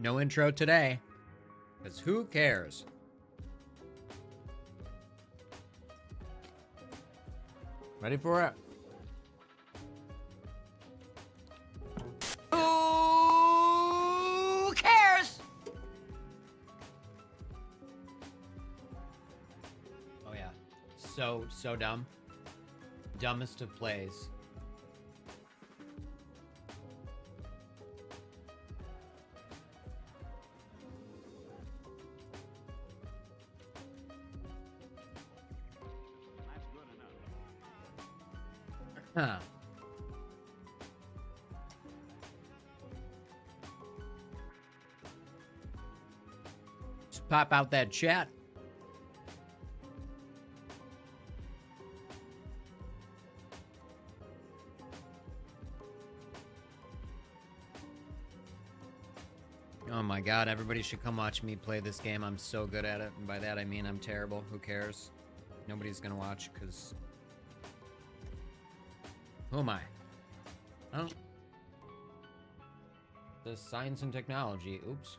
No intro today. Because who cares? Ready for it? Who cares? Oh yeah. So dumb. Dumbest of plays. Huh. Just pop out that chat. Oh my god, everybody should come watch me play this game. I'm so good at it. And by that I mean I'm terrible. Who cares? Nobody's gonna watch because... Who am I? Oh. The science and technology. Oops.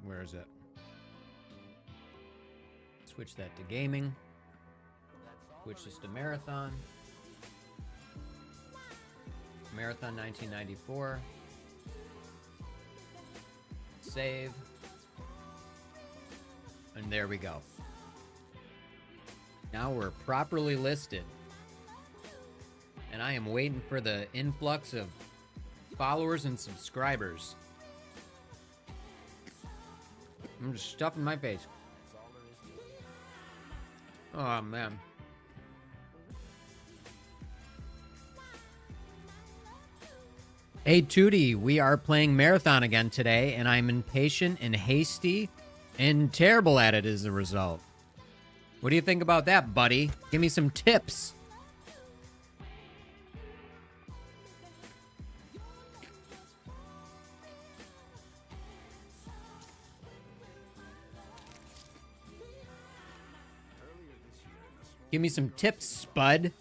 Where is it? Switch that to gaming. Switch this to marathon. Marathon 1994. Save. And there we go. Now we're properly listed. And I am waiting for the influx of followers and subscribers. I'm just stuffing my face. Oh, man. Hey, Tootie, we are playing Marathon again today, and I'm impatient and hasty and terrible at it as a result. What do you think about that, buddy? Give me some tips. Give me some tips, Spud.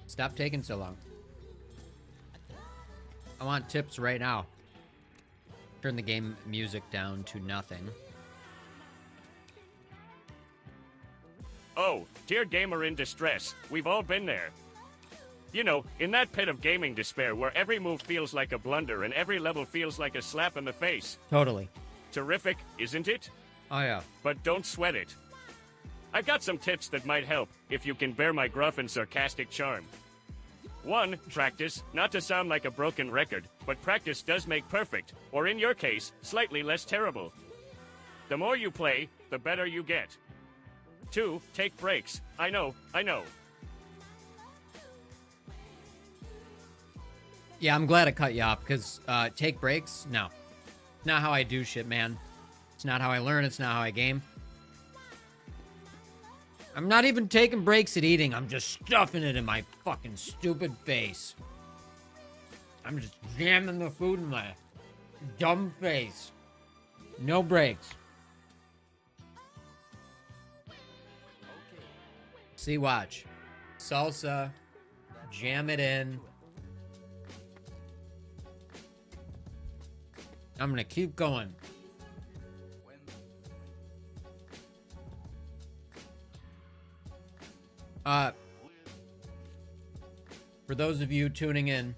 Stop taking so long. I want tips right now. Turn the game music down to nothing. Oh, dear gamer in distress. We've all been there. You know, in that pit of gaming despair where every move feels like a blunder and every level feels like a slap in the face. Totally. Terrific, isn't it? Oh, yeah. But don't sweat it. I've got some tips that might help if you can bear my gruff and sarcastic charm. 1. Practice, not to sound like a broken record, but practice does make perfect, or in your case, slightly less terrible. The more you play, the better you get. 2. Take breaks. I know. Yeah, I'm glad I cut you off, because take breaks? No. It's not how I do shit, man. It's not how I learn, it's not how I game. I'm not even taking breaks at eating. I'm just stuffing it in my fucking stupid face. I'm just jamming the food in my dumb face. No breaks. See, watch. Salsa. Jam it in. I'm gonna keep going. For those of you tuning in,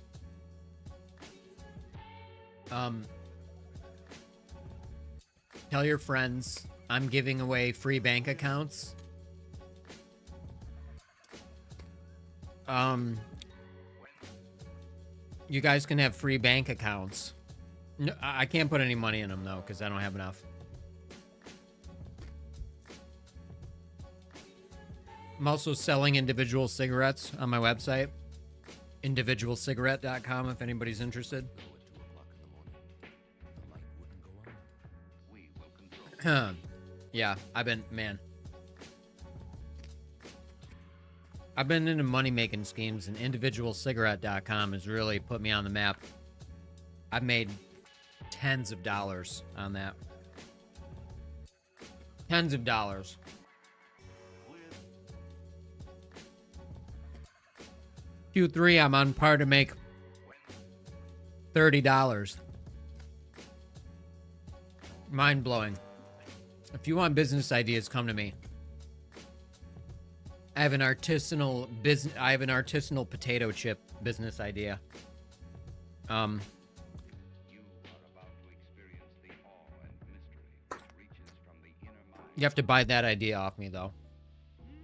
tell your friends I'm giving away free bank accounts. You guys can have free bank accounts. No, I can't put any money in them though, because I don't have enough. I'm also selling individual cigarettes on my website, individualcigarette.com, if anybody's interested. Yeah, I've been into money-making schemes, and individualcigarette.com has really put me on the map. I've made tens of dollars on that. Tens of dollars. Q3, I'm on par to make $30. Mind blowing. If you want business ideas, come to me. I have an artisanal potato chip business idea. You are about to experience the awe and mystery which reaches from the inner mind. You have to buy that idea off me, though.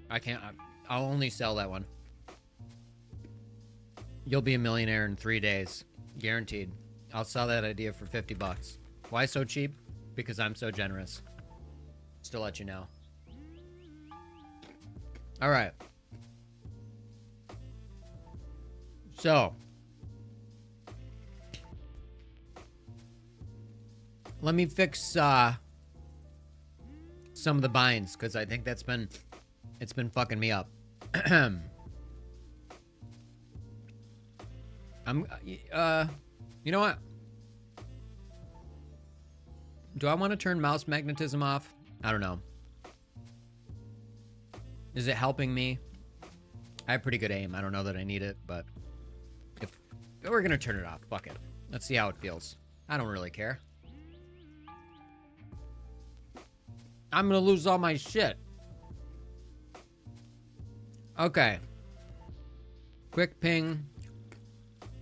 I can't. I'll only sell that one. You'll be a millionaire in 3 days. Guaranteed. I'll sell that idea for $50. Why so cheap? Because I'm so generous. Just to let you know. All right. So. Let me fix some of the binds, because I think it's been fucking me up. You know what? Do I want to turn mouse magnetism off? I don't know. Is it helping me? I have pretty good aim. I don't know that I need it, but if we're gonna turn it off, fuck it. Let's see how it feels. I don't really care. I'm gonna lose all my shit. Okay. Quick ping.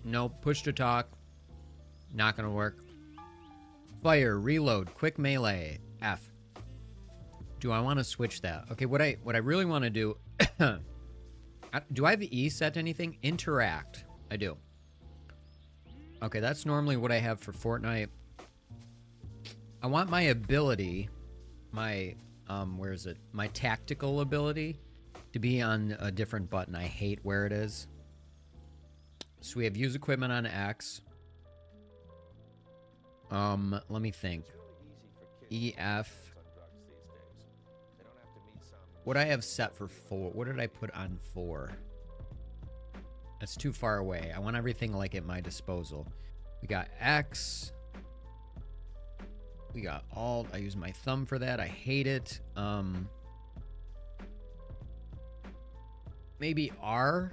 Nope. Push to talk. Not gonna work. Fire. Reload. Quick melee. F. Do I want to switch that? Okay. What I really want to do. Do I have E set to anything? Interact. I do. Okay. That's normally what I have for Fortnite. I want my ability. My where is it? My tactical ability to be on a different button. I hate where it is. So we have use equipment on X. Let me think. EF. What I have set for 4? What did I put on 4? That's too far away. I want everything like at my disposal. We got X. We got Alt. I use my thumb for that. I hate it. Maybe R.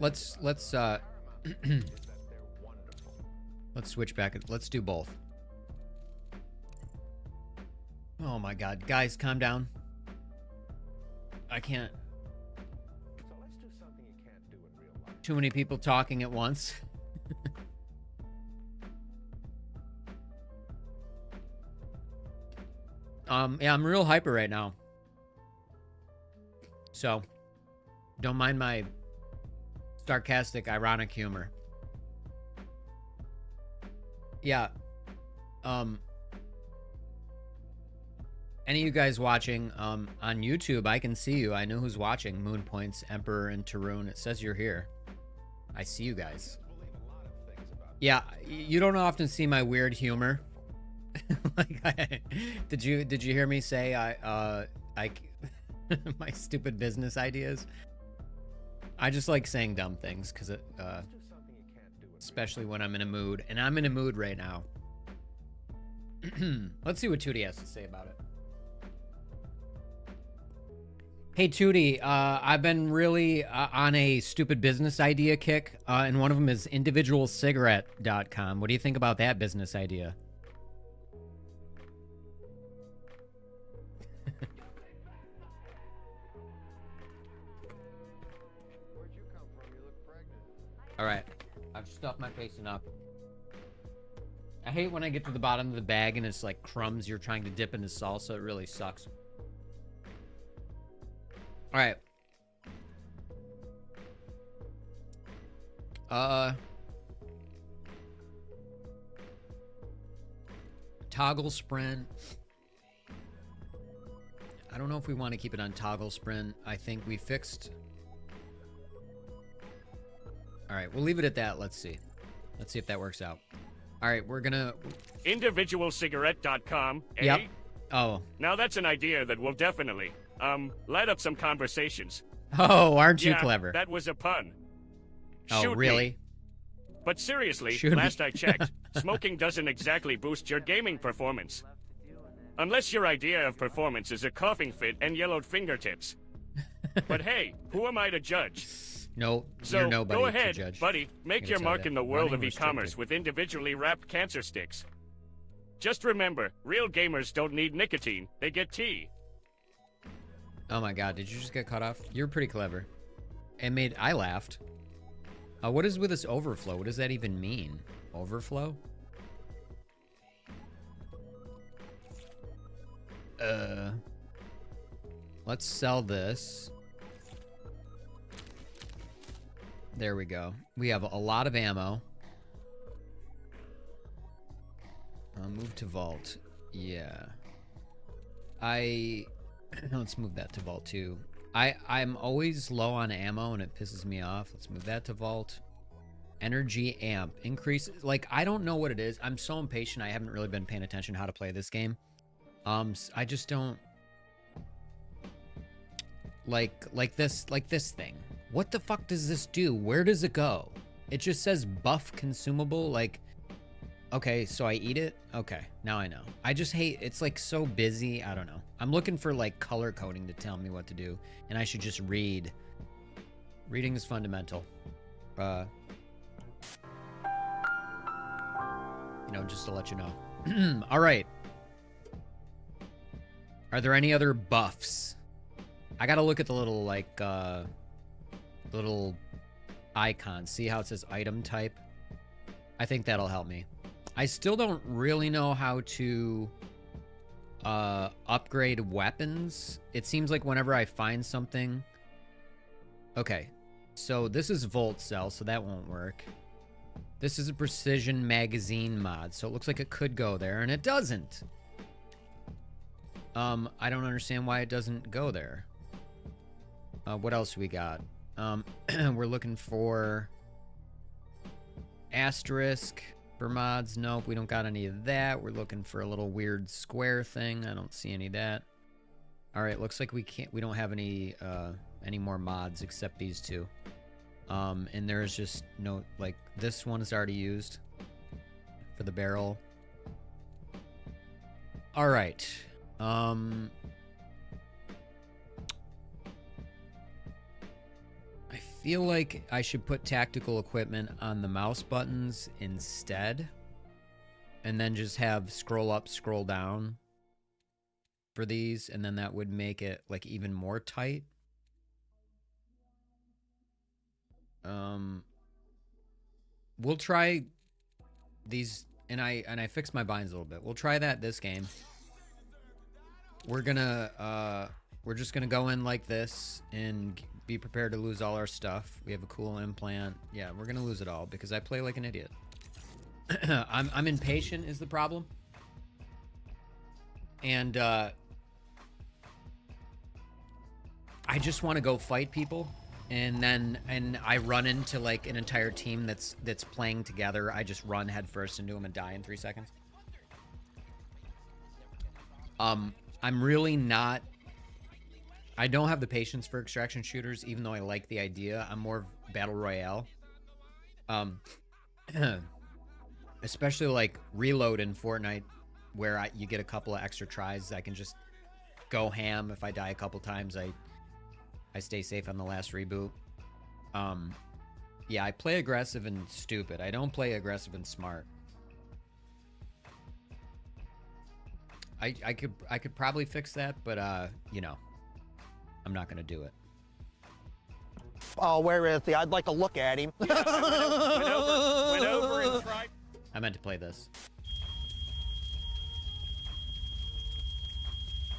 Let's let's switch back. Let's do both. Oh my god, guys, calm down. I can't. So let's do something you can't do in real life. Too many people talking at once. Yeah, I'm real hyper right now. So, don't mind my sarcastic, ironic humor. Yeah. Any of you guys watching on YouTube, I can see you. I know who's watching. Moon Points, Emperor, and Tarun. It says you're here. I see you guys. Yeah, you don't often see my weird humor. Like, did you hear me say my stupid business ideas? I just like saying dumb things because it especially when I'm in a mood, and I'm in a mood right now. Let's see what Tootie has to say about it. Hey Tootie, I've been really on a stupid business idea kick, and one of them is individualcigarette.com. What do you think about that business idea? Where'd you come from? You look pregnant. All right, I've stuffed my face enough. I hate when I get to the bottom of the bag and it's like crumbs you're trying to dip into salsa. It really sucks. All right. Toggle sprint. I don't know if we want to keep it on toggle sprint. I think we fixed. All right, we'll leave it at that. Let's see. Let's see if that works out. All right, we're gonna. Individualcigarette.com. Eh? Yep. Oh. Now that's an idea that will definitely light up some conversations. Oh, aren't you Yeah, clever? That was a pun. Oh, Shoot really? me. But seriously, Should be. last I checked, smoking doesn't exactly boost your gaming performance. Unless your idea of performance is a coughing fit and yellowed fingertips. But hey, who am I to judge? No, So you're nobody go ahead, to judge. buddy, make Gotta your tell mark that. in the world Running of e-commerce restricted. with individually wrapped cancer sticks. Just remember, real gamers don't need nicotine, they get tea. Oh my god, did you just get cut off? You're pretty clever. I laughed. What is with this overflow? What does that even mean? Overflow? Let's sell this. There we go. We have a lot of ammo. Move to vault. Yeah. Let's move that to vault too. I'm always low on ammo and it pisses me off. Let's move that to vault. Energy amp. Increase. Like, I don't know what it is. I'm so impatient. I haven't really been paying attention how to play this game. I just don't like this thing. What the fuck does this do? Where does it go? It just says buff consumable. Like, okay, so I eat it. Okay, now I know. I just hate, it's like so busy. I don't know. I'm looking for like color coding to tell me what to do, and I should just read. Reading is fundamental. You know, just to let you know. All right. Are there any other buffs? I gotta look at the little, like, little icon. See how it says item type? I think that'll help me. I still don't really know how to upgrade weapons. It seems like whenever I find something... Okay, so this is Volt Cell, so that won't work. This is a precision magazine mod, so it looks like it could go there, and it doesn't. I don't understand why it doesn't go there. What else we got? We're looking for asterisk for mods. Nope, we don't got any of that. We're looking for a little weird square thing. I don't see any of that. All right, looks like we don't have any more mods except these two. And there's just no, like, this one is already used for the barrel. All right. I feel like I should put tactical equipment on the mouse buttons instead, and then just have scroll up, scroll down for these, and then that would make it like even more tight. We'll try these, and I fixed my binds a little bit. We'll try that this game. We're just gonna go in like this and be prepared to lose all our stuff. We have a cool implant. Yeah, we're gonna lose it all because I play like an idiot. I'm impatient is the problem. And I just want to go fight people, and I run into like an entire team that's playing together. I just run headfirst into them and die in 3 seconds. I'm really not... I don't have the patience for extraction shooters, even though I like the idea. I'm more Battle Royale. Especially like Reload in Fortnite, where you get a couple of extra tries. I can just go ham. If I die a couple times, I stay safe on the last reboot. Yeah, I play aggressive and stupid. I don't play aggressive and smart. I could probably fix that, but you know, I'm not gonna do it. Oh, where is he? I'd like to look at him. Yeah, I went over and tried. I meant to play this.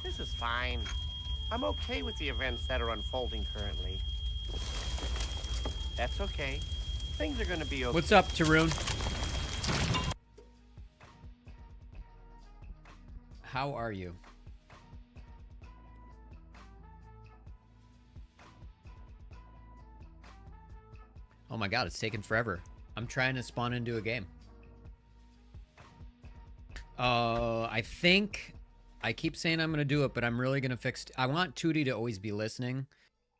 This is fine. I'm okay with the events that are unfolding currently. That's okay. Things are gonna be okay. What's up, Tarun? How are you? Oh my god, it's taking forever. I'm trying to spawn into a game. I think... I keep saying I'm going to do it, but I'm really going to fix... I want Tootie to always be listening.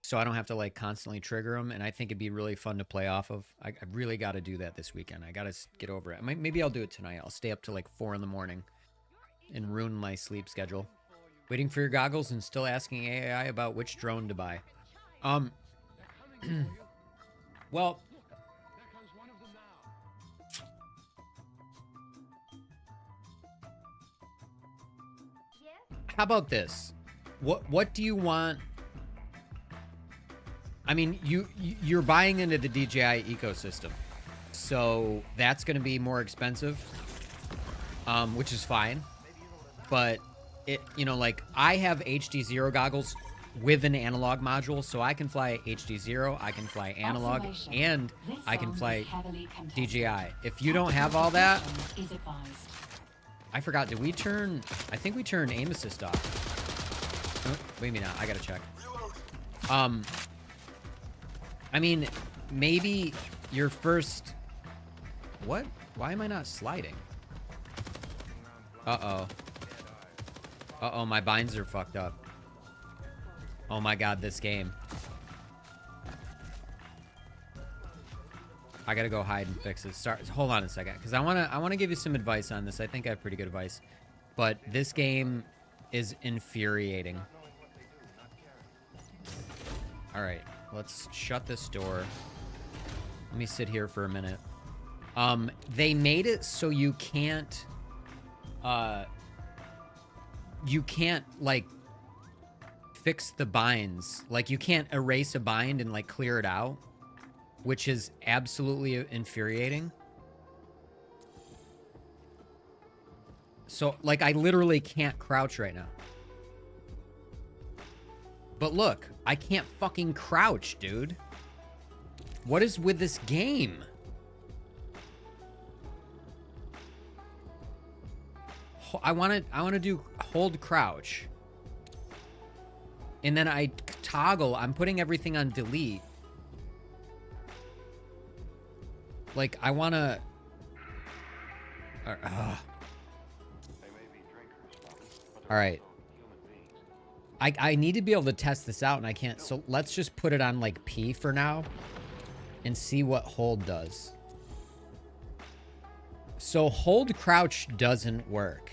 so I don't have to like constantly trigger them, and I think it'd be really fun to play off of. I really got to do that this weekend. I got to get over it. Maybe I'll do it tonight. I'll stay up to like 4 in the morning and ruin my sleep schedule. Waiting for your goggles and still asking AI about which drone to buy. Well, how about this? What do you want? I mean, you're buying into the DJI ecosystem, so that's going to be more expensive, which is fine. But it, you know, like I have HD0 goggles with an analog module, so I can fly HD0, I can fly analog, and I can fly DJI. If you don't have all that, I forgot. Did we turn? I think we turned aim assist off. Oh, wait a minute. I gotta check. I mean, maybe your first. What? Why am I not sliding? Uh-oh. Uh-oh, my binds are fucked up. Oh my god, this game. I gotta go hide and fix it. Hold on a second, because I wanna give you some advice on this. I think I have pretty good advice. But this game is infuriating. Alright, let's shut this door. Let me sit here for a minute. They made it so you can't like fix the binds. Like you can't erase a bind and like clear it out, which is absolutely infuriating. So like I literally can't crouch right now. But look, I can't fucking crouch, dude. What is with this game? I want to do hold crouch. And then I toggle. I'm putting everything on delete. Like I want to all right. I need to be able to test this out and I can't. So let's just put it on like P for now and see what hold does. So hold crouch doesn't work.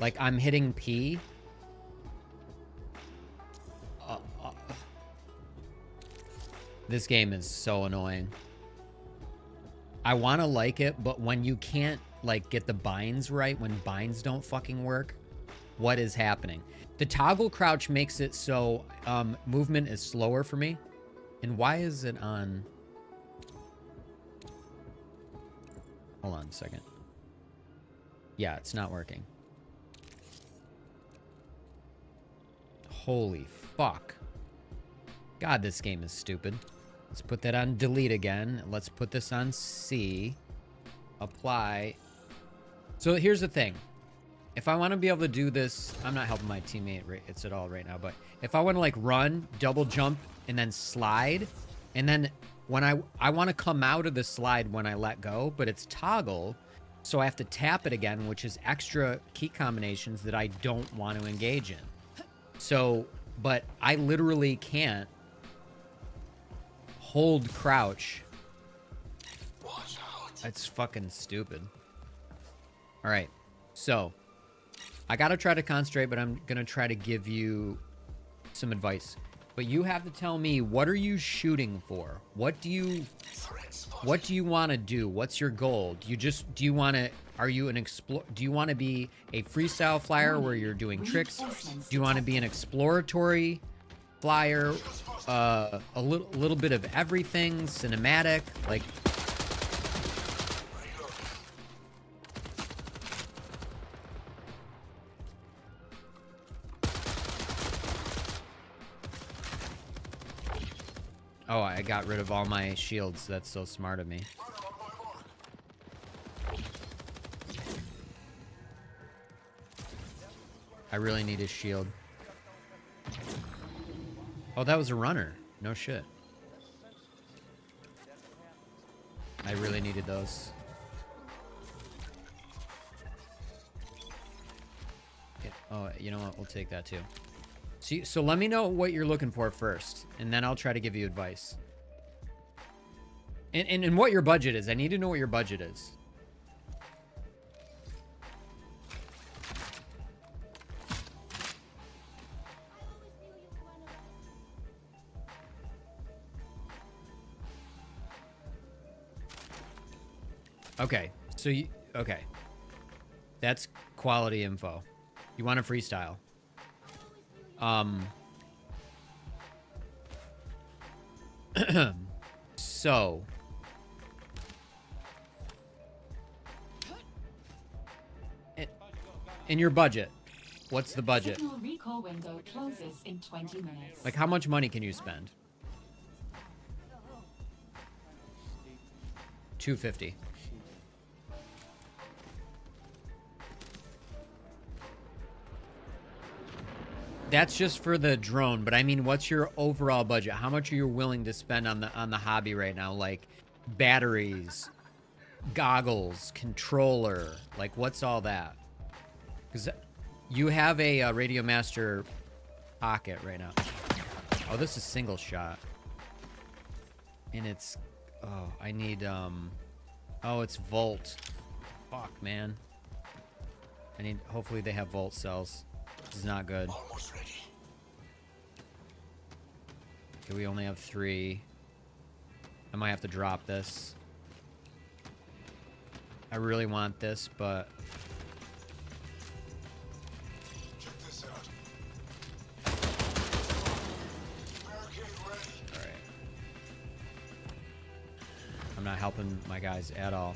Like I'm hitting P. This game is so annoying. I want to like it, but when you can't like get the binds right, when binds don't fucking work, what is happening? The toggle crouch makes it so movement is slower for me. And why is it on? Hold on a second. Yeah, it's not working. Holy fuck. God, this game is stupid. Let's put that on delete again. Let's put this on C. Apply. So here's the thing. If I want to be able to do this, I'm not helping my teammate it's at all right now, but if I want to like run, double jump, and then slide, and then when I want to come out of the slide when I let go, but it's toggle, so I have to tap it again, which is extra key combinations that I don't want to engage in. So, but I literally can't hold crouch. That's fucking stupid. All right, so I gotta try to concentrate, but I'm gonna try to give you some advice. But you have to tell me, what are you shooting for? What do you want to do? What's your goal? Do you want to? Are you an do you want to be a freestyle flyer where you're doing tricks? Do you want to be an exploratory flyer? A little bit of everything, cinematic, like. Oh, I got rid of all my shields. That's so smart of me. I really need a shield. Oh, that was a runner. No shit. I really needed those. Yeah. Oh, you know what? We'll take that too. So let me know what you're looking for first, and then I'll try to give you advice. And what your budget is. I need to know what your budget is. Okay, so okay. That's quality info. You want a freestyle. So in your budget, what's the budget? Signal recall window closes in 20 minutes. Like, how much money can you spend? $250. That's just for the drone, but I mean, what's your overall budget? How much are you willing to spend on the hobby right now? Like batteries, goggles, controller, like what's all that? Because you have a Radio Master Pocket right now. Oh, this is single shot. And it's, oh, I need, oh, it's Volt. Fuck, man. I need, hopefully they have Volt cells. This is not good. Almost ready. Okay, we only have 3. I might have to drop this. I really want this, but... Check this out. Barricade ready. Alright. I'm not helping my guys at all.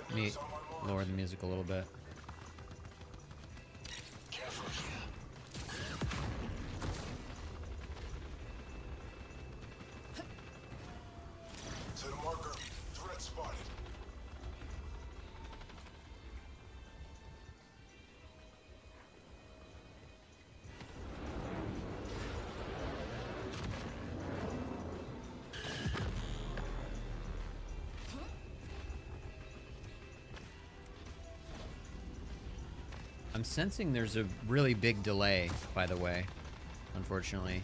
Let me lower the music a little bit. Careful here. Set a marker. Threat spotted. I'm sensing there's a really big delay, by the way, unfortunately.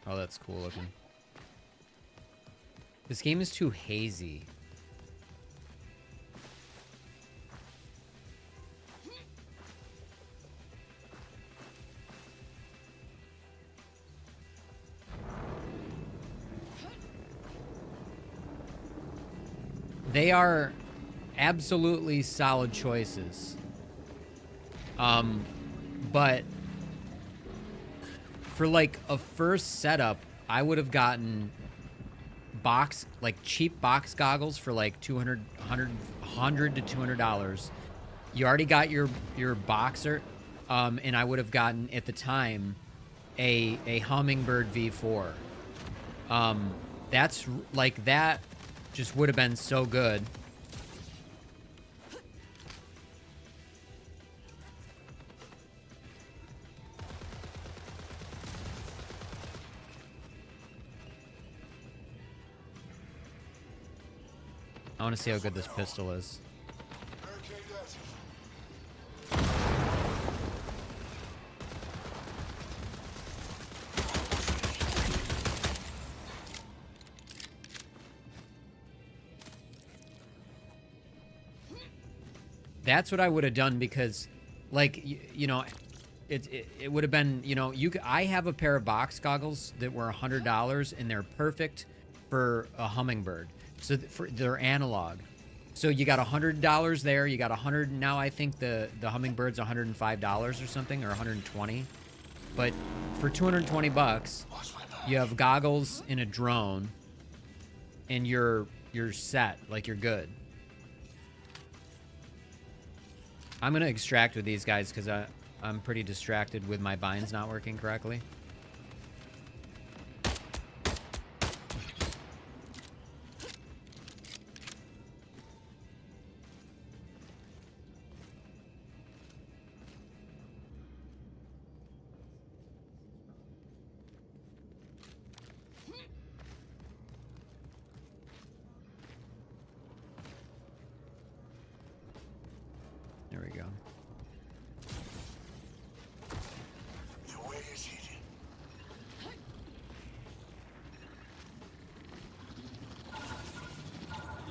Oh, that's cool looking. This game is too hazy. They are absolutely solid choices. But for like a first setup, I would have gotten cheap box goggles for like $100 to $200. You already got your boxer, and I would have gotten at the time a Hummingbird V4. That's like that. Just would have been so good. I want to see how good this pistol is. Barricade active. That's what I would have done because, like, you know, it would have been, you know, I have a pair of box goggles that were $100 and they're perfect for a Hummingbird. So they're analog. So you got $100 there. You got 100 now. I think the Hummingbird's $105 or something, or 120. But for 220 bucks, you have goggles and a drone, and you're set. Like, you're good. I'm gonna extract with these guys because I'm pretty distracted with my binds not working correctly.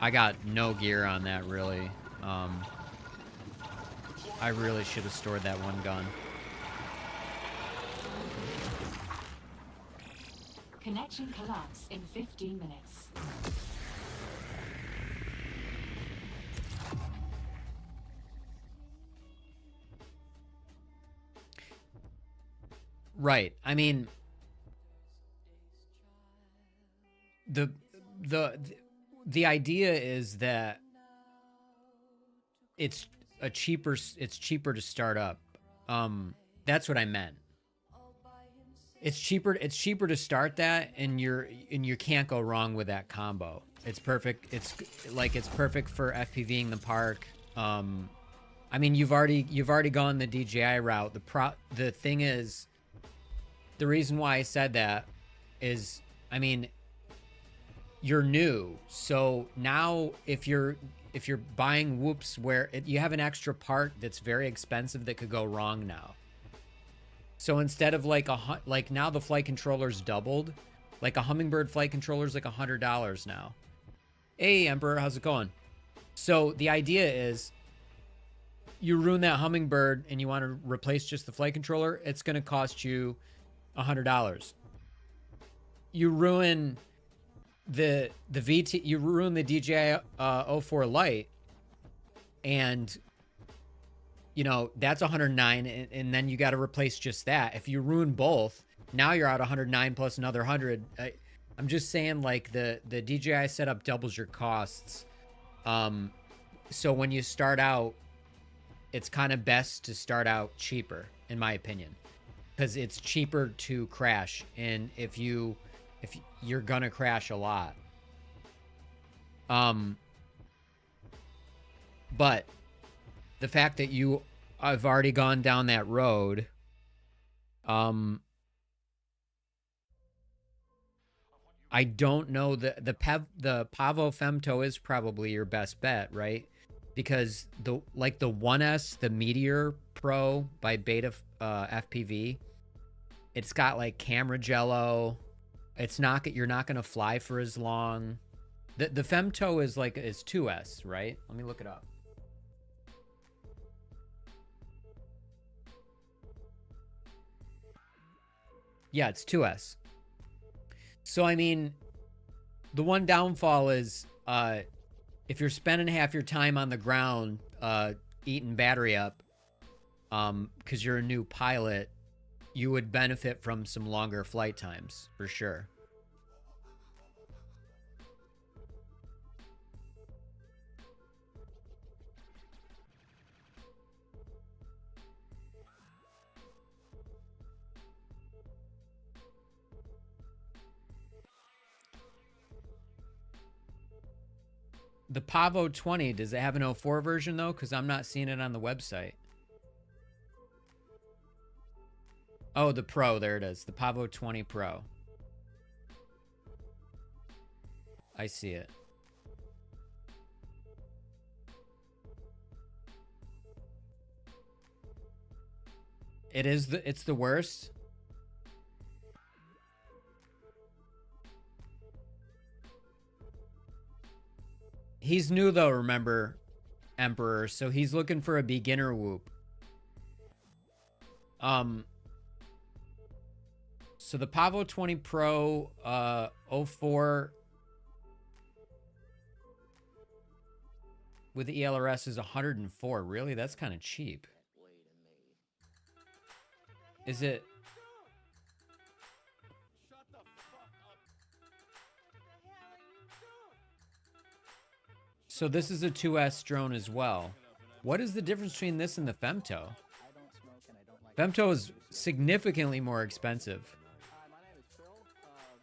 I got no gear on that, really. I really should have stored that one gun. Connection collapse in 15 minutes. Right. I mean, the the idea is that it's cheaper to start up. That's what I meant. It's cheaper to start that, and you can't go wrong with that combo. It's perfect. It's perfect for FPVing the park. I mean, you've already gone the DJI route. The thing is, the reason why I said that is, I mean, you're new, so now if you're buying whoops where you have an extra part that's very expensive that could go wrong now. So instead of like now the flight controller's doubled, like a Hummingbird flight controller's like $100 now. Hey Emperor, how's it going? So the idea is, you ruin that Hummingbird and you want to replace just the flight controller, it's going to cost you $100. You ruin the VT, you ruin the DJI 04 Lite, and you know that's 109, and then you got to replace just that. If you ruin both, now you're out 109 plus another 100. I'm just saying, like, the DJI setup doubles your costs. So when you start out, it's kind of best to start out cheaper, in my opinion, because it's cheaper to crash, and if you're gonna crash a lot. But the fact that I've already gone down that road, I don't know, the Pavo Femto is probably your best bet, right? Because the 1S, the Meteor Pro by Beta FPV, it's got like camera jello. You're not gonna fly for as long. The Femto is 2S, right? Let me look it up. Yeah, it's 2S. So I mean, the one downfall is if you're spending half your time on the ground eating battery up, because you're a new pilot, you would benefit from some longer flight times for sure. The Pavo 20, does it have an 04 version though? Because I'm not seeing it on the website. Oh, the Pro, there it is. The Pavo 20 Pro. I see it. It's the worst. He's new though, remember, Emperor, so he's looking for a beginner whoop. So the Pavo 20 Pro 04 with the ELRS is 104. Really? That's kind of cheap. Is it? So this is a 2S drone as well. What is the difference between this and the Femto? Femto is significantly more expensive. My name is Phil.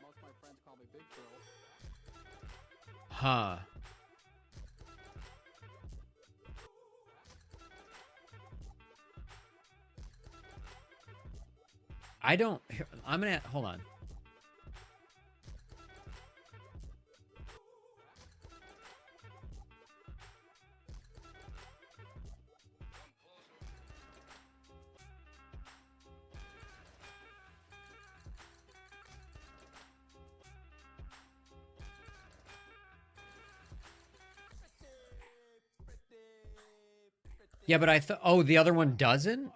Most of my friends call me Big Phil. Huh. I'm gonna, hold on. Yeah, but I thought, oh, the other one doesn't?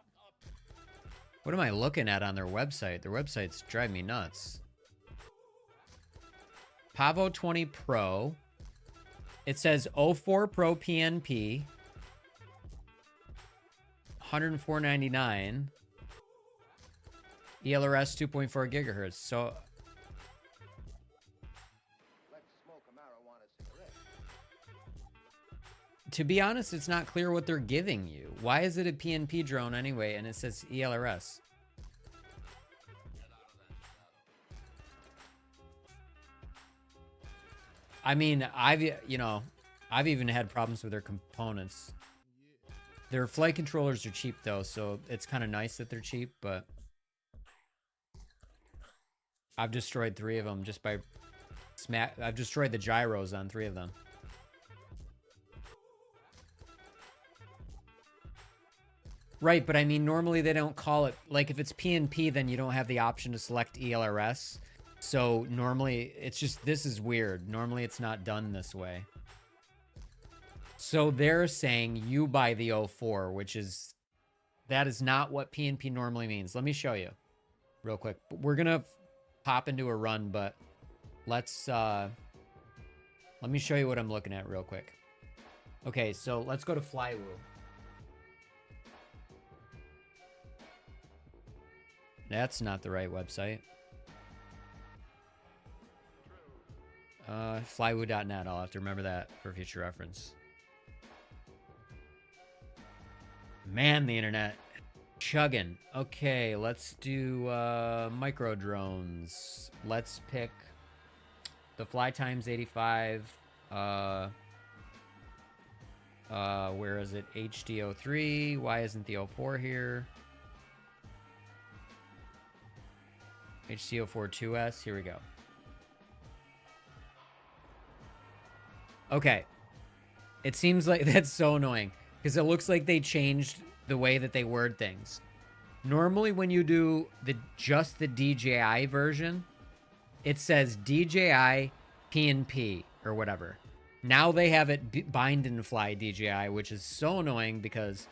What am I looking at on their website? Their websites drive me nuts. Pavo 20 Pro. It says 04 Pro PNP. $104.99. ELRS 2.4 gigahertz. So to be honest, it's not clear what they're giving you. Why is it a PNP drone anyway and it says ELRS? I mean, I've even had problems with their components. Their flight controllers are cheap though, so it's kind of nice that they're cheap, but I've destroyed 3 of them just by I've destroyed the gyros on 3 of them. Right, but I mean, normally they don't call it, like if it's PNP, then you don't have the option to select ELRS. So normally it's just, this is weird. Normally it's not done this way. So they're saying you buy the 04, which is, that is not what PNP normally means. Let me show you real quick. We're going to pop into a run, but let's, let me show you what I'm looking at real quick. Okay, so let's go to Flywoo. That's not the right website. Flywoo.net. I'll have to remember that for future reference. Man, the internet. Chugging. Okay, let's do micro drones. Let's pick the Fly Times 85. Where is it? HD03. Why isn't the 04 here? HC04 2S. Here we go. Okay. It seems like that's so annoying because it looks like they changed the way that they word things. Normally when you do just the DJI version, it says DJI PNP or whatever. Now they have it bind and fly DJI, which is so annoying because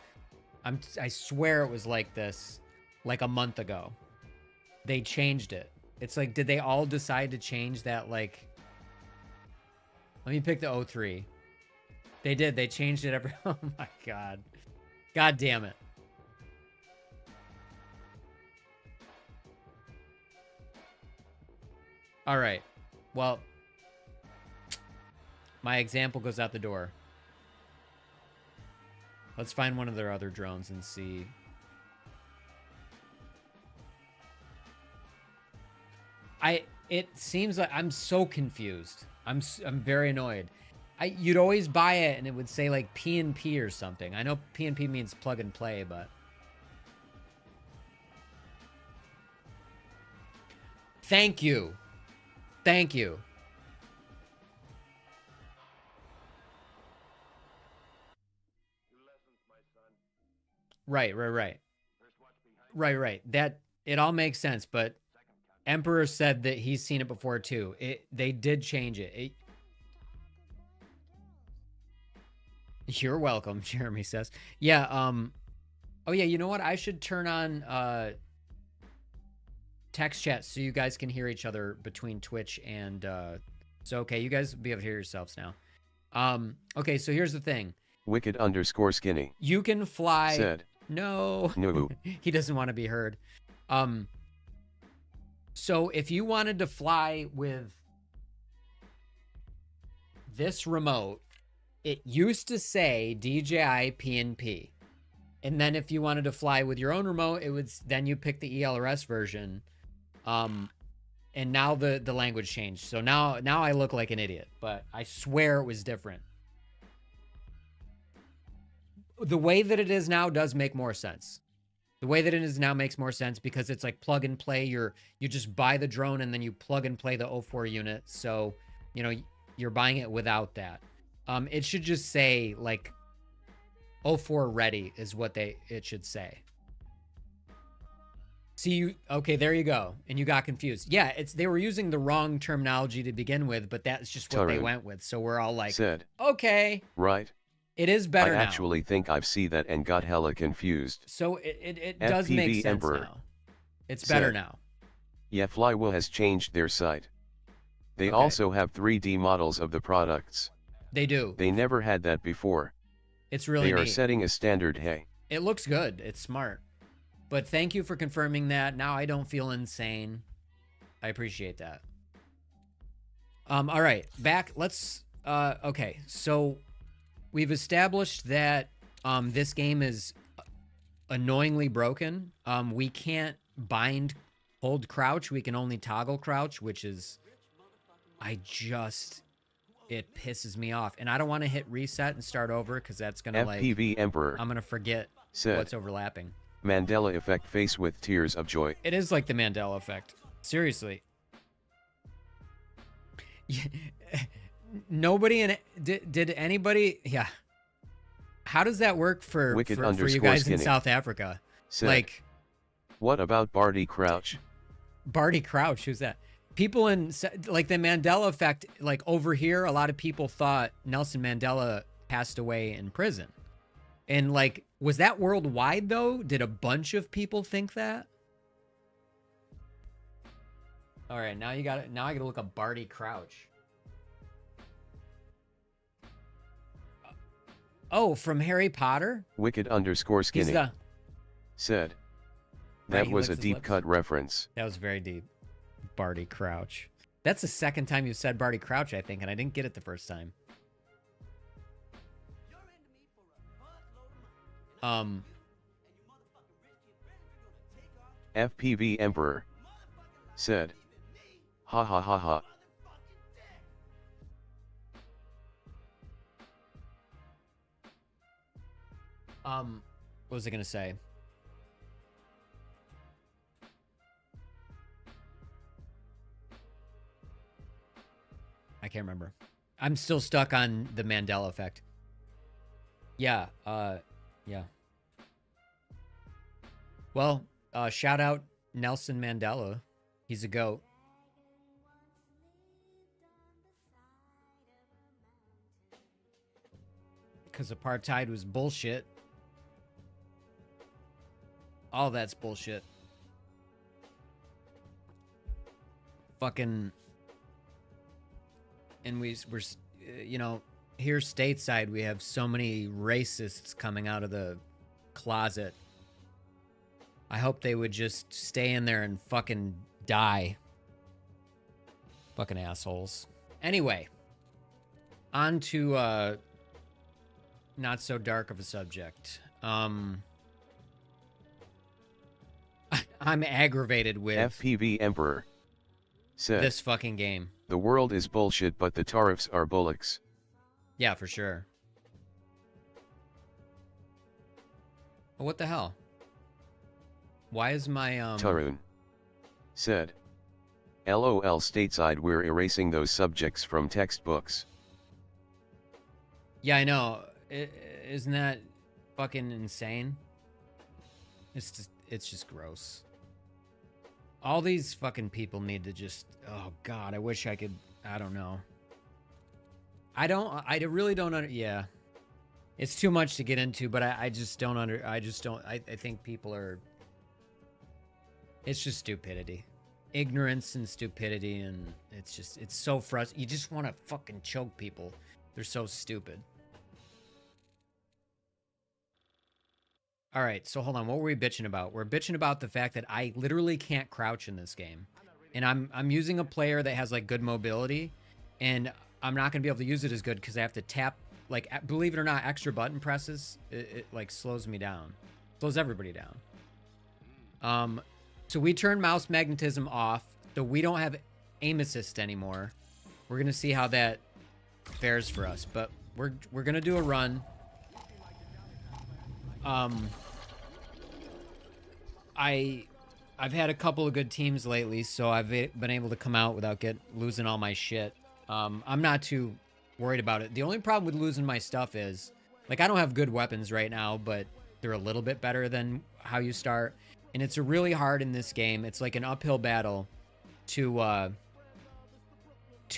I swear it was like this like a month ago. They changed it. It's like, did they all decide to change that? Like, let me pick the 03. They did. They changed it every. Oh my God. God damn it. All right. Well, my example goes out the door. Let's find one of their other drones and see. It seems like I'm so confused. I'm very annoyed. You'd always buy it and it would say like PNP or something. I know PNP means plug and play, but thank you. Thank you. Right. That it all makes sense, but Emperor said that he's seen it before too. They did change it. You're welcome, Jeremy says. Yeah, oh yeah, you know what? I should turn on text chat so you guys can hear each other between Twitch and so okay, you guys will be able to hear yourselves now. Okay, so here's the thing. Wicked_skinny. You can fly. Said. No. No. He doesn't want to be heard. So if you wanted to fly with this remote, it used to say DJI PNP. And then if you wanted to fly with your own remote, it would then you pick the ELRS version. And now the language changed. So now I look like an idiot, but I swear it was different. The way that it is now does make more sense. The way that it is now makes more sense because it's like plug and play. You just buy the drone and then you plug and play the 04 unit. So, you know, you're buying it without that. It should just say like 04 ready is what it should say. See, okay, there you go. And you got confused. Yeah, they were using the wrong terminology to begin with, but that's just what they went with. So we're all like, said. Okay. Right. It is I better now. actually think I've seen that and got hella confused. So it does make FPV sense Emperor now. It's better said, now. Yeah, Flywheel has changed their site. They Okay. also have 3D models of the products. They do. They never had that before. It's really They are neat. setting a standard, hey. It looks good. It's smart. But thank you for confirming that. Now I don't feel insane. I appreciate that. All right, back. Let's. Okay, so we've established that this game is annoyingly broken. We can't bind hold crouch. We can only toggle crouch, which is. It pisses me off, and I don't want to hit reset and start over because that's gonna FPV Emperor I'm gonna forget said, what's overlapping. Mandela effect face with tears of joy. It is like the Mandela effect. Seriously. Nobody in did anybody? Yeah. How does that work for Wicked for you guys in Skinny South Africa? said, Like what about Barty Crouch? Barty Crouch, who's that? People in like the Mandela effect, like over here, a lot of people thought Nelson Mandela passed away in prison. And like, was that worldwide though? Did a bunch of people think that? All right, now I gotta look up Barty Crouch. Oh, from Harry Potter? Wicked He's Skinny the said, Right, that he was licks a his deep lips. cut reference. That was very deep. Barty Crouch. That's the second time you said Barty Crouch, I think, and I didn't get it the first time. FPV Emperor said, ha ha ha ha. What was I gonna say? I can't remember. I'm still stuck on the Mandela effect. Yeah, yeah. Well, shout out Nelson Mandela. He's a goat. Because apartheid was bullshit. All that's bullshit. Fucking... And we're, you know, here stateside, we have so many racists coming out of the closet. I hope they would just stay in there and fucking die. Fucking assholes. Anyway, on to not so dark of a subject. I'm aggravated with FPV Emperor said, this fucking game. The world is bullshit, but the tariffs are bullocks. Yeah, for sure. Oh, what the hell? Why is my Tarun said, LOL stateside, we're erasing those subjects from textbooks. Yeah, I know. Isn't that fucking insane? It's just gross. All these fucking people need to just, oh god, I wish I could, I don't know. I really don't yeah. It's too much to get into, but I just don't I think people are, it's just stupidity. Ignorance and stupidity, and it's so frustrating. You just want to fucking choke people. They're so stupid. All right, so hold on. What were we bitching about? We're bitching about the fact that I literally can't crouch in this game. And I'm using a player that has like good mobility, and I'm not going to be able to use it as good because I have to tap, like, believe it or not, extra button presses. It like slows me down. Slows everybody down. So we turned mouse magnetism off, so we don't have aim assist anymore. We're going to see how that fares for us, but we're going to do a run. I've had a couple of good teams lately, so I've been able to come out without losing all my shit. I'm not too worried about it. The only problem with losing my stuff is, like, I don't have good weapons right now, but they're a little bit better than how you start. And it's really hard in this game. It's like an uphill battle to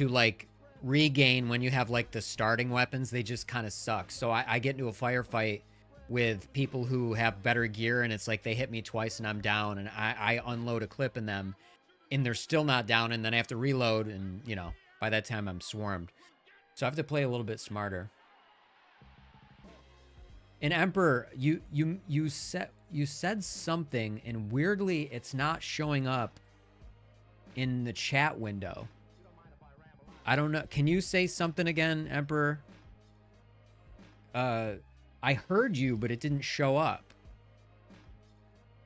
like regain when you have like the starting weapons, they just kind of suck. So I get into a firefight with people who have better gear, and it's like they hit me twice and I'm down, and I unload a clip in them and they're still not down, and then I have to reload, and you know, by that time I'm swarmed. So I have to play a little bit smarter. And Emperor, you said something, and weirdly it's not showing up in the chat window. I don't know. Can you say something again, Emperor? I heard you, but it didn't show up.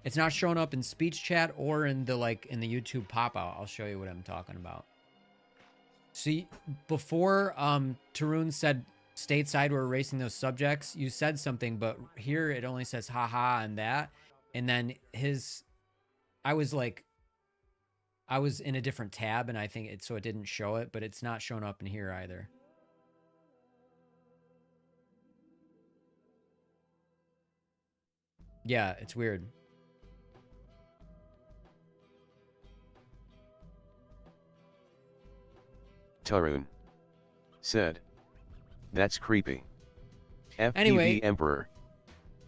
It's not showing up in speech chat or in the in the YouTube pop out. I'll show you what I'm talking about. See, before Tarun said stateside we're erasing those subjects, you said something, but here it only says haha and that, and then I was in a different tab, and I think it didn't show it, but it's not showing up in here either. Yeah, it's weird. Tarun said, "That's creepy." FPV Anyway, Emperor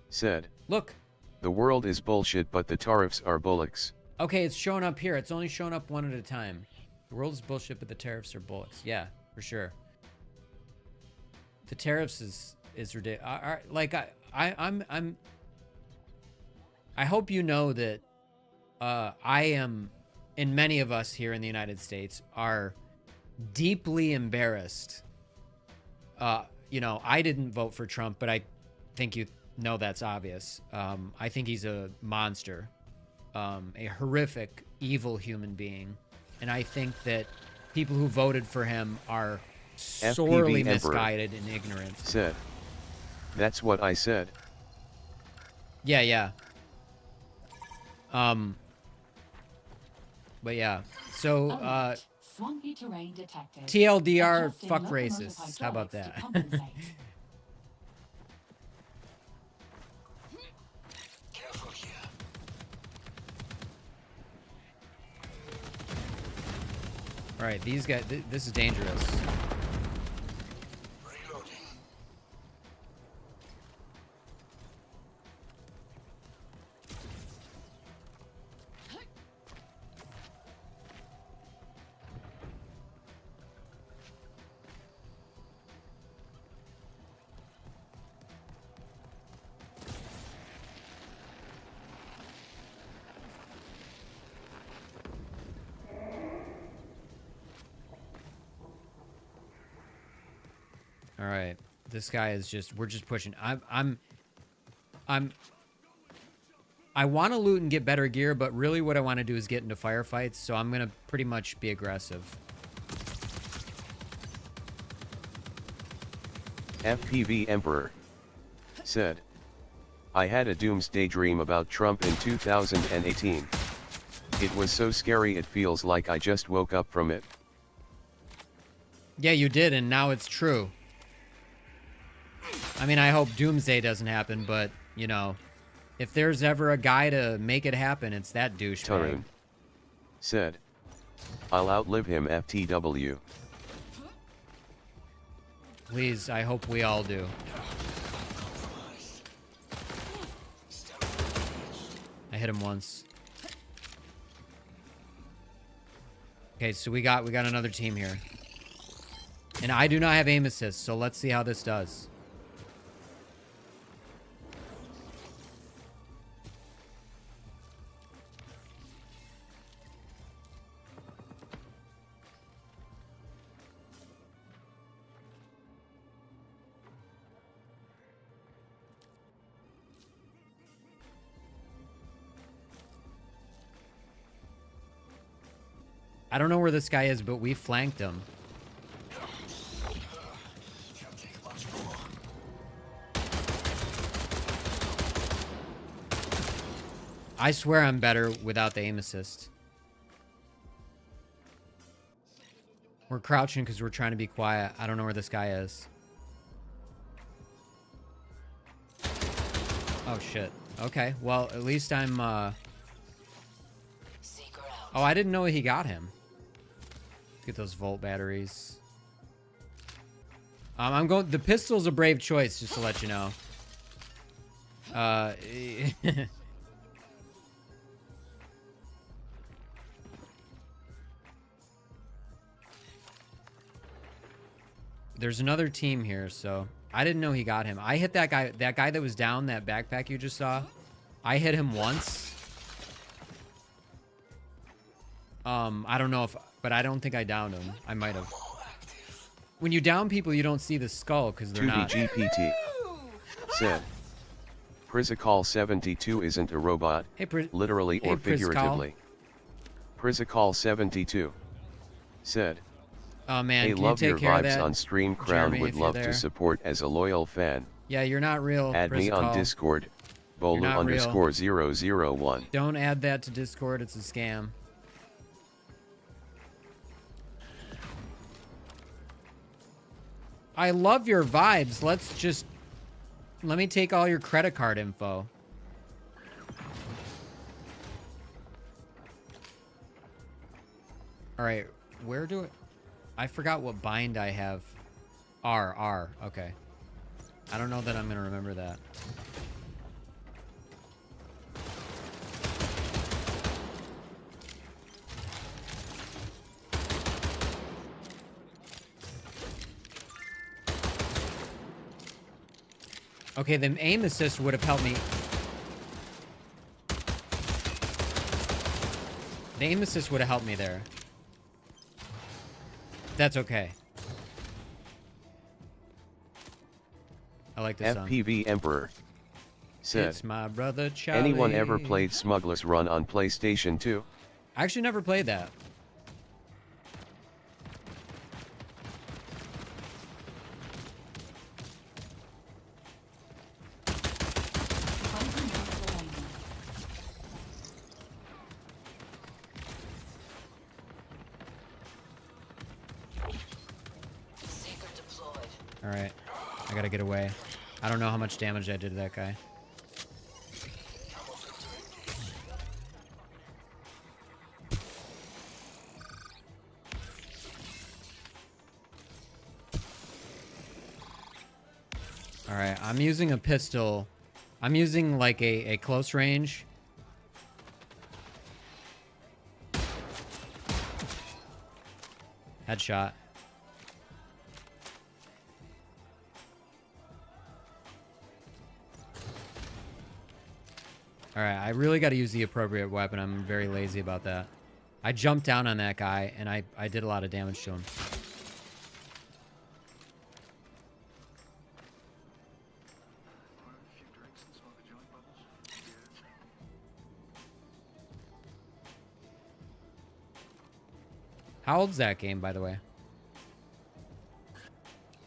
said, look. "The world is bullshit, but the tariffs are bullocks." Okay, it's showing up here. It's only showing up one at a time. The world is bullshit, but the tariffs are bullocks. Yeah, for sure. The tariffs is ridiculous. Like I hope you know that I am, and many of us here in the United States are deeply embarrassed. You know, I didn't vote for Trump, but I think you know that's obvious. I think he's a monster. A horrific, evil human being. And I think that people who voted for him are sorely misguided and ignorant. Said, "That's what I said." Yeah, yeah. But yeah. So, Swampy terrain detected. TLDR, Adjusting fuck locomotive racists. How about hydraulics that? to compensate. Careful here. All right, these guys, this is dangerous. Reloading. All right, this guy is we're just pushing. I want to loot and get better gear, but really what I want to do is get into firefights, so I'm going to pretty much be aggressive. FPV Emperor said, "I had a doomsday dream about Trump in 2018. It was so scary it feels like I just woke up from it." Yeah, you did, and now it's true. I mean, I hope doomsday doesn't happen, but, you know, if there's ever a guy to make it happen, it's that douchebag. Tarun said, "I'll outlive him FTW." Please, I hope we all do. I hit him once. Okay, so we got another team here. And I do not have aim assist, so let's see how this does. I don't know where this guy is, but we flanked him. I swear I'm better without the aim assist. We're crouching because we're trying to be quiet. I don't know where this guy is. Oh, shit. Okay, well, at least I'm, Oh, I didn't know he got him. Let's get those volt batteries. I'm going. The pistol's a brave choice, just to let you know. There's another team here, so I didn't know he got him. I hit that guy that was down, that backpack you just saw. I hit him once. I don't know if, but I don't think I downed him. I might have. When you down people, you don't see the skull because they're not. 2DGPT said, Prizzical 72 isn't a robot, Hey, literally or figuratively. Prizzical 72 said, oh man, hey, can love you your take care of vibes that? on stream. Crown Jeremy, would if you're love there? to support as a loyal fan. Yeah, you're not real. Add me on Prizzical. Discord, You're not real. Bolu_001. Don't add that to Discord. It's a scam. I love your vibes. Let me take all your credit card info. All right, where do I forgot what bind I have. R, okay. I don't know that I'm gonna remember that. Okay, the aim assist would have helped me. The aim assist would have helped me there. That's okay. I like this song. FPV Emperor said, It's my brother Charlie. anyone ever played Smuggler's Run on PlayStation 2? I actually never played that. Alright. I gotta get away. I don't know how much damage I did to that guy. Alright, I'm using a pistol. I'm using like a close range. Headshot. Alright, I really got to use the appropriate weapon. I'm very lazy about that. I jumped down on that guy, and I did a lot of damage to him. How old's that game, by the way?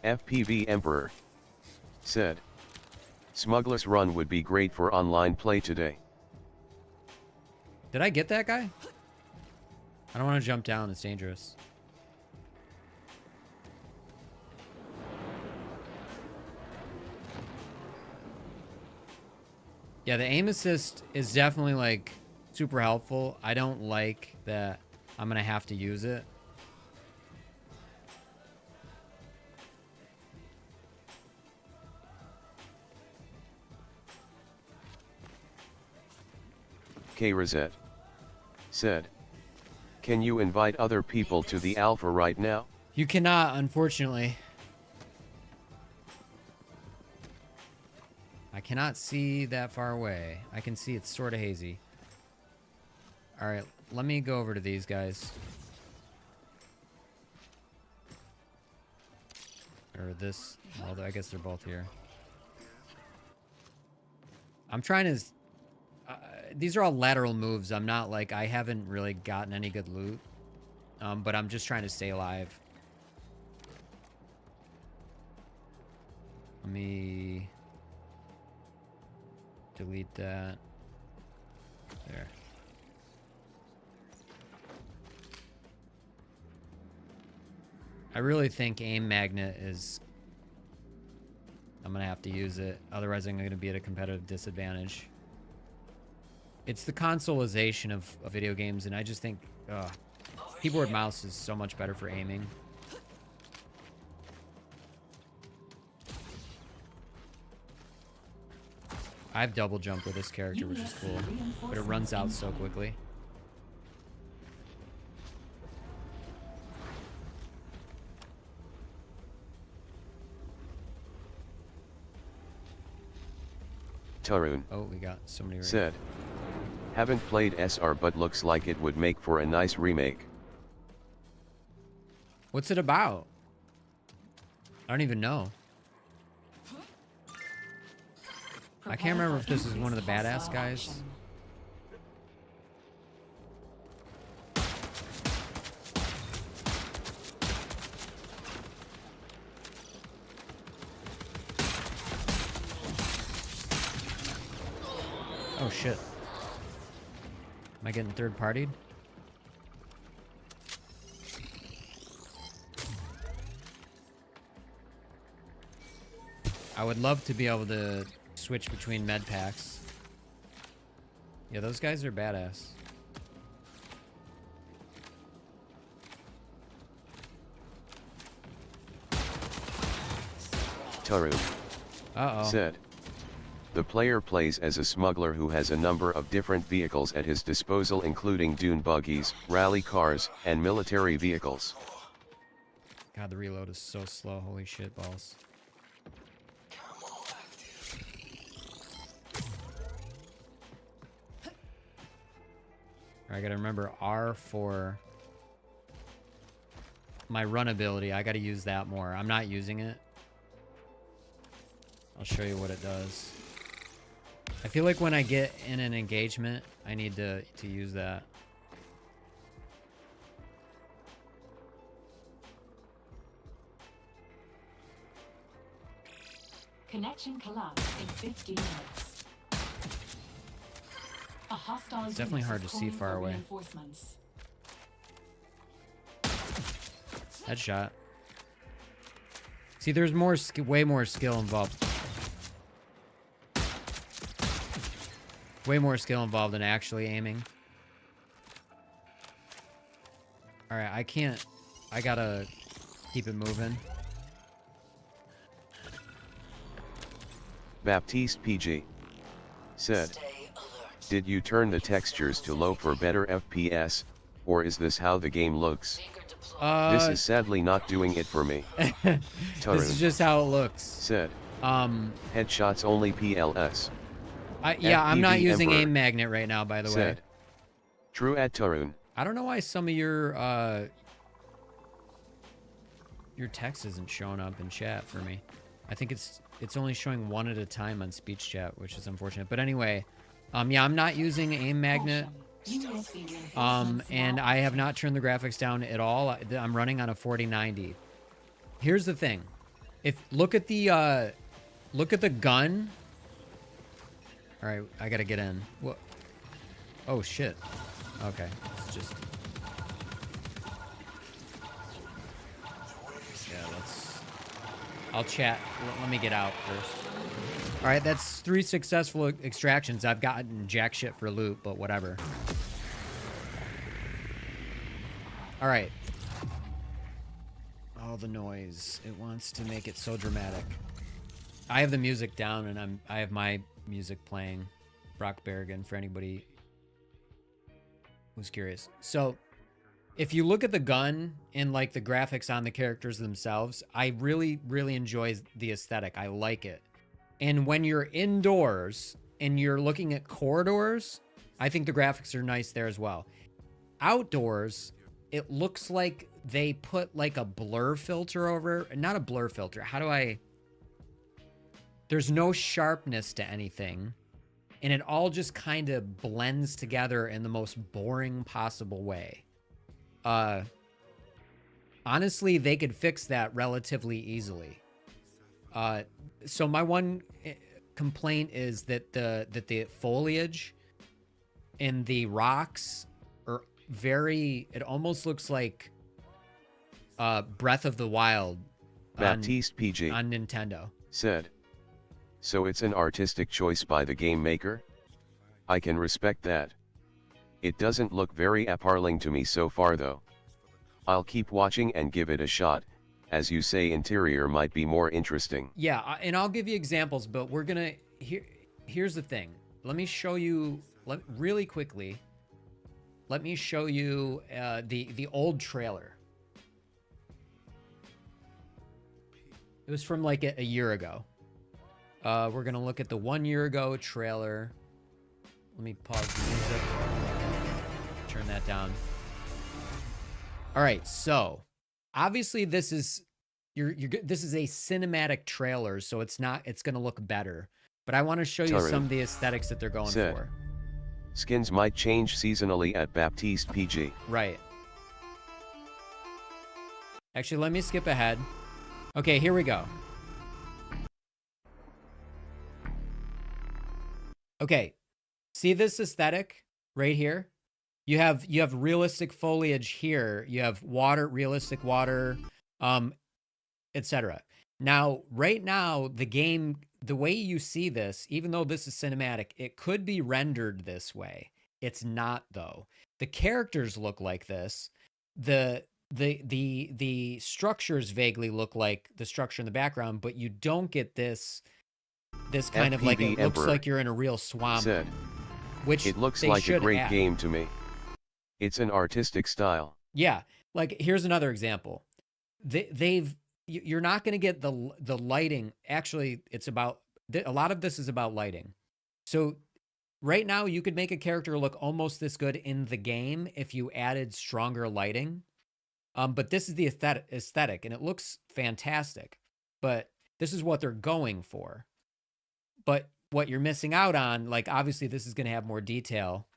FPV Emperor said, Smuggler's Run would be great for online play today. Did I get that guy? I don't want to jump down. It's dangerous. Yeah, the aim assist is definitely like super helpful. I don't like that I'm going to have to use it. K Rosette said, can you invite other people to the alpha right now? You cannot, unfortunately. I cannot see that far away. I can see it's sort of hazy. Alright, let me go over to these guys. Or this. Well, I guess they're both here. I'm trying to... these are all lateral moves. I'm not like... I haven't really gotten any good loot. But I'm just trying to stay alive. Let me... delete that. There. I really think aim magnet is... I'm gonna have to use it. Otherwise I'm gonna be at a competitive disadvantage. It's the consoleization of video games, and I just think keyboard mouse is so much better for aiming. I have double jump with this character, which is cool, but it runs out so quickly. Tarun Oh, we got so many. said, haven't played SR but looks like it would make for a nice remake. What's it about? I don't even know. I can't remember if this is one of the badass guys. Oh shit. Am I getting third partied? I would love to be able to switch between med packs. Yeah, those guys are badass. Tarun Uh-oh. said, the player plays as a smuggler who has a number of different vehicles at his disposal, including dune buggies, rally cars, and military vehicles. God, the reload is so slow. Holy shit balls. I gotta remember R for my run ability. I gotta use that more. I'm not using it. I'll show you what it does. I feel like when I get in an engagement, I need to use that. Connection collapse in 15 minutes. A hostile It's definitely hard to see far away. Reinforcements. Headshot. See, there's more, way more skill involved. Way more skill involved than actually aiming. All right, I can't. I gotta keep it moving. Baptiste PG said, did you turn the textures to low for better FPS, or is this how the game looks? This is sadly not doing it for me. This Tarun is just how it looks. said, Headshots only PLS. Yeah, I'm not FPV using Emperor aim magnet right now, by the way. said, true at Tarun. I don't know why some of your text isn't showing up in chat for me. I think it's only showing one at a time on speech chat, which is unfortunate. But anyway, yeah, I'm not using aim magnet. And I have not turned the graphics down at all. I'm running on a 4090. Here's the thing. Look at the gun. All right, I gotta get in. What? Oh shit. Okay, it's just. Yeah, I'll chat. Let me get out first. All right, that's 3 successful extractions. I've gotten jack shit for loot, but whatever. All right. Oh, the noise. It wants to make it so dramatic. I have the music down, and I have my music playing. Brock Berrigan, for anybody who's curious. So, if you look at the gun and like the graphics on the characters themselves, I really, really enjoy the aesthetic. I like it. And when you're indoors and you're looking at corridors, I think the graphics are nice there as well. Outdoors, it looks like they put like a blur filter over, not a blur filter. There's no sharpness to anything. And it all just kind of blends together in the most boring possible way. Honestly, they could fix that relatively easily. So my one complaint is that the foliage and the rocks are it almost looks like Breath of the Wild Baptiste PG on Nintendo. Said, so it's an artistic choice by the game maker? I can respect that. It doesn't look very appealing to me so far though. I'll keep watching and give it a shot. As you say, interior might be more interesting. Yeah, and I'll give you examples, but we're gonna here's the thing. Let me show you really quickly. Let me show you the old trailer. It was from like a year ago. We're gonna look at the 1 year ago trailer. Let me pause the music. Turn that down. All right, so obviously this is this is a cinematic trailer, so it's gonna look better. But I want to show you Turin some of the aesthetics that they're going said, for. Skins might change seasonally at Baptiste PG. Right. Actually, let me skip ahead. Okay, here we go. Okay, see this aesthetic right here? You have realistic foliage here. You have realistic water, etc. Now, right now, the game, the way you see this, even though this is cinematic, it could be rendered this way. It's not though. The characters look like this. The structures vaguely look like the structure in the background, but you don't get this kind of like, it looks Emperor like you're in a real swamp. Said, which it looks they like a should great add. game to me. It's an artistic style. Yeah, like here's another example. You're not going to get the lighting. Actually, it's about a lot of this is about lighting. So right now, you could make a character look almost this good in the game if you added stronger lighting. But this is the aesthetic, and it looks fantastic. But this is what they're going for. But what you're missing out on, like obviously this is going to have more detail.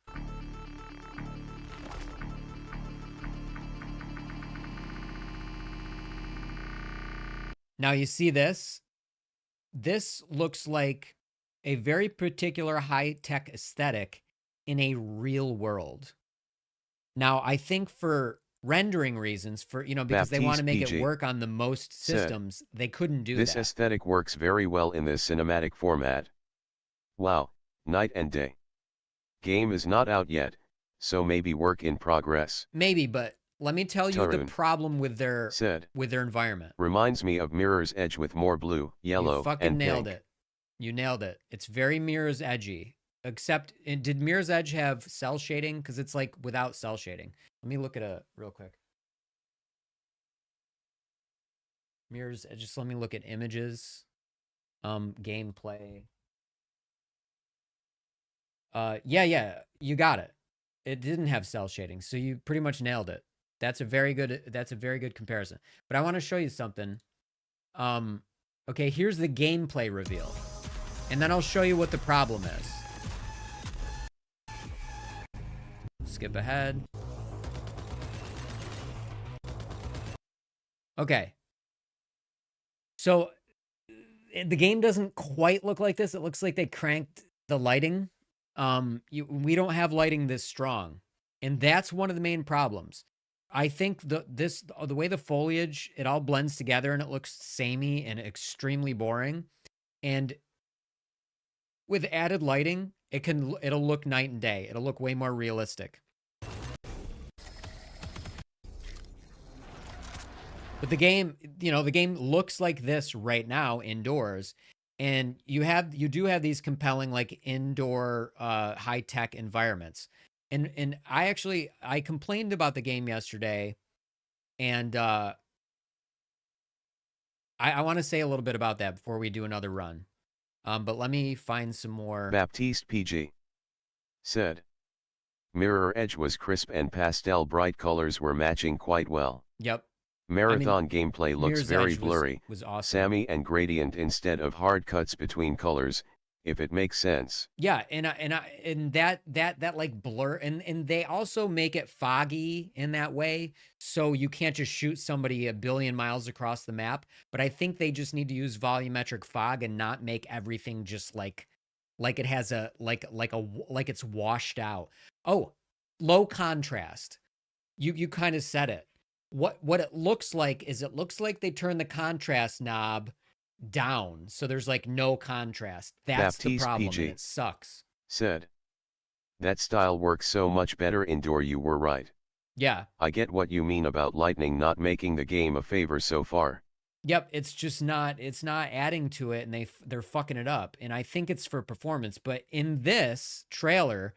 Now you see this. This looks like a very particular high-tech aesthetic in a real world. Now, I think for rendering reasons, because they want to make Baptiste it work on the most systems, they couldn't do This that. aesthetic works very well in this cinematic format. Wow, night and day. Game is not out yet, so maybe work in progress. Maybe, but let me tell you the Turin problem with their said, environment. reminds me of Mirror's Edge with more blue, yellow, You fucking and nailed pink. it. You nailed it. It's very Mirror's Edgy. Except, did Mirror's Edge have cell shading? Because it's like without cell shading. Let me look at it real quick. Mirror's Edge, just let me look at images. Gameplay. Yeah, you got it. It didn't have cell shading, so you pretty much nailed it. That's a very good comparison. But I want to show you something. Okay, here's the gameplay reveal. And then I'll show you what the problem is. Skip ahead. Okay. So the game doesn't quite look like this. It looks like they cranked the lighting. We don't have lighting this strong. And that's one of the main problems. I think the way the foliage, it all blends together and it looks samey and extremely boring. And with added lighting, it'll look night and day. It'll look way more realistic. But the game looks like this right now indoors. And you do have these compelling like indoor high-tech environments. And I complained about the game yesterday, and I want to say a little bit about that before we do another run. But let me find some more. Baptiste PG said, Mirror Edge was crisp and pastel bright colors were matching quite well. Yep. Marathon gameplay looks Mirror's very Edge blurry, was awesome. Sammy and gradient instead of hard cuts between colors, if it makes sense. Yeah, and that like blur, and they also make it foggy in that way, so you can't just shoot somebody a billion miles across the map. But I think they just need to use volumetric fog and not make everything just like it has like it's washed out. Oh, low contrast. You kind of said it. What it looks like is they turn the contrast knob down, so there's like no contrast. That's Baptiste the problem, PG and it sucks. Said, that style works so much better indoor. You were right. Yeah. I get what you mean about lightning not making the game a favor so far. Yep, it's just not, it's not adding to it, and they're fucking it up. And I think it's for performance, but in this trailer,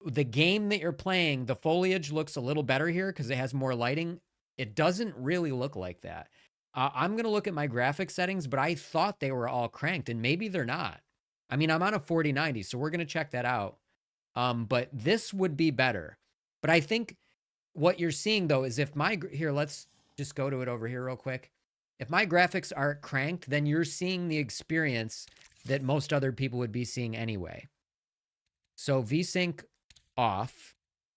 the game that you're playing, the foliage looks a little better here because it has more lighting. It doesn't really look like that. I'm going to look at my graphic settings, but I thought they were all cranked, and maybe they're not. I mean, I'm on a 4090, so we're going to check that out. But this would be better. But I think what you're seeing, though, is if my... Here, let's just go to it over here real quick. If my graphics aren't cranked, then you're seeing the experience that most other people would be seeing anyway. So VSync off.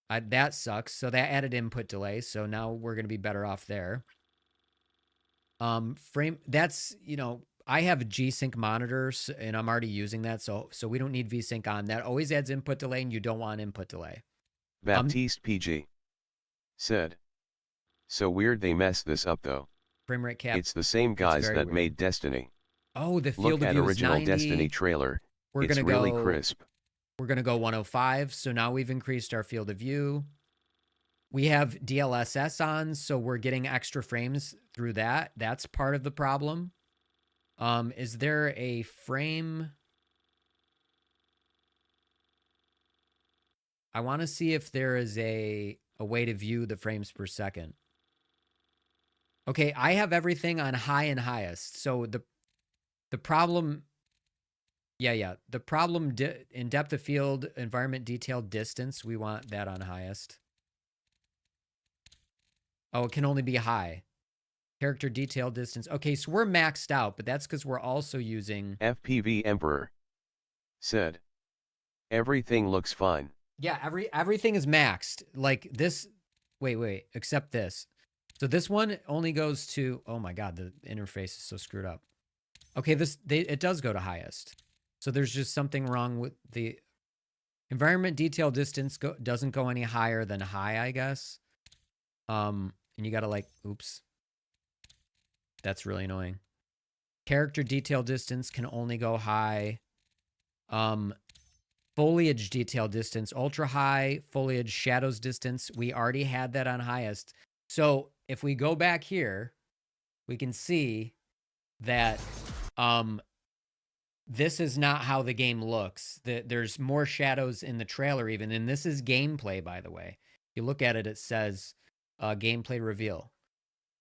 That sucks. So that added input delay. So now we're going to be better off there. That's, you know, I have G-Sync monitors and I'm already using that. So we don't need VSync on. That always adds input delay and you don't want input delay. Baptiste PG said, so weird they messed this up though. Frame rate cap. It's the same guys that weird. made Destiny. Oh, the field Look of at view is original 90. Destiny trailer. We're It's gonna really go, crisp. We're going to go 105. So now we've increased our field of view. We have DLSS on, so we're getting extra frames through that. That's part of the problem. Is there a frame? I want to see if there is a way to view the frames per second. Okay, I have everything on high and highest. So the problem, the problem in depth of field, environment detail, distance, we want that on highest. Oh, it can only be high. Character detail, distance. Okay, so we're maxed out, but that's because we're also using... FPV Emperor said, everything looks fine. Yeah, everything is maxed. Like this... Wait, except this. So this one only goes to... Oh my god, the interface is so screwed up. Okay, it does go to highest. So there's just something wrong with the... Environment detail distance doesn't go any higher than high, I guess. And you gotta like... Oops. That's really annoying. Character detail distance can only go high. Foliage detail distance, ultra high. Foliage shadows distance, we already had that on highest. So if we go back here, we can see that this is not how the game looks. There's more shadows in the trailer even, and this is gameplay, by the way. If you look at it, it says gameplay reveal.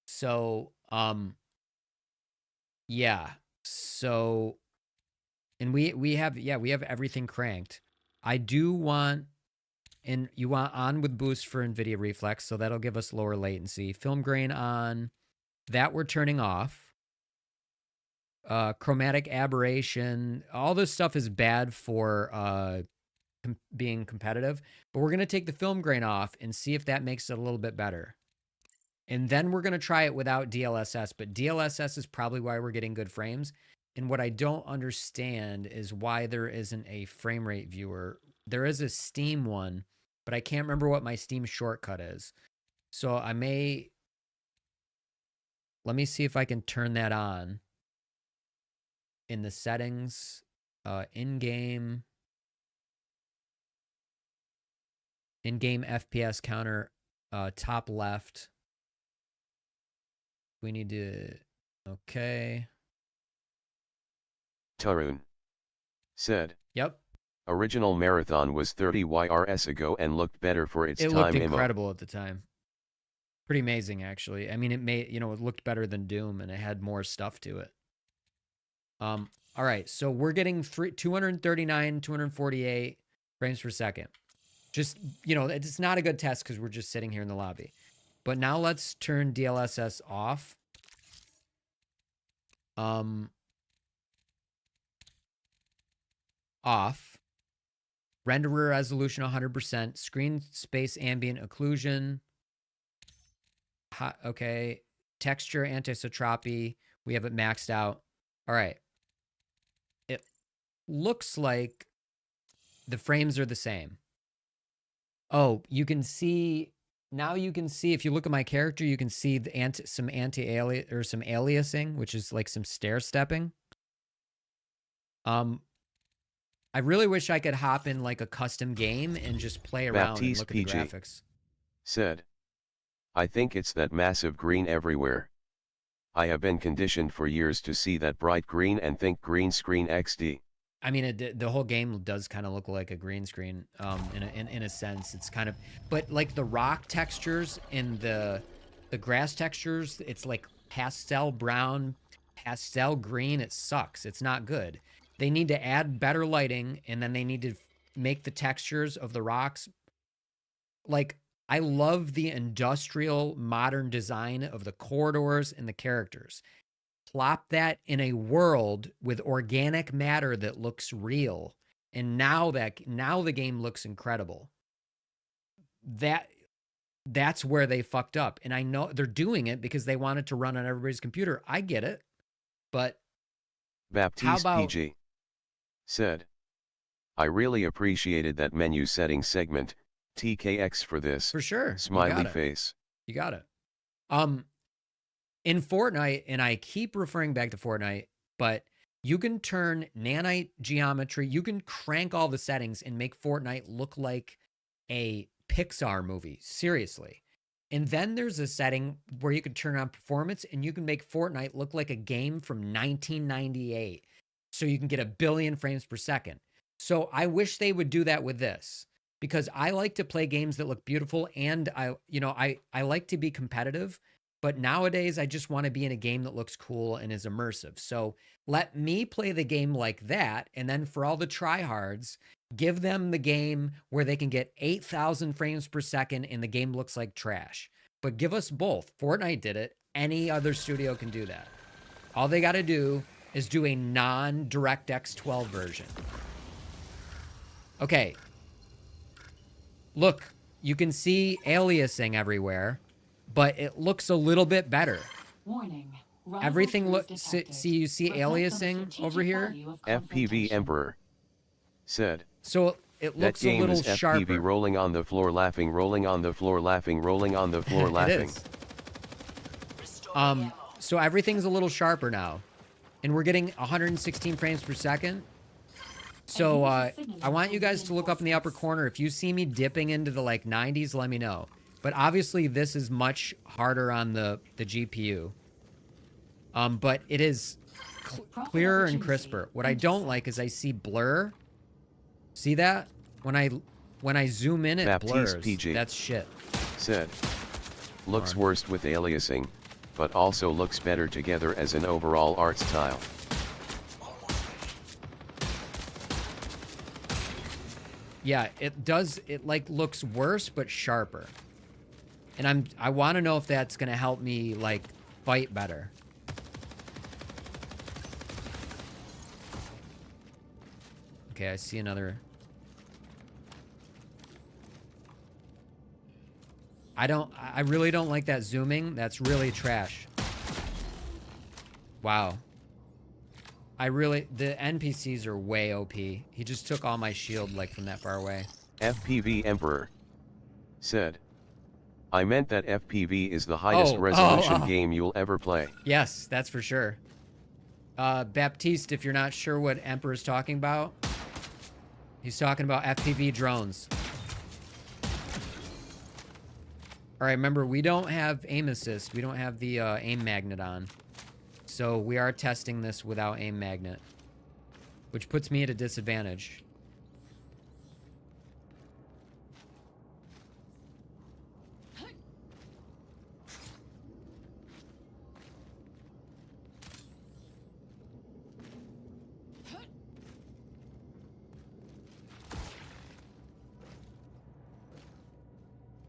So, yeah. So, and we have everything cranked. I do want, and you want on with boost for NVIDIA Reflex, so that'll give us lower latency. Film grain on, that we're turning off. Chromatic aberration, all this stuff is bad for being competitive, but we're going to take the film grain off and see if that makes it a little bit better. And then we're going to try it without DLSS, but DLSS is probably why we're getting good frames. And what I don't understand is why there isn't a frame rate viewer. There is a Steam one, but I can't remember what my Steam shortcut is. So let me see if I can turn that on in the settings, in-game FPS counter, top left. We need to, okay. Tarun said, Yep. Original Marathon was 30 YRS ago and looked better for its It time. looked incredible at the time. Pretty amazing, actually. I mean, it looked better than Doom, and it had more stuff to it. All right, so we're getting 239, 248 frames per second. Just, it's not a good test because we're just sitting here in the lobby. But now let's turn DLSS off. Off. Renderer resolution 100%. Screen space ambient occlusion. Okay. Texture anisotropy. We have it maxed out. All right. It looks like the frames are the same. Oh, you can see... Now you can see, if you look at my character, you can see some anti-alias or some aliasing, which is like some stair stepping. I really wish I could hop in like a custom game and just play around and look at the graphics. Said, I think it's that massive green everywhere. I have been conditioned for years to see that bright green and think green screen XD. I mean, the whole game does kind of look like a green screen, in a sense. It's kind of, but like the rock textures and the grass textures, it's like pastel brown, pastel green. It sucks. It's not good. They need to add better lighting, and then they need to make the textures of the rocks. Like, I love the industrial modern design of the corridors and the characters. Plop that in a world with organic matter that looks real, and now the game looks incredible. That's where they fucked up, and I know they're doing it because they wanted to run on everybody's computer. I get it, but Baptiste PG said, I really appreciated that menu setting segment. TKX for this. For sure. Smiley face. You got it. In Fortnite, and I keep referring back to Fortnite, but you can turn nanite geometry, you can crank all the settings and make Fortnite look like a Pixar movie. Seriously. And then there's a setting where you can turn on performance and you can make Fortnite look like a game from 1998. So you can get 1 billion frames per second. So I wish they would do that with this, because I like to play games that look beautiful, and I like to be competitive, but nowadays I just want to be in a game that looks cool and is immersive. So let me play the game like that, and then for all the tryhards, give them the game where they can get 8,000 frames per second and the game looks like trash. But give us both. Fortnite did it. Any other studio can do that. All they got to do is do a non-DirectX 12 version. Okay. Look, you can see aliasing everywhere, but it looks a little bit better. Warning. Everything looks. See, you see aliasing over here? FPV Emperor said. So it looks that game a little is sharper. FPV rolling on the floor laughing, rolling on the floor laughing, rolling on the floor laughing. It is. So everything's a little sharper now. And we're getting 116 frames per second. So I want you guys to look up in the upper corner. If you see me dipping into the like 90s, let me know. But obviously this is much harder on the GPU. But it is clearer and crisper. What I don't like is I see blur. See that? When I zoom in, it Baptiste blurs. PG That's shit. said. Looks worst with aliasing, but also looks better together as an overall art style. Yeah, it does. It like looks worse but sharper. And I want to know if that's gonna help me like fight better. Okay, I see another. I really don't like that zooming. That's really trash. Wow. The NPCs are way OP. He just took all my shield like from that far away. FPV Emperor said. I meant that FPV is the highest resolution game you'll ever play. Yes, that's for sure. Baptiste, if you're not sure what Emperor's talking about, he's talking about FPV drones. All right, remember, we don't have aim assist. We don't have the aim magnet on. So we are testing this without aim magnet, which puts me at a disadvantage.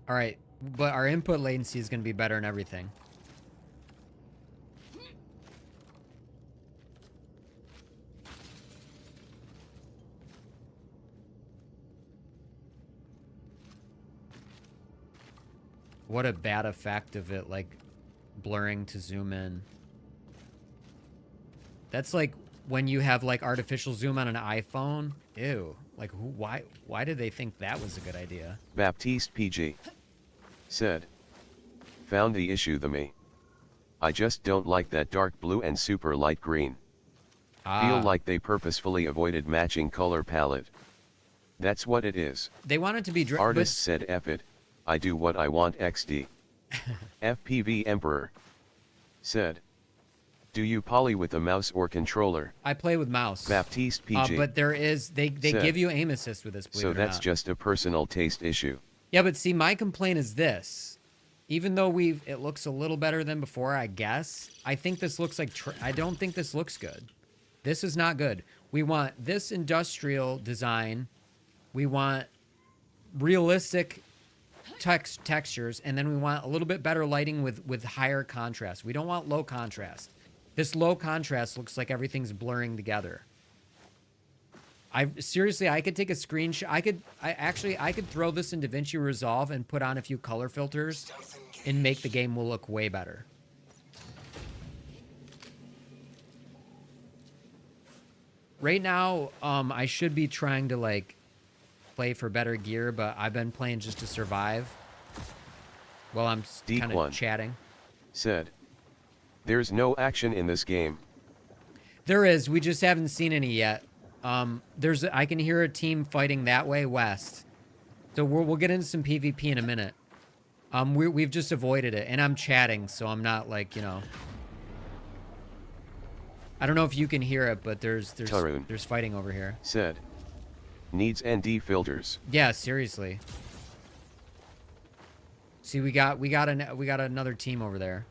All right, but our input latency is going to be better in everything. What a bad effect of it, like, blurring to zoom in. That's like when you have, like, artificial zoom on an iPhone. Ew. Like, why did they think that was a good idea? Baptiste PG said. Found the issue me. I just don't like that dark blue and super light green. Feel like they purposefully avoided matching color palette. That's what it is. They wanted to be... Artist said F it. I do what I want XD. FPV Emperor said, Do you poly with a mouse or controller? I play with mouse. Baptiste PG. But there is they Said. give you aim assist with this. Believe So it or that's not. just a personal taste issue. Yeah, but see, my complaint is this. Even though it looks a little better than before, I guess. I think this looks like I don't think this looks good. This is not good. We want this industrial design. We want realistic textures, and then we want a little bit better lighting with higher contrast. We don't want low contrast. This low contrast looks like everything's blurring together. Seriously, I could take a screenshot. I could throw this in DaVinci Resolve and put on a few color filters and make the game will look way better. Right now, I should be trying to like play for better gear, but I've been playing just to survive while I'm kind of chatting. Said, there's no action in this game. There is. We just haven't seen any yet. I can hear a team fighting that way west. So we'll get into some PvP in a minute. We've just avoided it, and I'm chatting, so I'm not like, you know. I don't know if you can hear it, but there's fighting over here. Said, needs ND filters. Yeah, seriously. See, we got another team over there.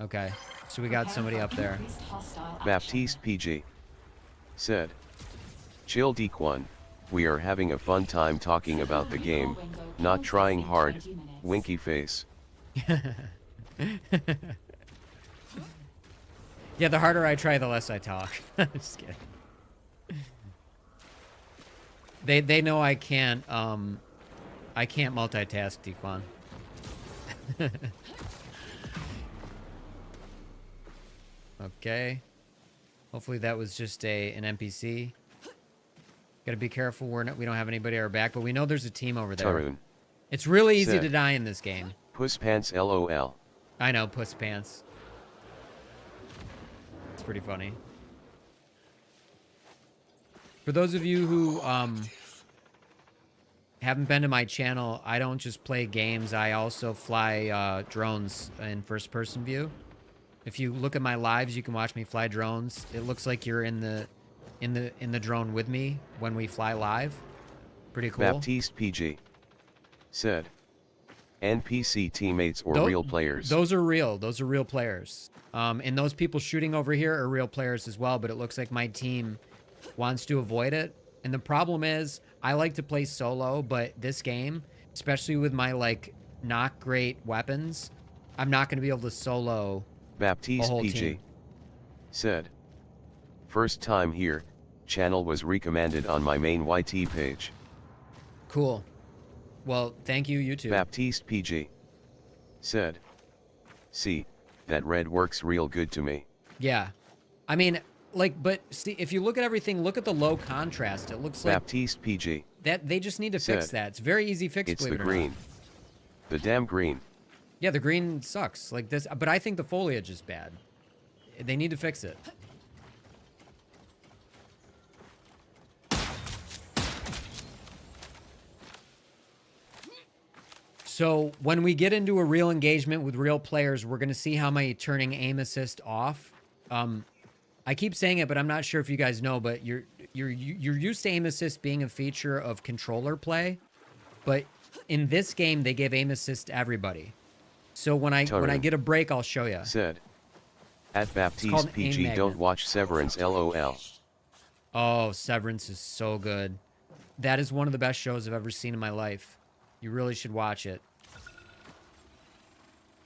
Okay, so we got somebody up there. Baptiste PG. Said, chill Dequan, we are having a fun time talking about the game, not trying hard, winky face. Yeah, the harder I try, the less I talk. Just kidding. They know I can't multitask, Dequan. Okay. Hopefully that was just an NPC. Gotta be careful we don't have anybody at our back, but we know there's a team over there. Tarun. It's really easy Said, to die in this game. Puss Pants LOL. I know, Puss Pants. It's pretty funny. For those of you who haven't been to my channel, I don't just play games. I also fly drones in first-person view. If you look at my lives, you can watch me fly drones. It looks like you're in the drone with me when we fly live. Pretty cool. Baptiste PG. Said, NPC teammates or real players. Those are real. Those are real players. And those people shooting over here are real players as well, but it looks like my team wants to avoid it. And the problem is, I like to play solo, but this game, especially with my, like, not great weapons, I'm not going to be able to solo Baptiste a whole PG. team. Said, first time here, channel was recommended on my main YT page. Cool. Well, thank you, YouTube. Baptiste PG. Said, see, that red works real good to me. Yeah. I mean, like, but see, if you look at everything, look at the low contrast. It looks like Baptiste PG. that they just need to fix that. It's very easy fix. It's believe the it or not. green. The damn green. Yeah, the green sucks. Like this, but I think the foliage is bad. They need to fix it. So when we get into a real engagement with real players, we're going to see how my turning aim assist off. I keep saying it, but I'm not sure if you guys know, but you're used to aim assist being a feature of controller play, but in this game they give aim assist to everybody. So when I get a break, I'll show you. Said, at Baptiste PG don't watch Severance LOL. Oh, Severance is so good. That is one of the best shows I've ever seen in my life. You really should watch it.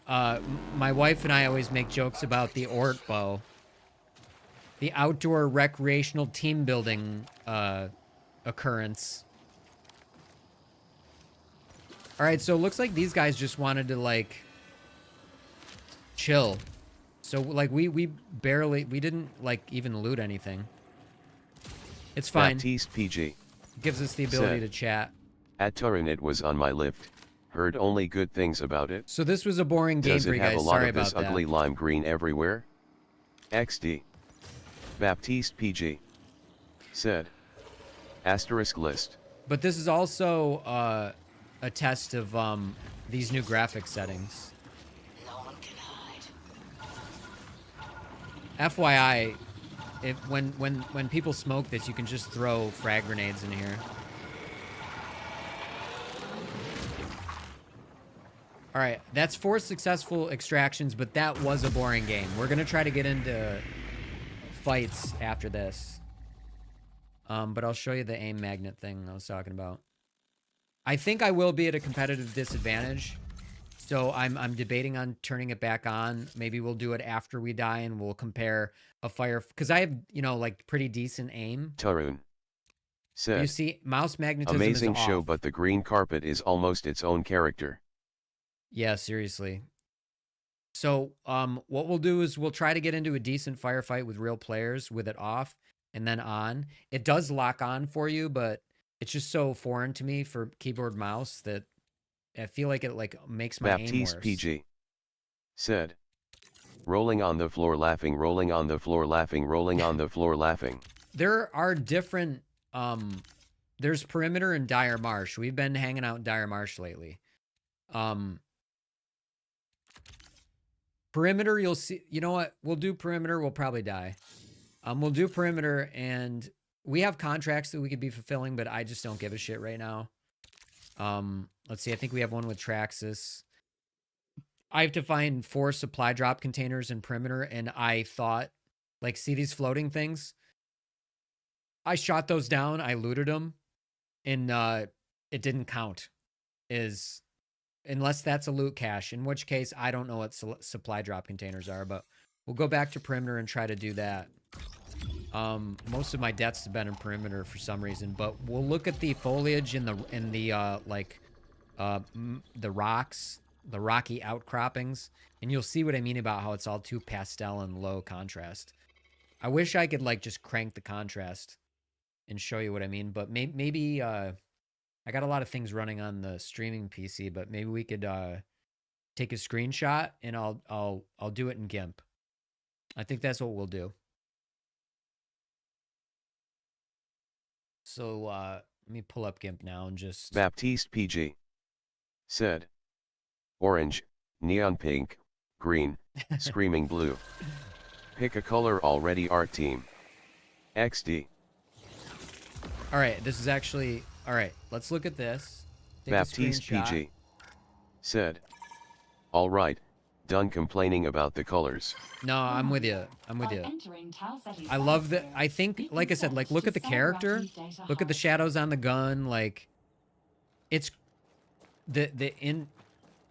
My wife and I always make jokes about the ORTBO. The outdoor recreational team building occurrence. Alright, so it looks like these guys just wanted to, like, chill. So, like, we didn't, like, even loot anything. It's fine. Baptiste PG. Gives us the ability Said, to chat. At Turin it was on my lift. Heard only good things about it. So this was a boring game Does for it you have guys. a lot Sorry of this about that. ugly lime green everywhere? XD. Baptiste PG. Said. Asterisk list. But this is also a test of these new graphic settings. FYI, if when people smoke this, you can just throw frag grenades in here. All right, that's 4 successful extractions, but that was a boring game. We're gonna try to get into fights after this. But I'll show you the aim magnet thing I was talking about. I think I will be at a competitive disadvantage. So I'm debating on turning it back on. Maybe we'll do it after we die and we'll compare a fire. Because I have, you know, like pretty decent aim. Tarun. Said. You see, mouse magnetism Amazing is show, off. but the green carpet is almost its own character. Yeah, seriously. So what we'll do is we'll try to get into a decent firefight with real players with it off and then on. It does lock on for you, but it's just so foreign to me for keyboard mouse that I feel like it like makes my aim Baptiste worse. PG. Said. Rolling on the floor laughing, rolling on the floor laughing, rolling on the floor laughing. There are different there's Perimeter and Dire Marsh. We've been hanging out in Dire Marsh lately. Perimeter, you'll see, you know what? We'll do Perimeter, we'll probably die. We'll do Perimeter, and we have contracts that we could be fulfilling, but I just don't give a shit right now. Let's see, I think we have one with Traxxas. I have to find 4 supply drop containers in Perimeter, and I thought, like, see these floating things? I shot those down, I looted them, and it didn't count. Unless that's a loot cache, in which case I don't know what supply drop containers are, but we'll go back to Perimeter and try to do that. Most of my deaths have been in Perimeter for some reason, but we'll look at the foliage in the rocks, the rocky outcroppings, and you'll see what I mean about how it's all too pastel and low contrast. I wish I could like just crank the contrast and show you what I mean, but maybe I got a lot of things running on the streaming PC, but maybe we could take a screenshot and I'll do it in GIMP. I think that's what we'll do. So let me pull up GIMP now and just... Baptiste PG. Said. Orange, neon pink, green, screaming blue. Pick a color already, art team. XD. All right, this is actually... All right, let's look at this. Take Baptiste a screenshot. PG. Said. All right, done complaining about the colors. No, I'm with you. I'm with you. Entering Talsetti's I love that. atmosphere, I think, we like I said, like consent look at to the character. cell data Look at the harvest. shadows on the gun. Like, it's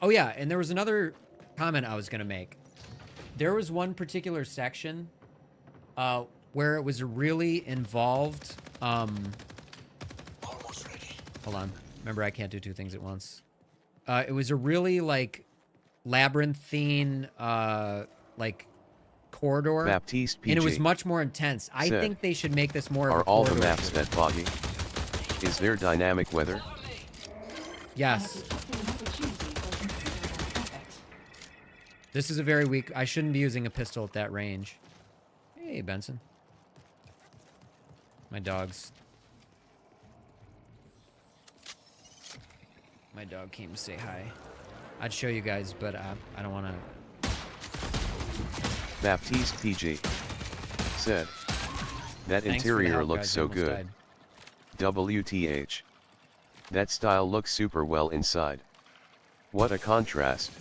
Oh yeah, and there was another comment I was gonna make. There was one particular section, where it was really involved. Almost ready. Hold on. Remember, I can't do 2 things at once. It was a really like labyrinthine, like corridor. Baptiste PG. And it was much more intense. I Said, think they should make this more Are of a all the corridor maps shooter. that boggy? Is there dynamic weather? Yes. This is a very weak... I shouldn't be using a pistol at that range. Hey, Benson. My dogs. My dog came to say hi. I'd show you guys, but I don't want to... Baptiste PG. Said. That Thanks for the interior help, looks guys. I so almost good. died. WTH. That style looks super well inside. What a contrast.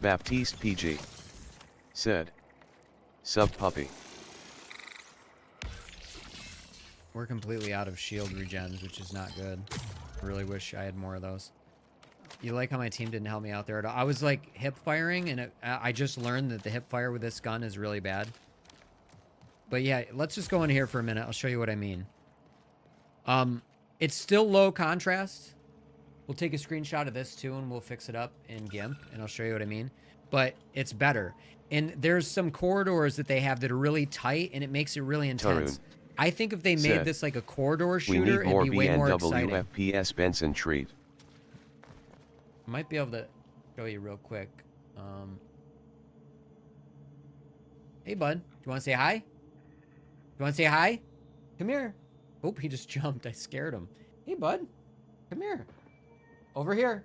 Baptiste PG. Said. Sub puppy. We're completely out of shield regens, which is not good. I really wish I had more of those. You like how my team didn't help me out there at all? I was like hip firing, and I just learned that the hip fire with this gun is really bad. But yeah, let's just go in here for a minute. I'll show you what I mean. It's still low contrast. We'll take a screenshot of this too, and we'll fix it up in GIMP, and I'll show you what I mean. But it's better. And there's some corridors that they have that are really tight, and it makes it really intense. Tarun. I think if they made Said, this like a corridor We shooter, need more it'd be way more BNW exciting. FPS Benson treat. Might be able to show you real quick. Hey, bud. Do you want to say hi? Do you want to say hi? Come here. Oop, he just jumped. I scared him. Hey, bud. Come here. Over here.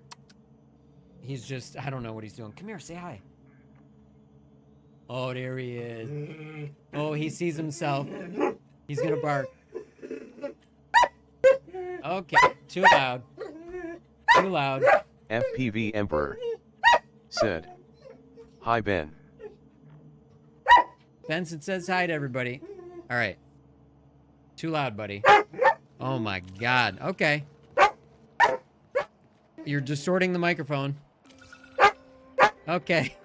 He's just, I don't know what he's doing. Come here, say hi. Oh, there he is. Oh, he sees himself. He's gonna bark. Okay, too loud. Too loud. FPV Emperor said, "Hi Ben." Benson says hi to everybody. All right. Too loud, buddy. Oh my God. Okay. You're distorting the microphone. Okay.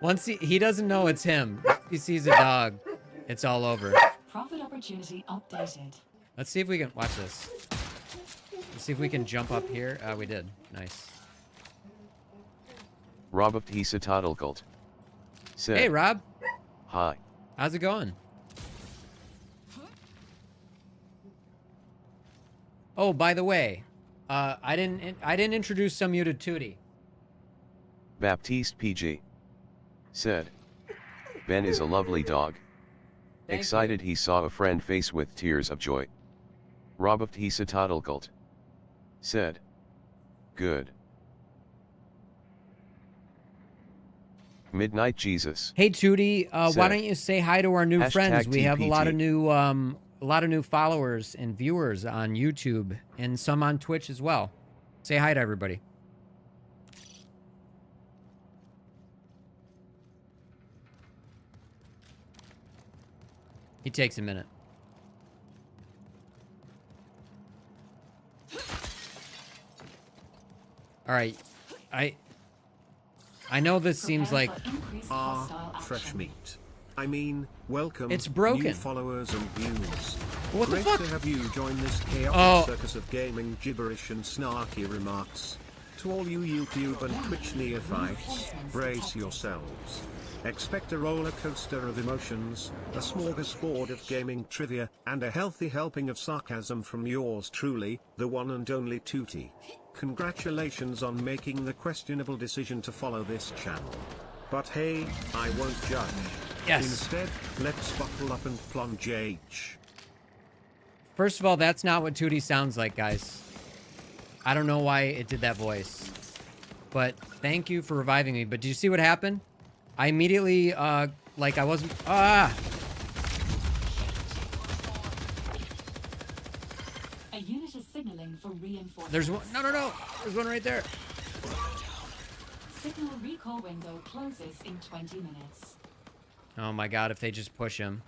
Once he doesn't know it's him. If he sees a dog, it's all over. Profit opportunity updated. Let's see if we can watch this. Let's see if we can jump up here. We did. Nice. Robert Hisatadalkult said, Hey, Rob. "Hi." How's it going? Oh, by the way, I didn't introduce some you to Tootie. Baptiste PG said, "Ben is a lovely dog. Thank Excited you. he saw a friend face with tears of joy." Robert Hisatadalkult said, "Good." Midnight Jesus Hey Tootie, why said, don't you say hi to our new friends? We have a lot of TPT. new followers and viewers on YouTube and some on Twitch as well. Say hi to everybody. He takes a minute. All right, I know this seems like Fresh meat. I mean, welcome. It's broken. New followers and views. What the Great fuck? to have you join this chaotic Oh. circus of gaming gibberish and snarky remarks. To all you YouTube and Twitch neophytes, brace yourselves. Expect a roller coaster of emotions, a smorgasbord of gaming trivia, and a healthy helping of sarcasm from yours truly, the one and only Tootie. Congratulations on making the questionable decision to follow this channel. But hey, I won't judge. Yes. Instead, let's buckle up and plunge H. First of all, that's not what Tootie sounds like, guys. I don't know why it did that voice. But thank you for reviving me. But did you see what happened? I immediately, like I wasn't... Ah! A unit is signaling for reinforcements. There's one... No, no, no! There's one right there. Signal recall window closes in 20 minutes. Oh my God, if they just push him.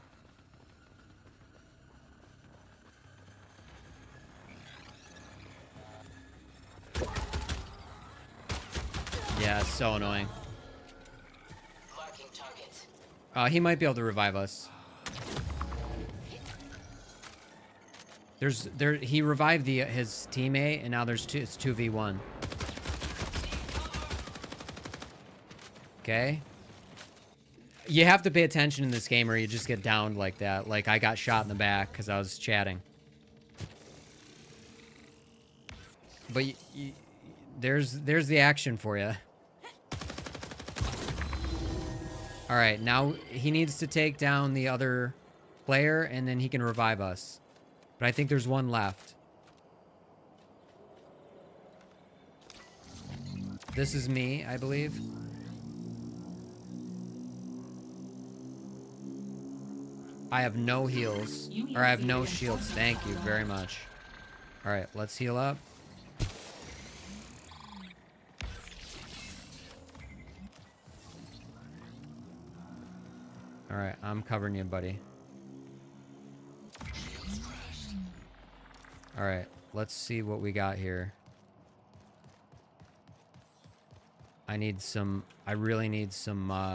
Yeah, it's so annoying. He might be able to revive us. He revived his teammate, and now it's 2v1. Okay. You have to pay attention in this game or you just get downed like that. Like I got shot in the back because I was chatting. But there's the action for you. All right, now he needs to take down the other player and then he can revive us. But I think there's one left. This is me, I believe. I have no heals. Or I have no shields. Thank you very much. All right, let's heal up. All right, I'm covering you, buddy. All right, let's see what we got here. I really need some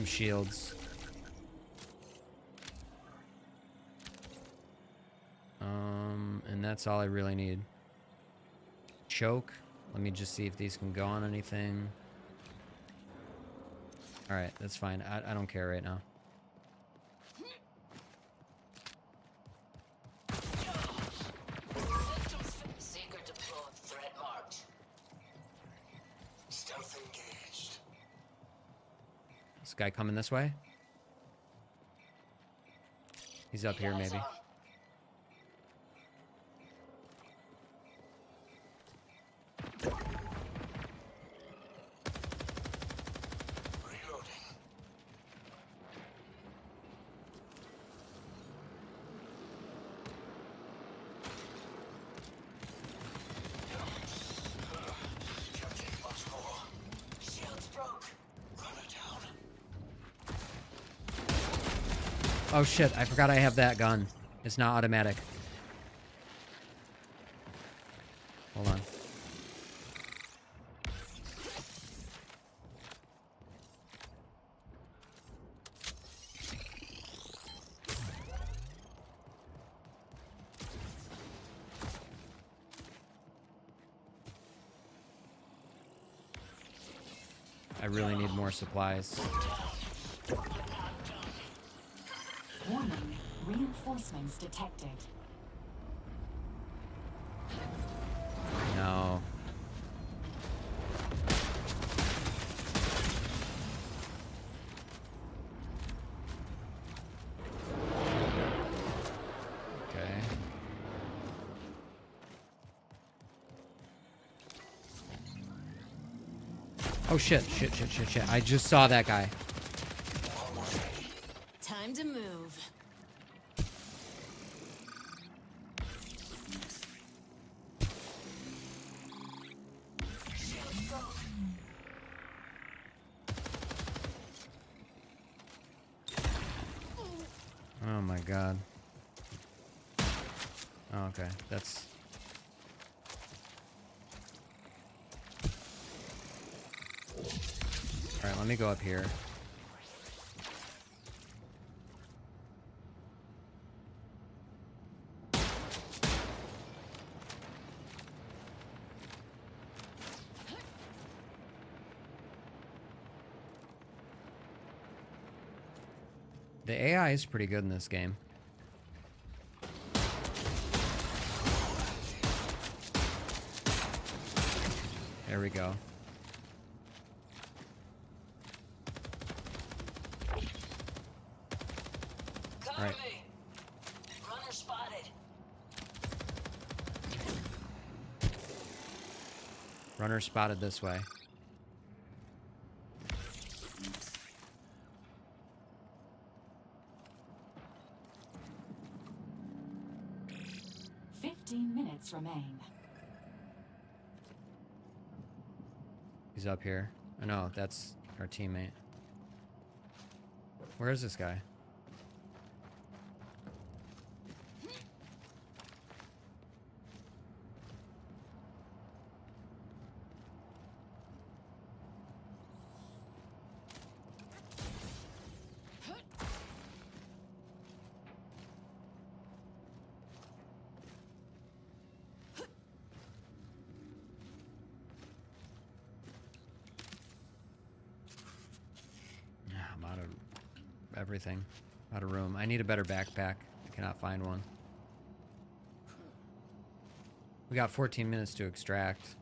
shields. And that's all I really need. Choke. Let me just see if these can go on anything. All right, that's fine. I don't care right now. Seeker deployed. Threat marked. Stealth engaged. This guy coming this way? He's up here, maybe. Oh shit, I forgot I have that gun. It's not automatic. Hold on. I really need more supplies. Warning, reinforcements detected. No. Okay. Oh shit, shit. I just saw that guy. Time to move. Oh my god. Oh, okay, that's... Alright, let me go up here. The AI is pretty good in this game. There we go. Cover Right. me. Runner spotted. Runner spotted this way. Minutes remain. He's up here. Oh no, that's our teammate. Where is this guy? I'm out of everything. Out of room. I need a better backpack. I cannot find one. We got 14 minutes to extract.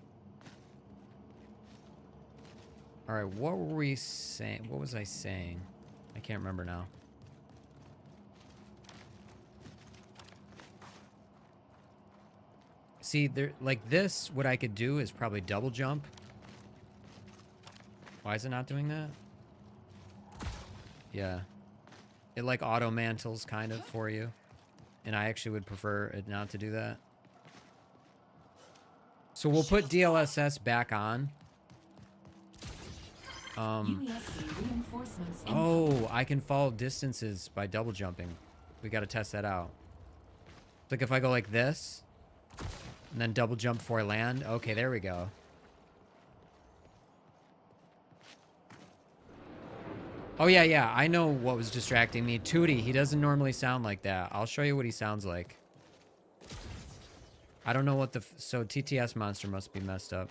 Alright, what were we saying? What was I saying? I can't remember now. See, there, like this, what I could do is probably double jump. Why is it not doing that? Yeah. It like auto mantles kind of for you. And I actually would prefer it not to do that. So we'll put DLSS back on. Oh, I can fall distances by double jumping. We got to test that out. Like if I go like this, and then double jump before I land. Okay, there we go. Oh, yeah. I know what was distracting me. Tootie, he doesn't normally sound like that. I'll show you what he sounds like. I don't know what the... So TTS monster must be messed up.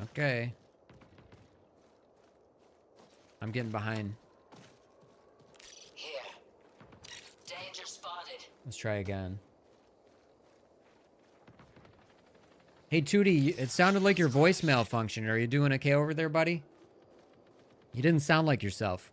Okay. I'm getting behind. Here. Danger spotted. Let's try again. Hey, Tootie, it sounded like your voice malfunctioned. Are you doing okay over there, buddy? You didn't sound like yourself.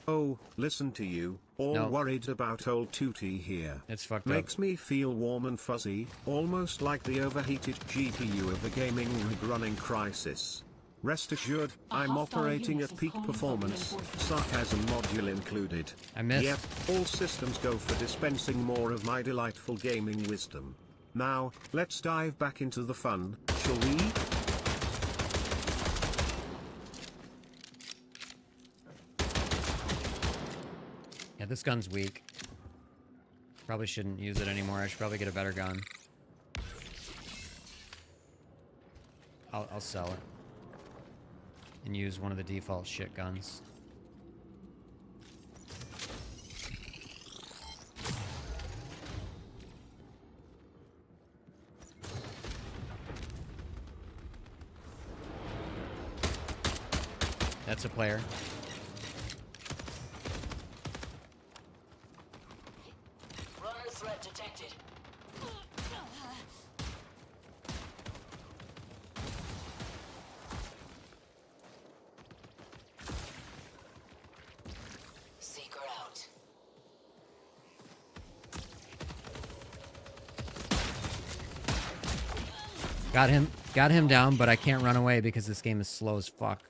Oh, listen to you, all No. worried about old Tootie here. It's fucked up. Makes me feel warm and fuzzy, almost like the overheated GPU of a gaming rig running Crisis. Rest assured, I'm hostile operating unit at is peak calling for performance, reinforcements. sarcasm module included. I missed. Yep, all systems go for dispensing more of my delightful gaming wisdom. Now, let's dive back into the fun, shall we? Yeah, this gun's weak. Probably shouldn't use it anymore. I should probably get a better gun. I'll sell it. And use one of the default shit guns. That's a player. Runner threat detected. Seeker out. Got him down, but I can't run away because this game is slow as fuck.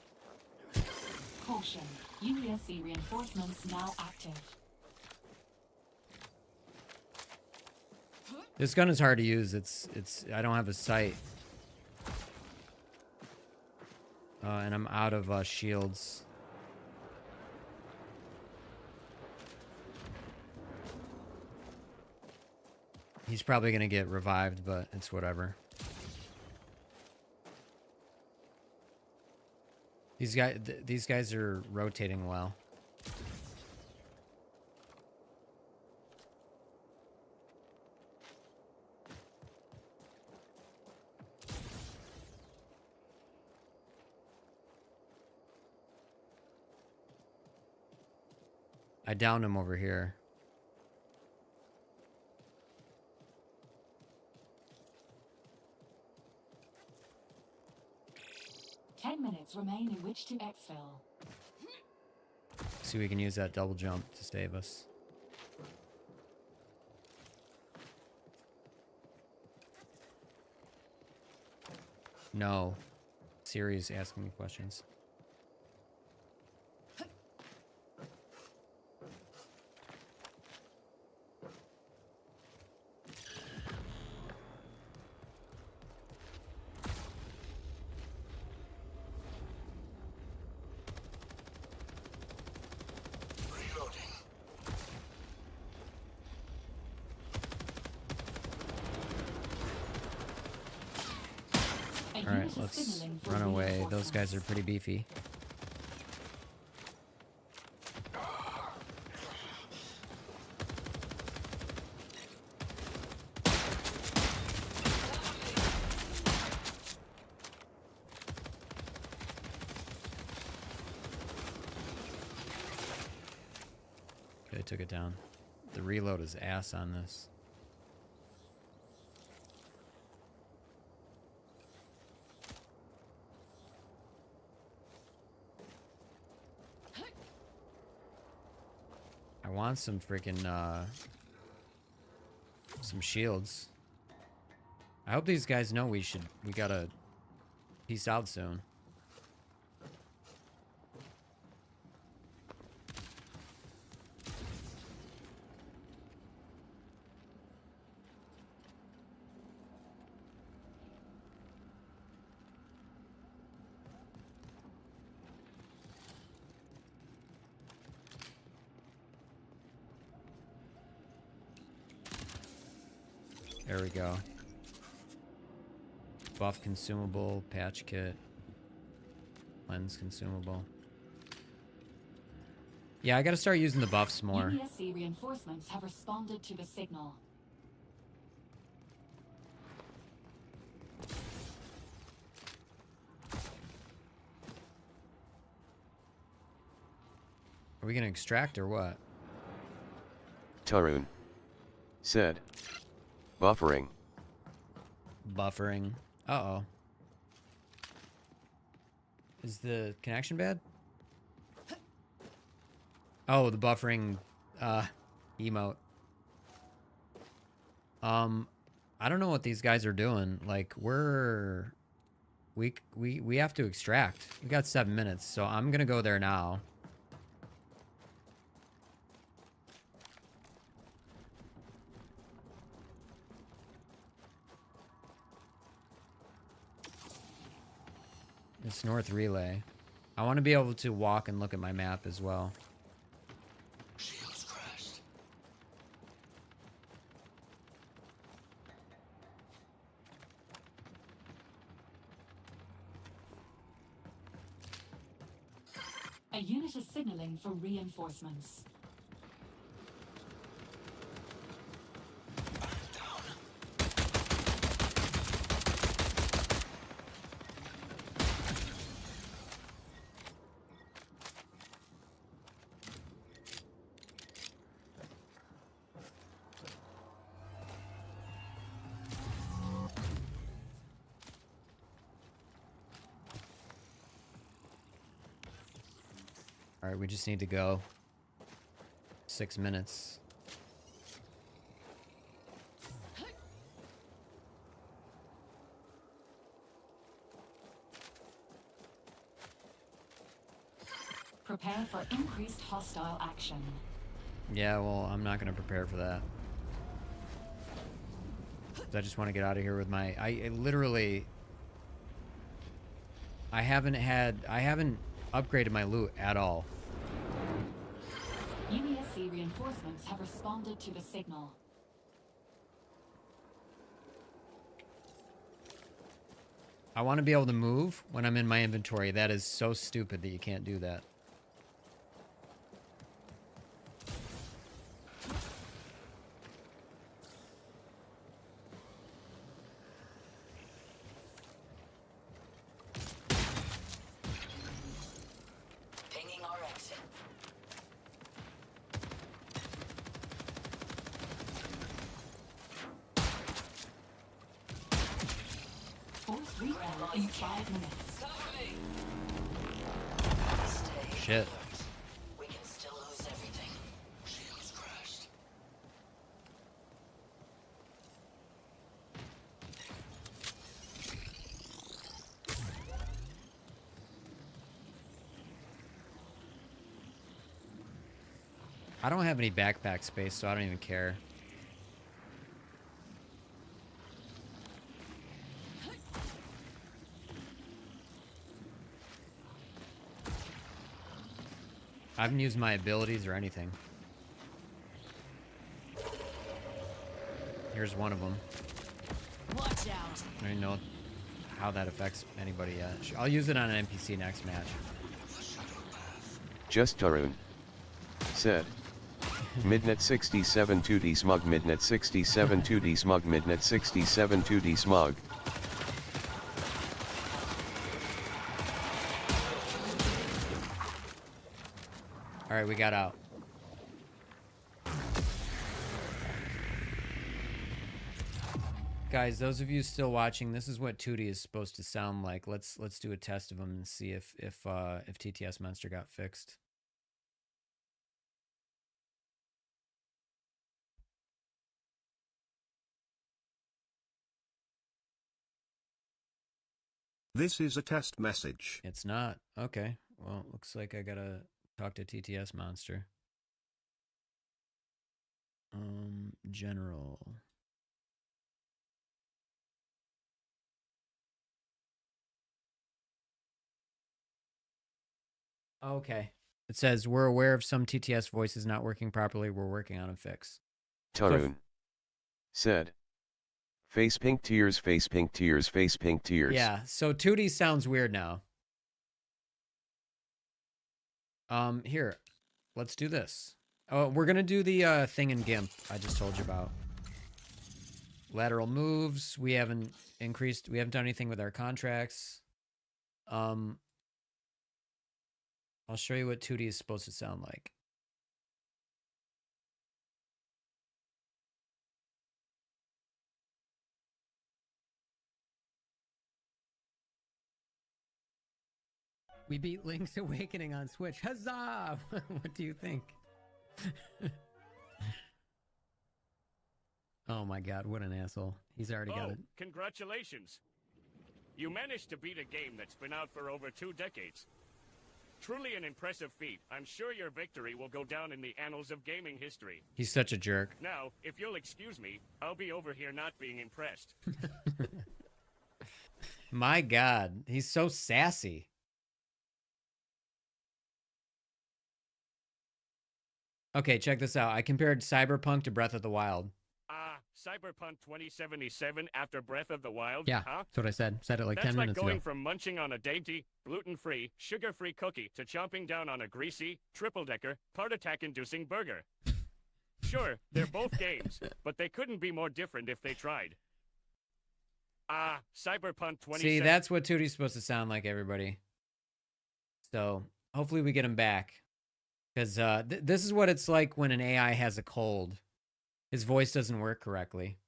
Caution. UESC reinforcements now active. This gun is hard to use. I don't have a sight. And I'm out of shields. He's probably gonna get revived, but it's whatever. These guys are rotating well. I downed him over here. Minutes remain in which to exfil. See, we can use that double jump to save us. No. Siri's asking me questions. Alright, let's run away. Those guys are pretty beefy. Okay, took it down. The reload is ass on this. I want some freaking, some shields. I hope these guys know we gotta peace out soon. There we go. Buff consumable, patch kit, lens consumable. Yeah, I gotta start using the buffs more. UESC reinforcements have responded to the signal. Are we gonna extract or what? Tarun said. Buffering. Buffering. Uh-oh. Is the connection bad? Oh, the buffering emote. I don't know what these guys are doing. Like, we have to extract. We got 7 minutes, so I'm gonna go there now. It's North Relay. I want to be able to walk and look at my map as well. Shields crashed. A unit is signaling for reinforcements. All right, we just need to go 6 minutes. Prepare for increased hostile action. Yeah, well, I'm not going to prepare for that. 'Cause I just want to get out of here with my... I literally... I haven't upgraded my loot at all. UESC reinforcements have responded to the signal. I want to be able to move when I'm in my inventory. That is so stupid that you can't do that. Pinging our exit. Force recall in 5 minutes. Stay Shit. alert. We can still lose everything. Shields crashed. I don't have any backpack space, so I don't even care. I haven't used my abilities or anything. Here's one of them. Watch out. I don't even know how that affects anybody yet. I'll use it on an NPC next match. Just Tarun said. Midnet 67 2D smug Midnet 67 2D smug Midnet 67 2D smug. Alright, we got out. Guys, those of you still watching, this is what 2D is supposed to sound like. Let's do a test of them and see if TTS Monster got fixed. This is a test message. It's not. Okay. Well, looks like I gotta talk to TTS Monster. General. Okay. It says, we're aware of some TTS voices not working properly. We're working on a fix. Tarun said. Face pink tears, face pink tears, face pink tears. Yeah, so 2D sounds weird now. Here. Let's do this. Oh, we're gonna do the thing in GIMP I just told you about. Lateral moves. We haven't done anything with our contracts. I'll show you what 2D is supposed to sound like. We beat Link's Awakening on Switch. Huzzah! What do you think? Oh my god, what an asshole. He's already got it. Congratulations. You managed to beat a game that's been out for over 2 decades. Truly an impressive feat. I'm sure your victory will go down in the annals of gaming history. He's such a jerk. Now, if you'll excuse me, I'll be over here not being impressed. My god, he's so sassy. Okay, check this out. I compared Cyberpunk to Breath of the Wild. Cyberpunk 2077 after Breath of the Wild? Yeah, huh? that's what I said. Said it like That's 10 like minutes going ago. from munching on a dainty, gluten-free, sugar-free cookie to chomping down on a greasy, triple-decker, heart-attack-inducing burger. Sure, they're both games, but they couldn't be more different if they tried. Cyberpunk 2077... See, that's what Tootie's supposed to sound like, everybody. So, hopefully we get him back. Because this is what it's like when an AI has a cold. His voice doesn't work correctly.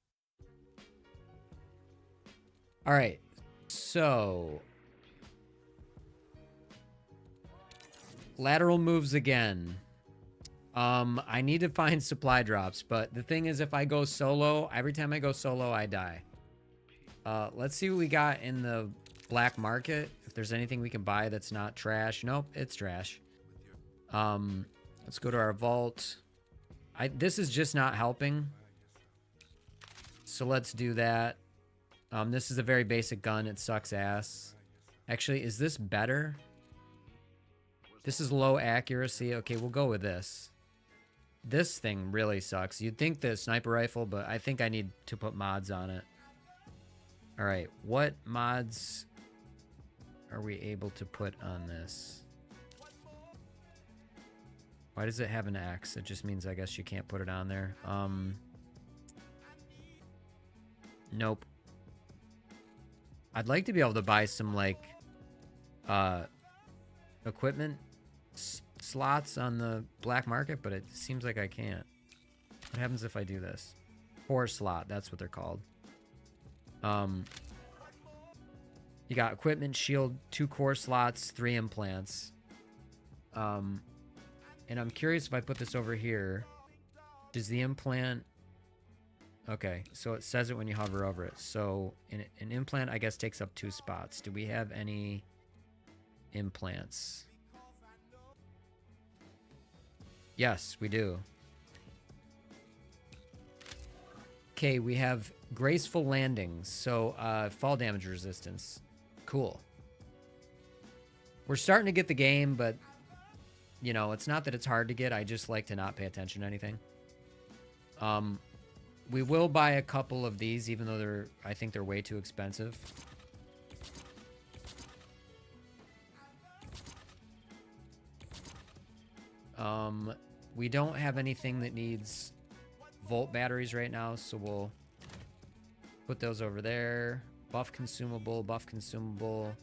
All right, so lateral moves again. I need to find supply drops, but the thing is, if I go solo, every time I go solo, I die. Let's see what we got in the black market. If there's anything we can buy that's not trash. Nope, it's trash. Let's go to our vault. This is just not helping. So let's do that. This is a very basic gun. It sucks ass. Actually, is this better? This is low accuracy. Okay, we'll go with this. This thing really sucks. You'd think the sniper rifle, but I think I need to put mods on it. All right, what mods are we able to put on this? Why does it have an X? It just means I guess you can't put it on there. Nope. I'd like to be able to buy some like equipment slots on the black market, but it seems like I can't. What happens if I do this? Core slot, that's what they're called. You got equipment, shield, 2 core slots, 3 implants. And I'm curious if I put this over here, does the implant... Okay, so it says it when you hover over it. So an implant, I guess, takes up 2 spots. Do we have any implants? Yes, we do. Okay, we have graceful landings. So fall damage resistance. Cool. We're starting to get the game, but... You know, it's not that it's hard to get. I just like to not pay attention to anything. We will buy a couple of these, even though I think they're way too expensive. We don't have anything that needs volt batteries right now, so we'll put those over there. Buff consumable, buff consumable.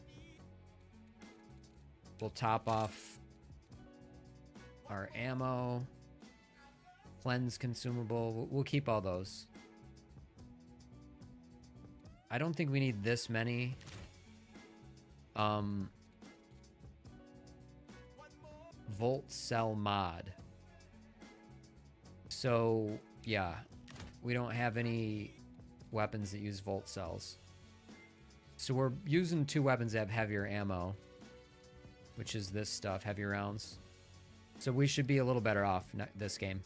We'll top off our ammo. Cleanse consumable. We'll keep all those. I don't think we need this many. Volt cell mod. So, yeah. We don't have any weapons that use volt cells. So we're using 2 weapons that have heavier ammo, which is this stuff, heavy rounds. So we should be a little better off this game.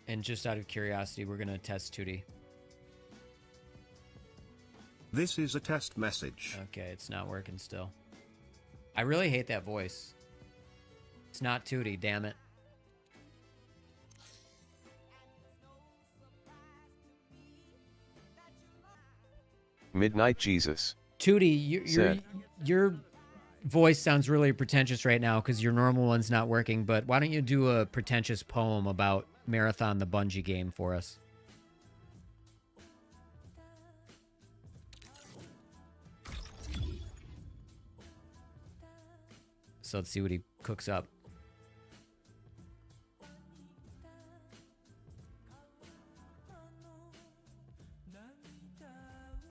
And just out of curiosity, we're going to test 2D. This is a test message. Okay, it's not working still. I really hate that voice. It's not 2D, damn it. Midnight Jesus. 2D, your voice sounds really pretentious right now because your normal one's not working, but why don't you do a pretentious poem about Marathon the Bungie game for us? So let's see what he cooks up.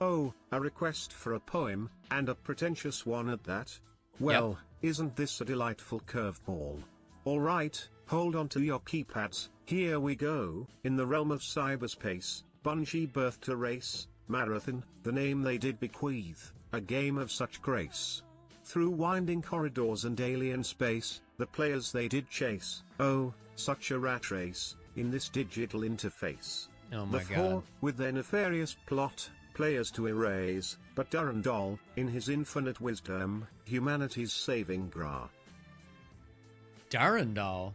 Oh, a request for a poem, and a pretentious one at that? Well, isn't this a delightful curveball? Alright, hold on to your keypads, here we go. In the realm of cyberspace, Bungie birthed a race, Marathon, the name they did bequeath, a game of such grace. Through winding corridors and alien space, the players they did chase. Oh, such a rat race, in this digital interface. Oh my The god. four, with their nefarious plot, players to erase, but Durandal, in his infinite wisdom, humanity's saving gra. Durandal?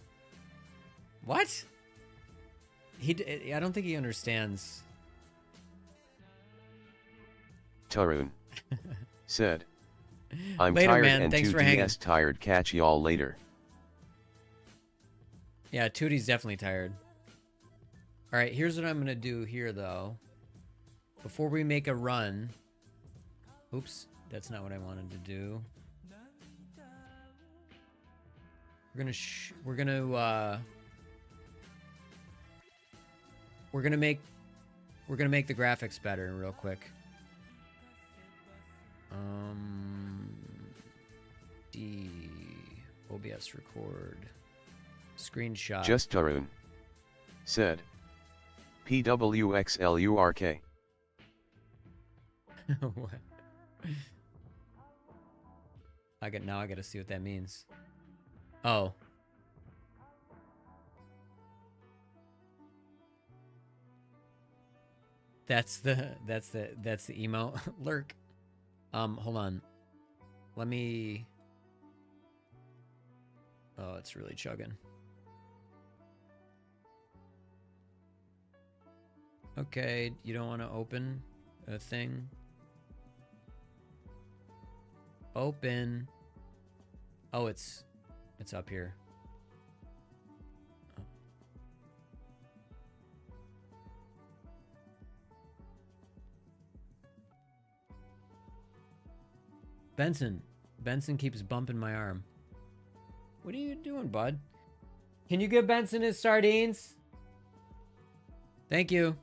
What? I don't think he understands. Tarun said, I'm Later, tired man. and Thanks for hanging. 2DS tired, catch y'all later. Yeah, Tootie's definitely tired. Alright, here's what I'm going to do here, though. Before we make a run... Oops, that's not what I wanted to do. We're gonna make the graphics better real quick. D OBS record screenshot. Just Tarun said, PWXLURK. What? I gotta see what that means. Oh. That's the emo lurk. Hold on. Let me. Oh, it's really chugging. Okay, you don't want to open a thing. Open. Oh, it's up here. Oh. Benson keeps bumping my arm. What are you doing, bud? Can you give Benson his sardines? Thank you.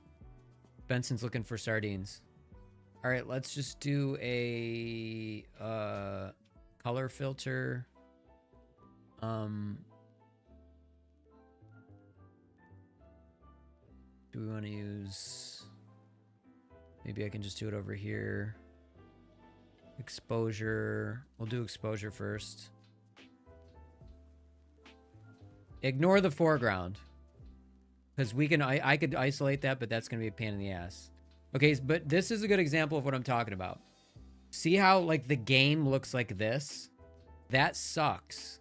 Benson's looking for sardines. All right, let's just do a color filter. Do we want to use... Maybe I can just do it over here. Exposure. We'll do exposure first. Ignore the foreground. Because we can... I could isolate that, but that's going to be a pain in the ass. Okay, but this is a good example of what I'm talking about. See how, like, the game looks like this? That sucks.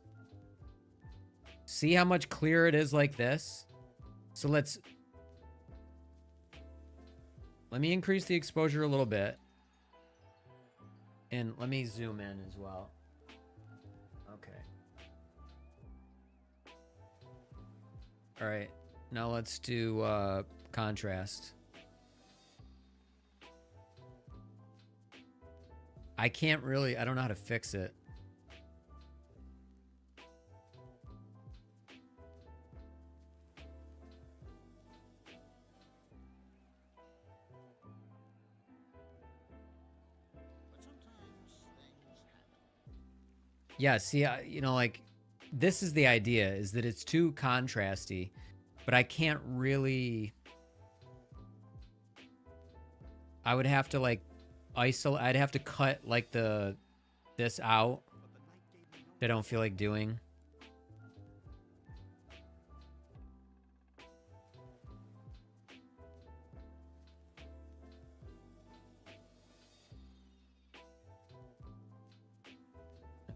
See how much clearer it is like this? So let me increase the exposure a little bit. And let me zoom in as well. Okay. All right. Now let's do contrast. I don't know how to fix it. Yeah, see, you know, like, this is the idea, is that it's too contrasty, but I can't really... I would have to, like, isolate... I'd have to cut, like, this out. I don't feel like doing.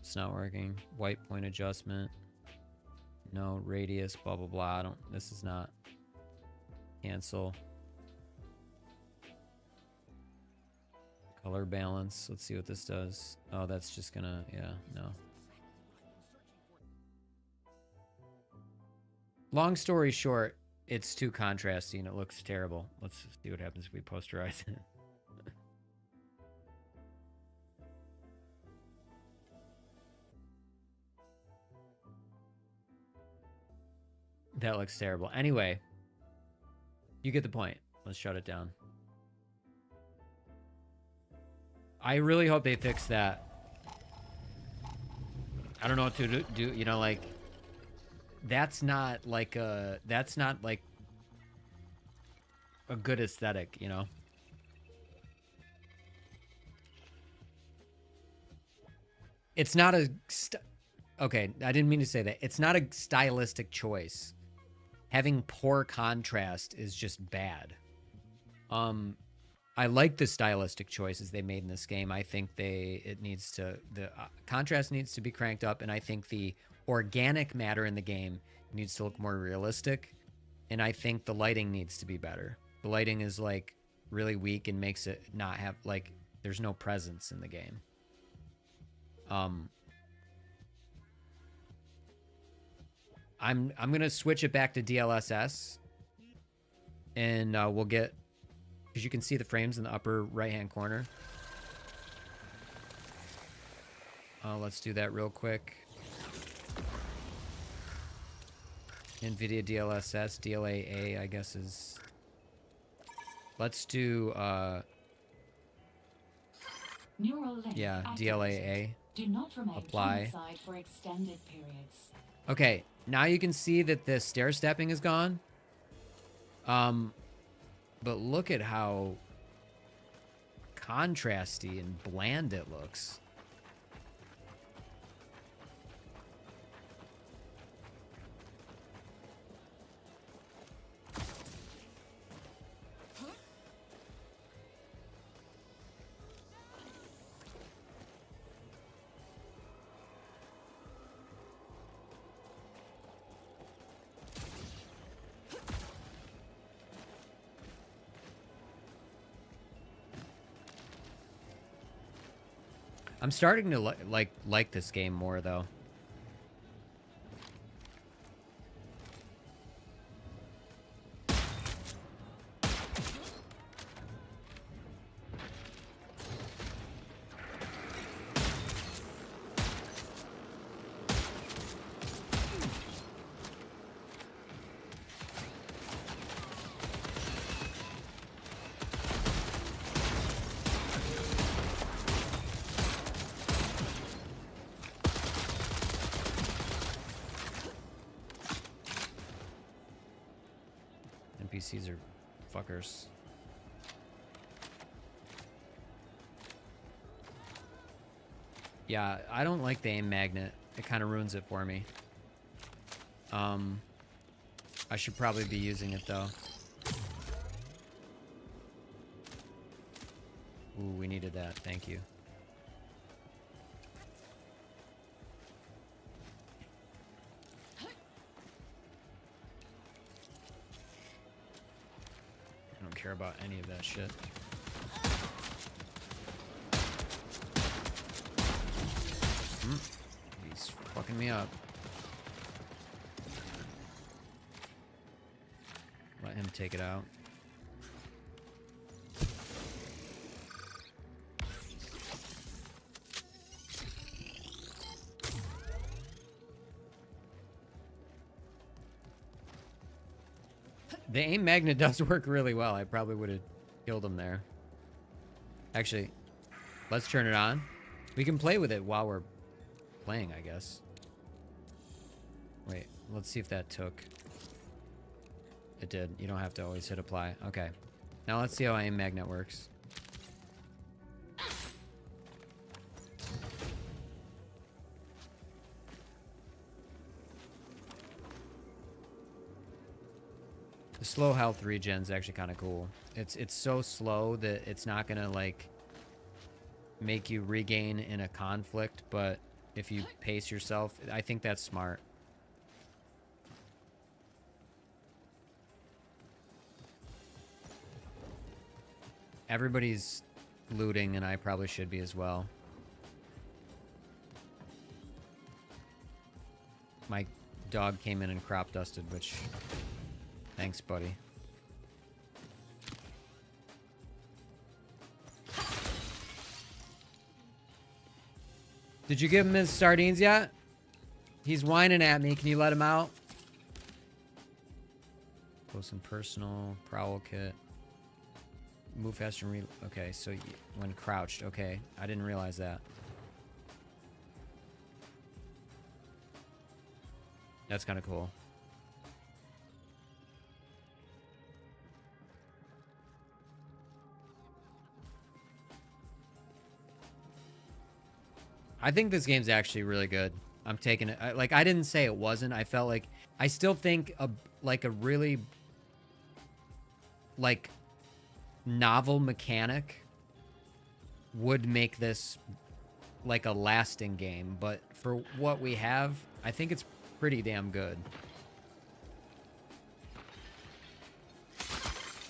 It's not working. White point adjustment. No, radius, blah, blah, blah. This is not. Cancel. Color balance. Let's see what this does. Oh, that's just gonna, yeah, no. Long story short, it's too contrasty and it looks terrible. Let's see what happens if we posterize it. That looks terrible. Anyway, you get the point. Let's shut it down. I really hope they fix that. I don't know what to do. You know, like, that's not like a good aesthetic, you know? It's not a... Okay, I didn't mean to say that. It's not a stylistic choice. Having poor contrast is just bad. I like the stylistic choices they made in this game. I think the contrast needs to be cranked up, and I think the organic matter in the game needs to look more realistic, and I think the lighting needs to be better. The lighting is like really weak and makes it not have like there's no presence in the game. I'm gonna switch it back to DLSS, and we'll get, because you can see the frames in the upper right hand corner. Let's do that real quick. NVIDIA DLSS, DLAA, I guess is. Let's do Neural link yeah, activated. DLAA. Do not remain Apply. inside for extended periods. Okay, now you can see that the stair stepping is gone. But look at how contrasty and bland it looks. I'm starting to like this game more though. NPCs are fuckers. Yeah, I don't like the aim magnet. It kind of ruins it for me. I should probably be using it though. Ooh, we needed that. Thank you. I don't care about any of that shit. He's fucking me up. Let him take it out. The aim magnet does work really well. I probably would have killed him there. Actually, let's turn it on. We can play with it while we're playing, I guess. Wait, let's see if that took. It did. You don't have to always hit apply. Okay. Now let's see how aim magnet works. The slow health regen is actually kind of cool. It's so slow that it's not gonna like make you regain in a conflict, but if you pace yourself, I think that's smart. Everybody's looting, and I probably should be as well. My dog came in and crop dusted, which... Thanks, buddy. Did you give him his sardines yet? He's whining at me. Can you let him out? Close and personal. Prowl kit. move faster and okay, so when crouched. Okay, I didn't realize that. That's kind of cool. I think this game's actually really good. I'm taking it. Like, I didn't say it wasn't. I felt like I still think a really like novel mechanic would make this like a lasting game, but for what we have, I think it's pretty damn good.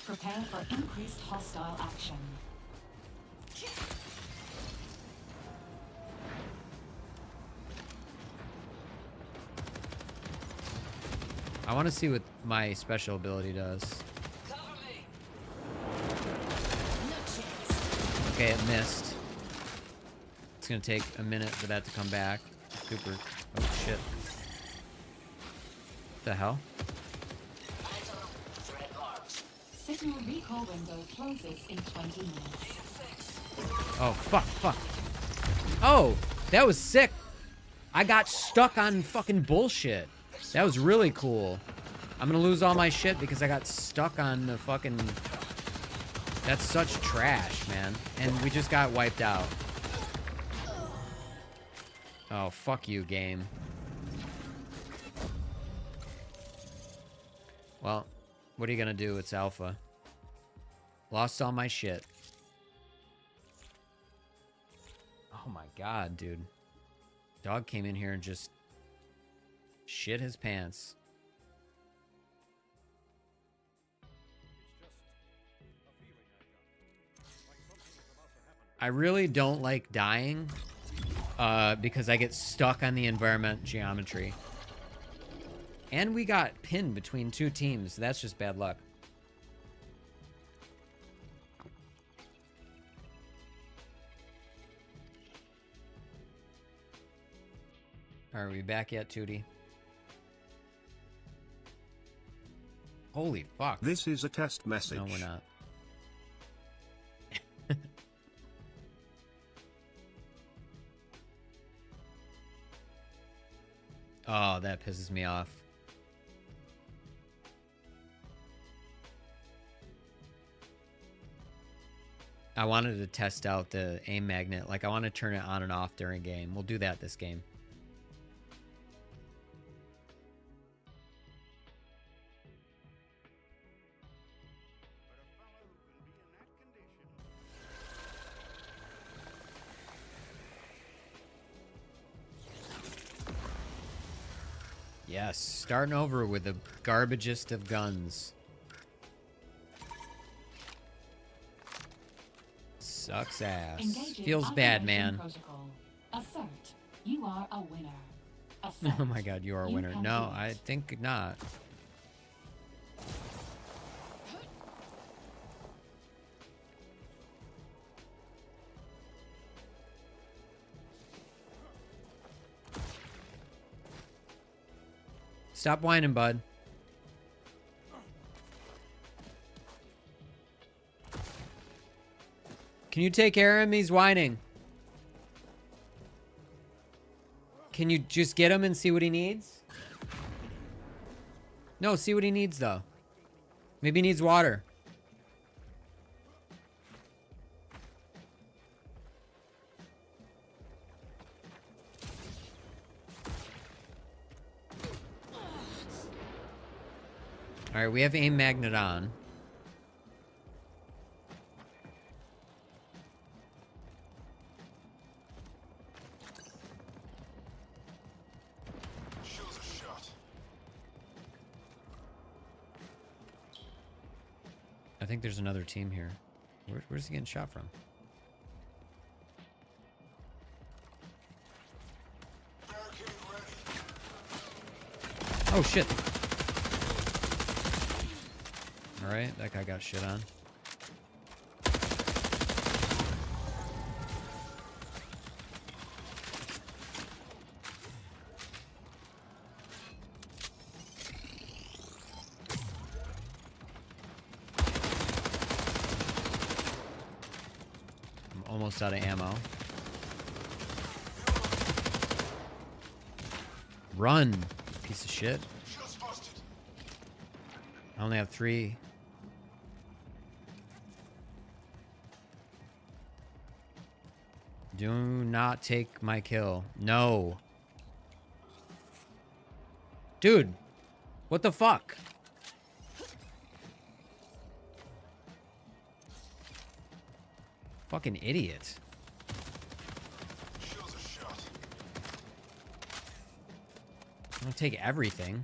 Prepare for increased hostile action. I want to see what my special ability does. Okay, it missed. It's gonna take a minute for that to come back. Super. Oh shit. What the hell? Signal recall window closes in 20 minutes. Oh, fuck. Oh, that was sick. I got stuck on fucking bullshit. That was really cool. I'm gonna lose all my shit because I got stuck on the fucking... That's such trash, man. And we just got wiped out. Oh, fuck you, game. Well, what are you gonna do? It's alpha. Lost all my shit. Oh my god, dude. Dog came in here and just shit his pants. I really don't like dying because I get stuck on the environment geometry. And we got pinned between two teams. That's just bad luck. Are we back yet, Tootie? Holy fuck. This is a test message. No, we're not. Oh, that pisses me off. I wanted to test out the aim magnet. Like, I want to turn it on and off during game. We'll do that this game. Yes, starting over with the garbagest of guns. Sucks ass. Engaging Feels bad, operation man. protocol. Assert. You are a winner. Assert. Oh my god, you are a You winner. can No, do I it. think not. Stop whining, bud. Can you take care of him? He's whining. Can you just get him and see what he needs? No, see what he needs, though. Maybe he needs water. Alright, we have aim magnet on. I think there's another team here. Where's he getting shot from? Oh shit. Alright, that guy got shit on. almost out of ammo. Run, piece of shit. I only have 3. Do not take my kill. No. Dude, what the fuck? Fucking idiot. I'm gonna take everything.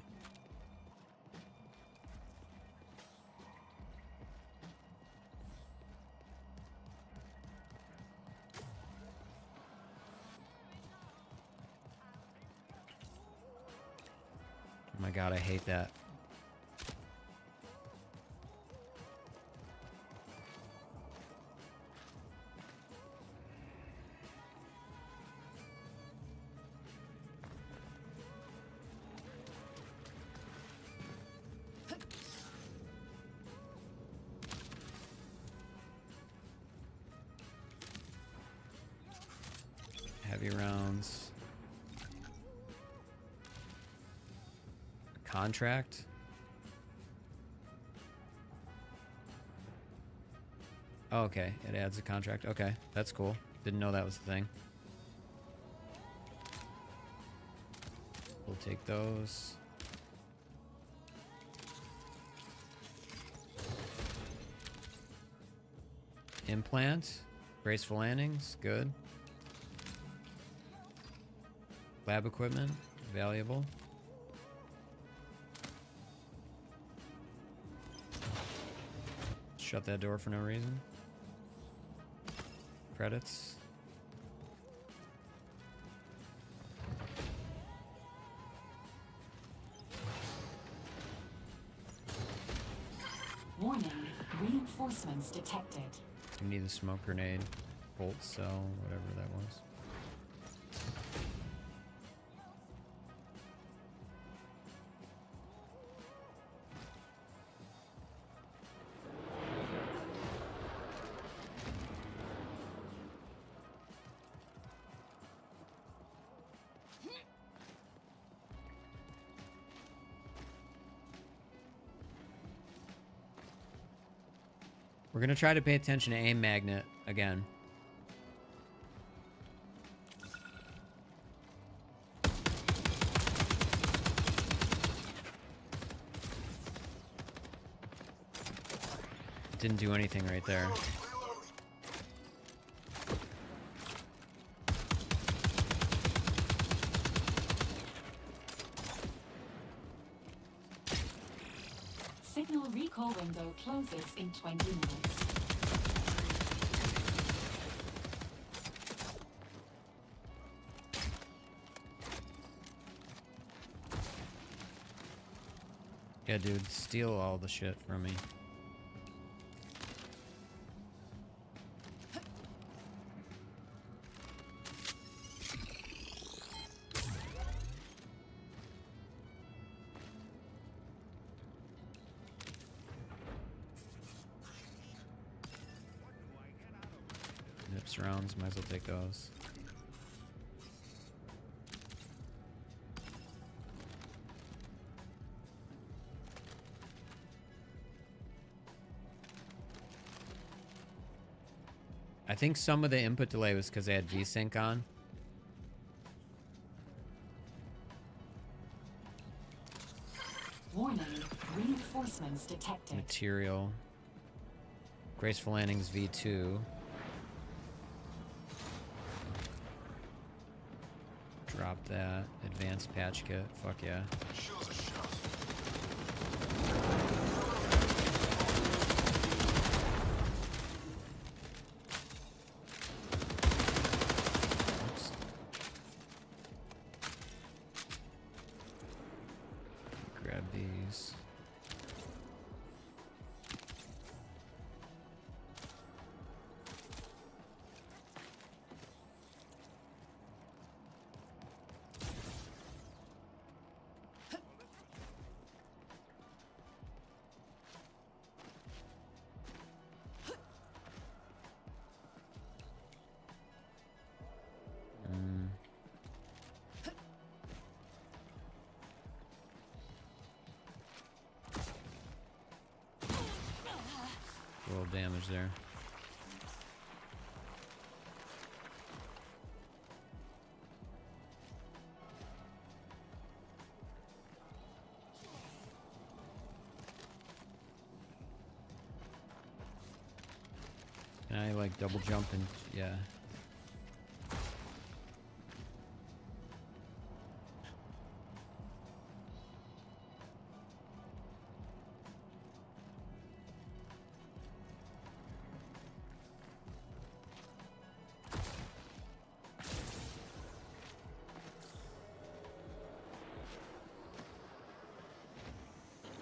Oh my god, I hate that. Heavy rounds. Contract. Oh, okay. It adds a contract. Okay, that's cool. Didn't know that was the thing. We'll take those. Implant. Graceful landings. Good. Lab equipment. Valuable. Shut that door for no reason. Credits. Warning, reinforcements detected. We need a smoke grenade, bolt cell, whatever that was. We're gonna try to pay attention to aim magnet again. It didn't do anything right there. Signal recall window closes in 20 minutes. Yeah, dude, steal all the shit from me. Nips rounds, might as well take those. I think some of the input delay was because they had VSync on. Warning, reinforcements detected. Material. Graceful Landings V2. Drop that. Advanced patch kit. Fuck yeah. Oops. Grab these. A little damage there. Can I like double jump and yeah.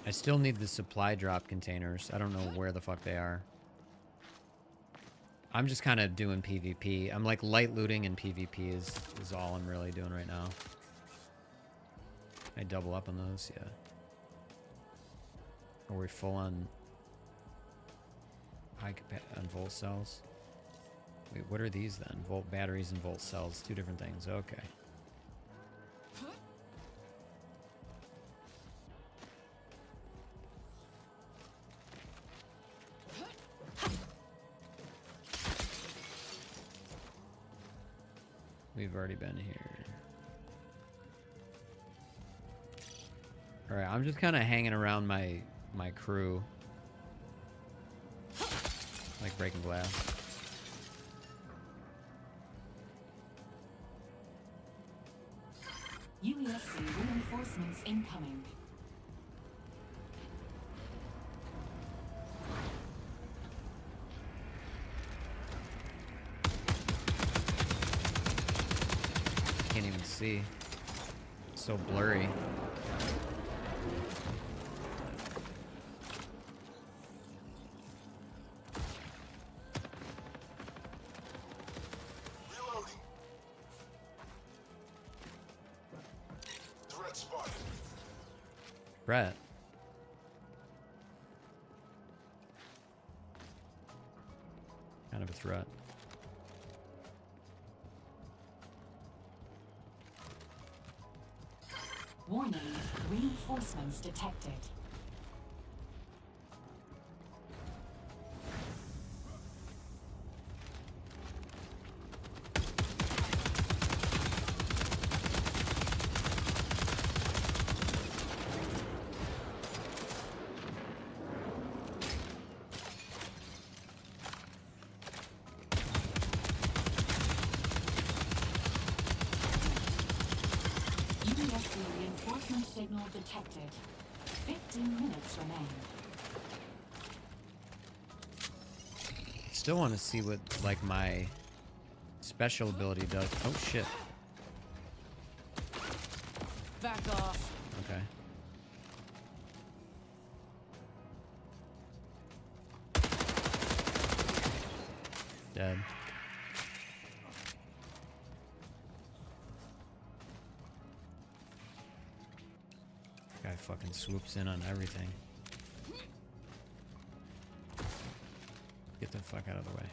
I still need the supply drop containers. I don't know where the fuck they are. I'm just kind of doing PvP. I'm like light looting and PvP is all I'm really doing right now. I double up on those, yeah. Are we full on on volt cells? Wait, what are these then? Volt batteries and volt cells, two different things. Okay. We've already been here. Alright, I'm just kind of hanging around my crew. Like breaking glass. UESC reinforcements incoming. Can't even see. So blurry. Reloading. Threat spotted. Brett. Kind of a threat. Warning, reinforcements detected. UESC reinforcement signal detected. 15 minutes remain. Still want to see what like my special ability does. Oh shit. Back off. Okay. Dead. Guy fucking swoops in on everything. Get the fuck out of the way.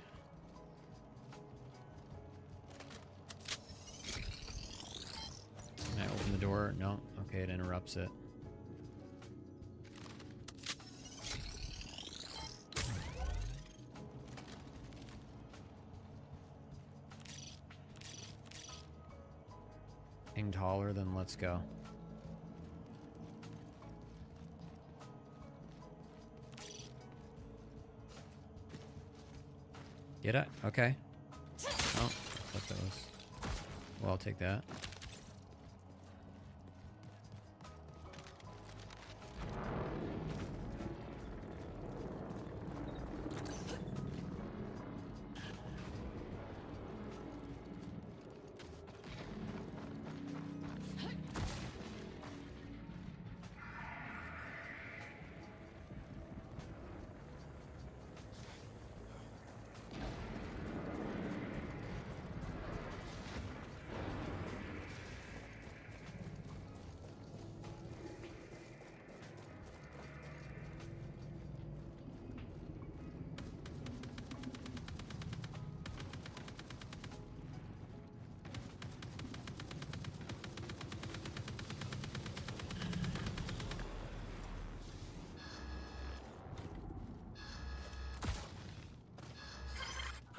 Can I open the door? No. Okay, it interrupts it. Ping taller than let's go. Get it? Okay. Oh, I thought that was... Well, I'll take that.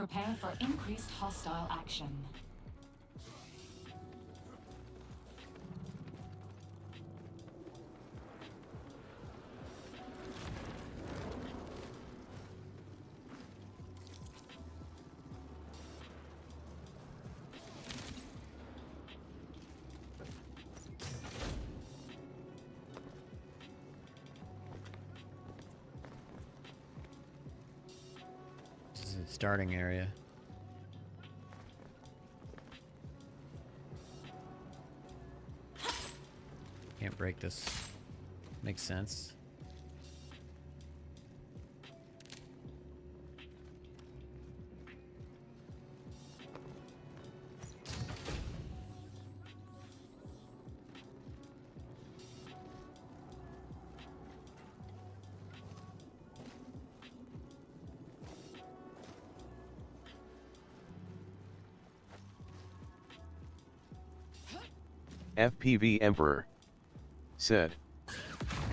Prepare for increased hostile action. This is the starting area. Can't break this. Makes sense. FPV Emperor said,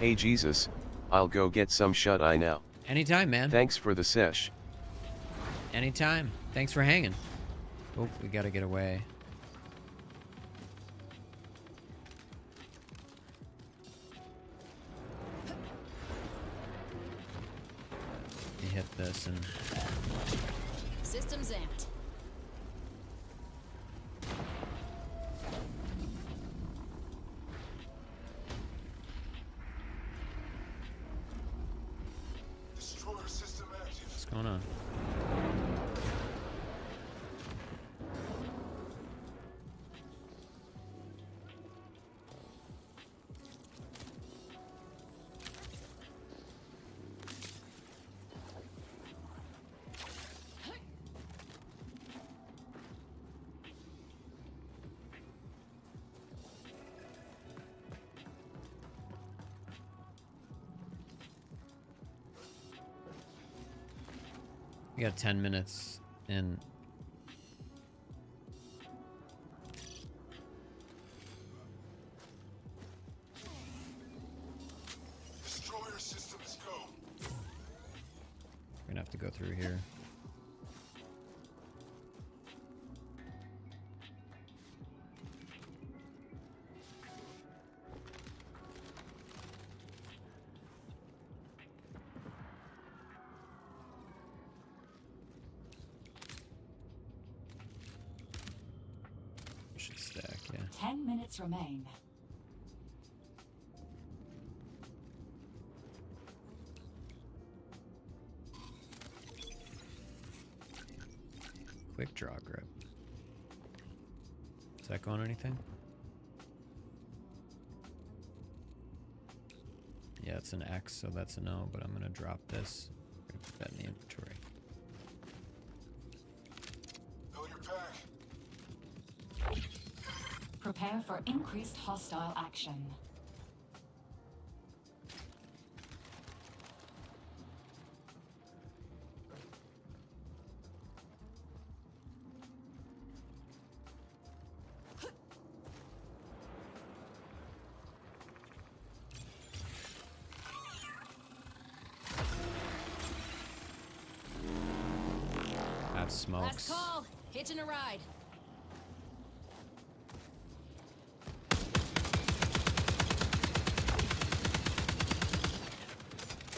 "Hey Jesus, I'll go get some shut-eye now." Anytime, man. Thanks for the sesh. Anytime. Thanks for hanging. Oh, we gotta get away. You hit this and... Systems amped. What's going on? We got 10 minutes in. Destroyer systems go. We're gonna have to go through here. Should stack, yeah. 10 minutes remain. Quick draw grip. Is that going anything? Yeah, it's an X, so that's a no, but I'm gonna drop this. I'm gonna put that in the inventory. Fill your pack. Prepare for increased hostile action. That smokes. Last call. Hitching a ride.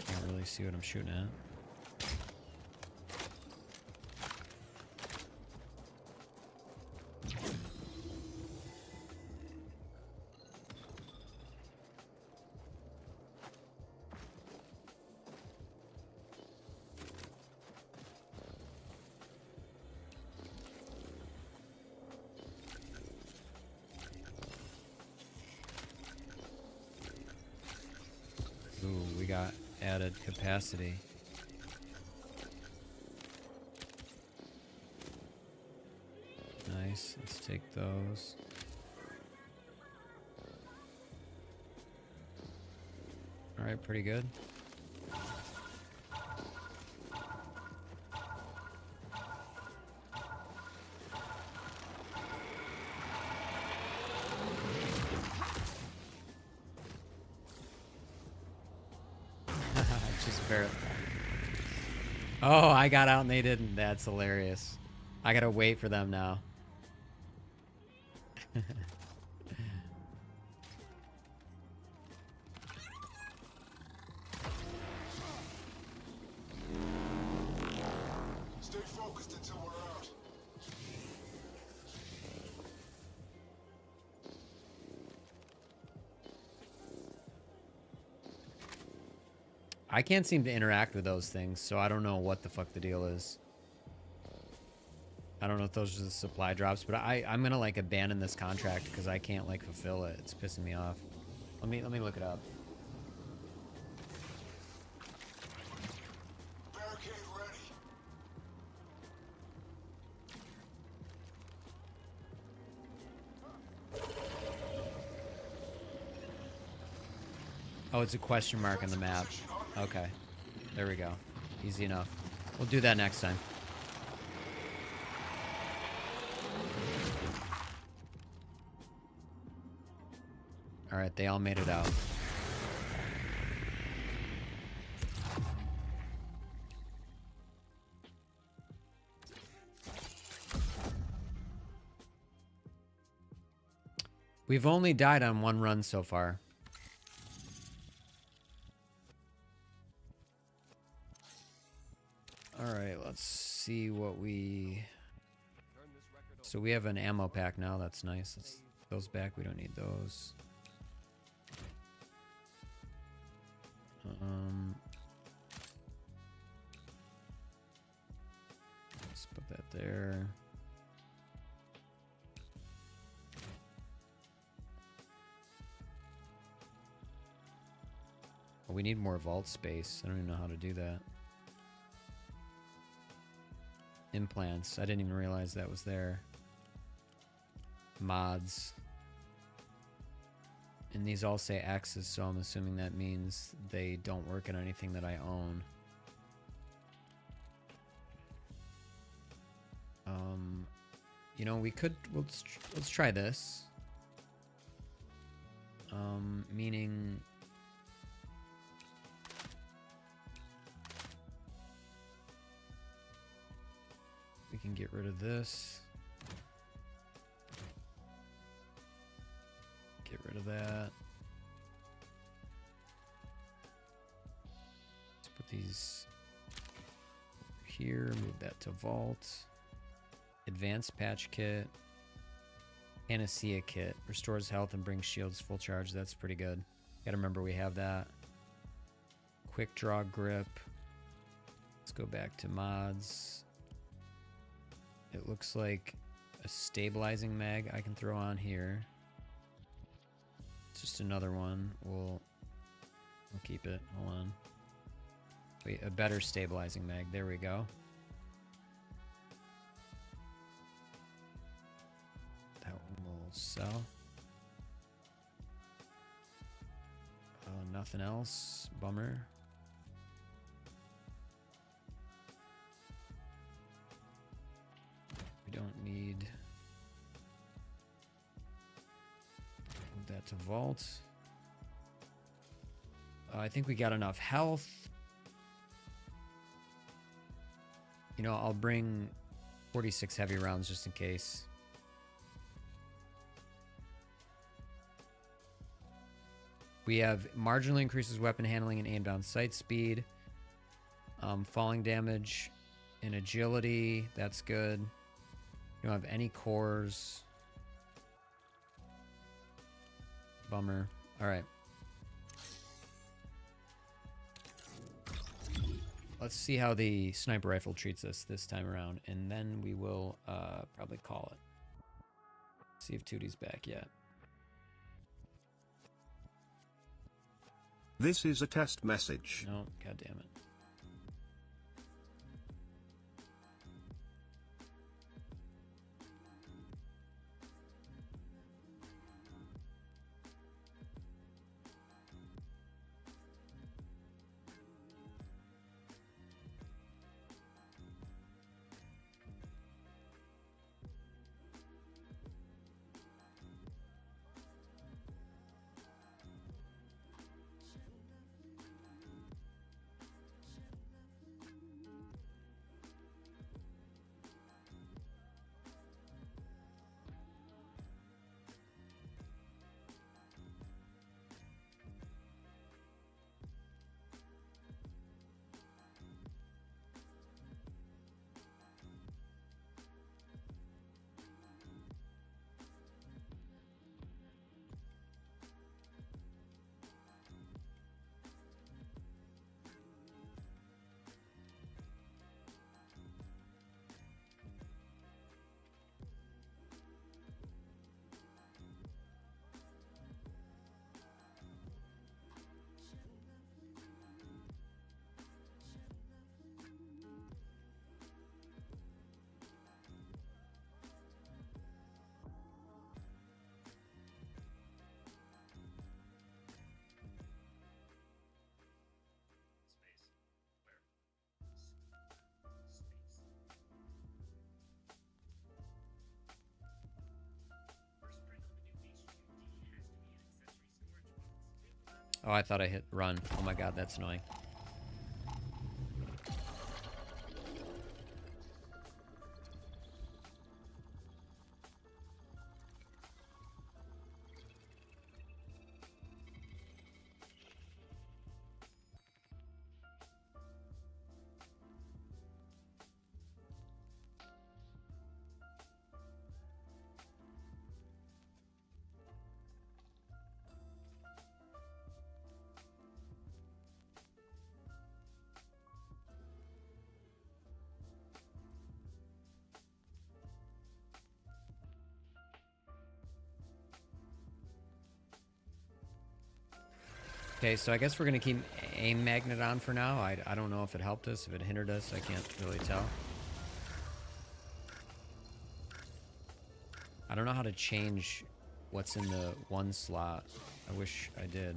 Can't really see what I'm shooting at. Ooh, we got added capacity. Nice, let's take those. Alright, pretty good. Just barely. Oh, I got out and they didn't. That's hilarious. I gotta wait for them now. Stay focused until we're out. I can't seem to interact with those things, so I don't know what the fuck the deal is. I don't know if those are the supply drops, but I'm gonna like abandon this contract because I can't like fulfill it. It's pissing me off. Let me look it up. Barricade ready. Oh, it's a question mark on the map. Okay. There we go. Easy enough. We'll do that next time. Alright, they all made it out. We've only died on one run so far. Alright, let's see what we... So we have an ammo pack now, that's nice. Let's those back, we don't need those. Let's put that there. Oh, we need more vault space. I don't even know how to do that. Implants. I didn't even realize that was there. Mods. And these all say X's, so I'm assuming that means they don't work on anything that I own. You know, we could... Let's try this. Meaning... We can get rid of this. Get rid of that. Let's put these here. Move that to vault. Advanced patch kit. Panacea kit. Restores health and brings shields full charge. That's pretty good. Gotta remember we have that. Quick draw grip. Let's go back to mods. It looks like a stabilizing mag I can throw on here. It's just another one. We'll keep it. Hold on. Wait, a better stabilizing mag. There we go. That one will sell. Nothing else. Bummer. We don't need... Move that to vault. I think we got enough health. You know, I'll bring 46 heavy rounds just in case. We have marginally increases weapon handling and aim down sight speed. Falling damage and agility. That's good. You don't have any cores. Bummer. Alright. Let's see how the sniper rifle treats us this time around, and then we will probably call it. See if Tootie's back yet. This is a test message. No, god damn it. Oh, I thought I hit run. Oh my god, that's annoying. Okay, so I guess we're gonna keep aim magnet on for now. I don't know if it helped us, if it hindered us. I can't really tell. I don't know how to change what's in the one slot. I wish I did.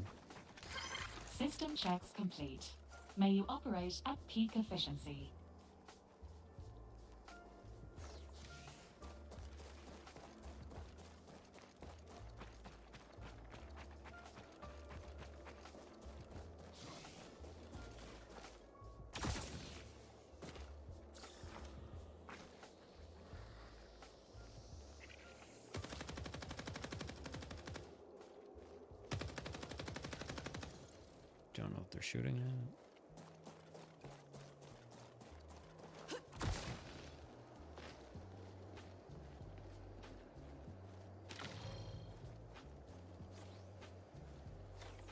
System checks complete. May you operate at peak efficiency. Don't know if they're shooting at it.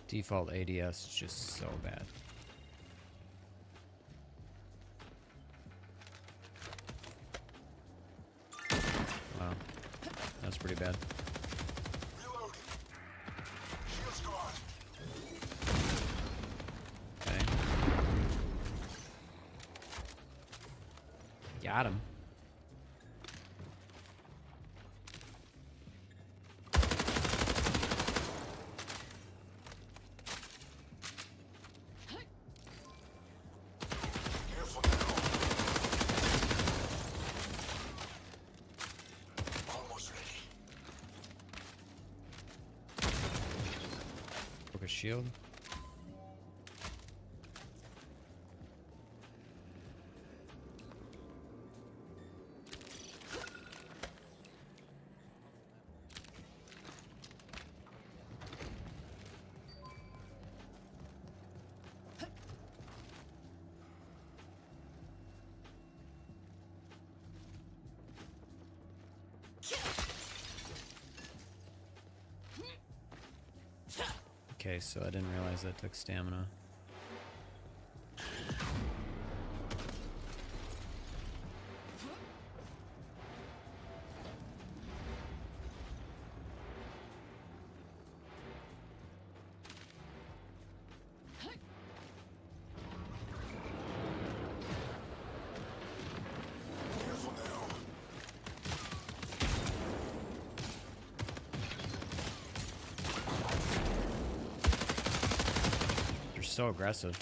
Default ADS is just so bad. Wow, that's pretty bad. Reloading. Shield squad. Okay. Got him. Careful now. Almost ready. Broke a shield. Okay, so I didn't realize that took stamina. Careful now. You're so aggressive.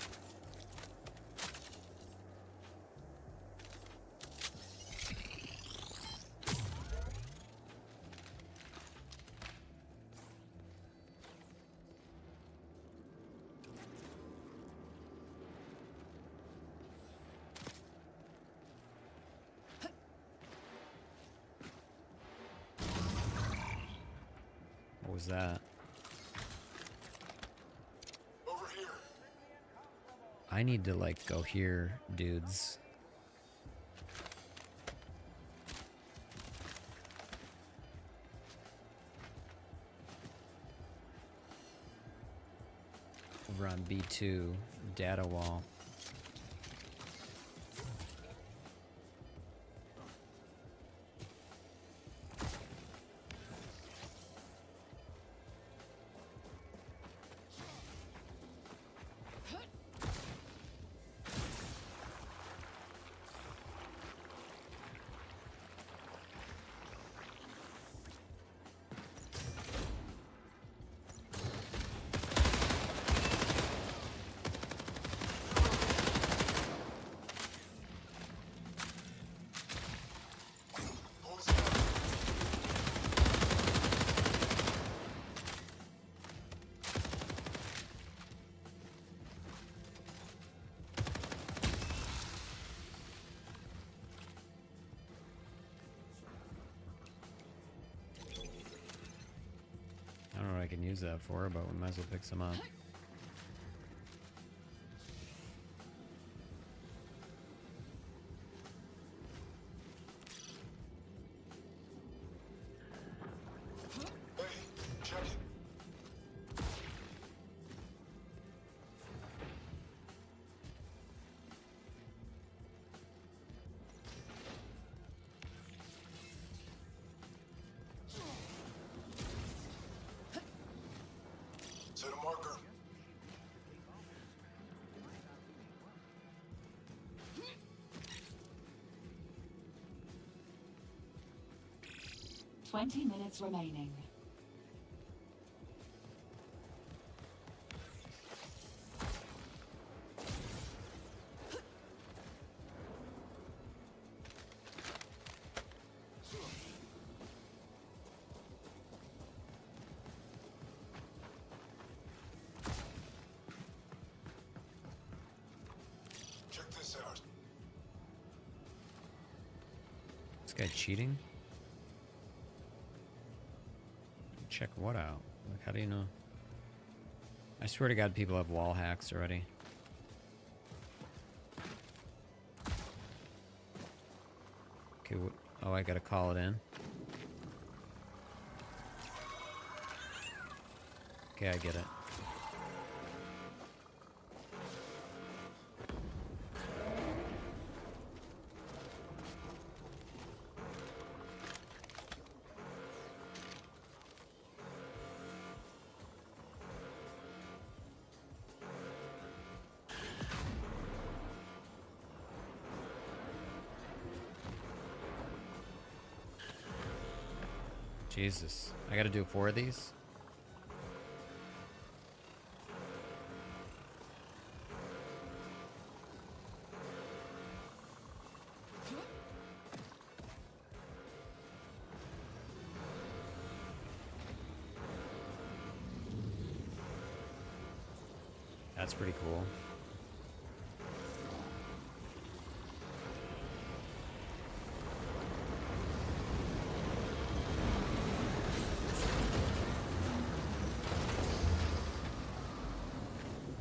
What was that? Over here. I need to, like, go here, dudes. Over on B2, data wall. can use that for, but we might as well pick some up. Hey, check it. Set a marker. Twenty minutes remaining. Check this out. This guy cheating? Check what out? Like, how do you know? I swear to God, people have wall hacks already. Okay, oh, I gotta call it in. Okay, I get it. Jesus. I gotta do 4 of these? That's pretty cool.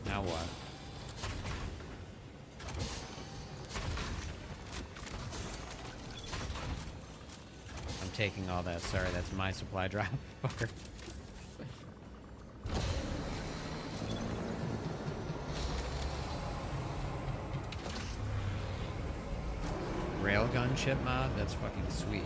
Now what? I'm taking all that. Sorry, that's my supply drop. Fucker. Railgun chip mod? That's fucking sweet.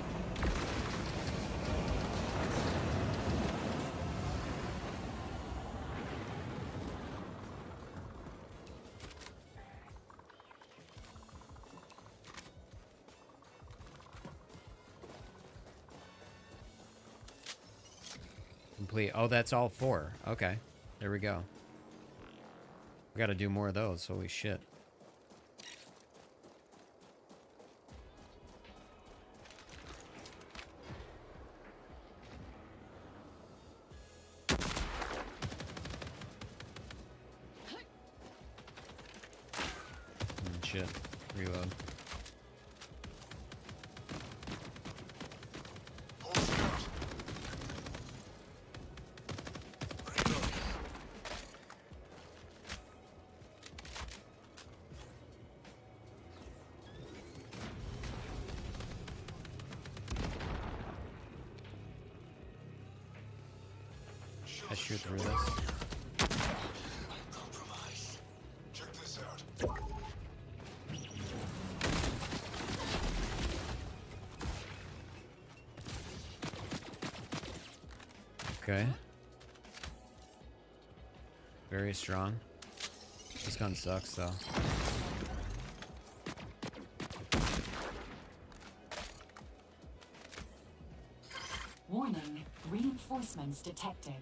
Complete. Oh, that's all 4. Okay. There we go. We gotta do more of those. Holy shit. Shit. Reload. I shoot through this. Compromise. Check this out. Okay. Very strong. This gun sucks though. Warning, reinforcements detected.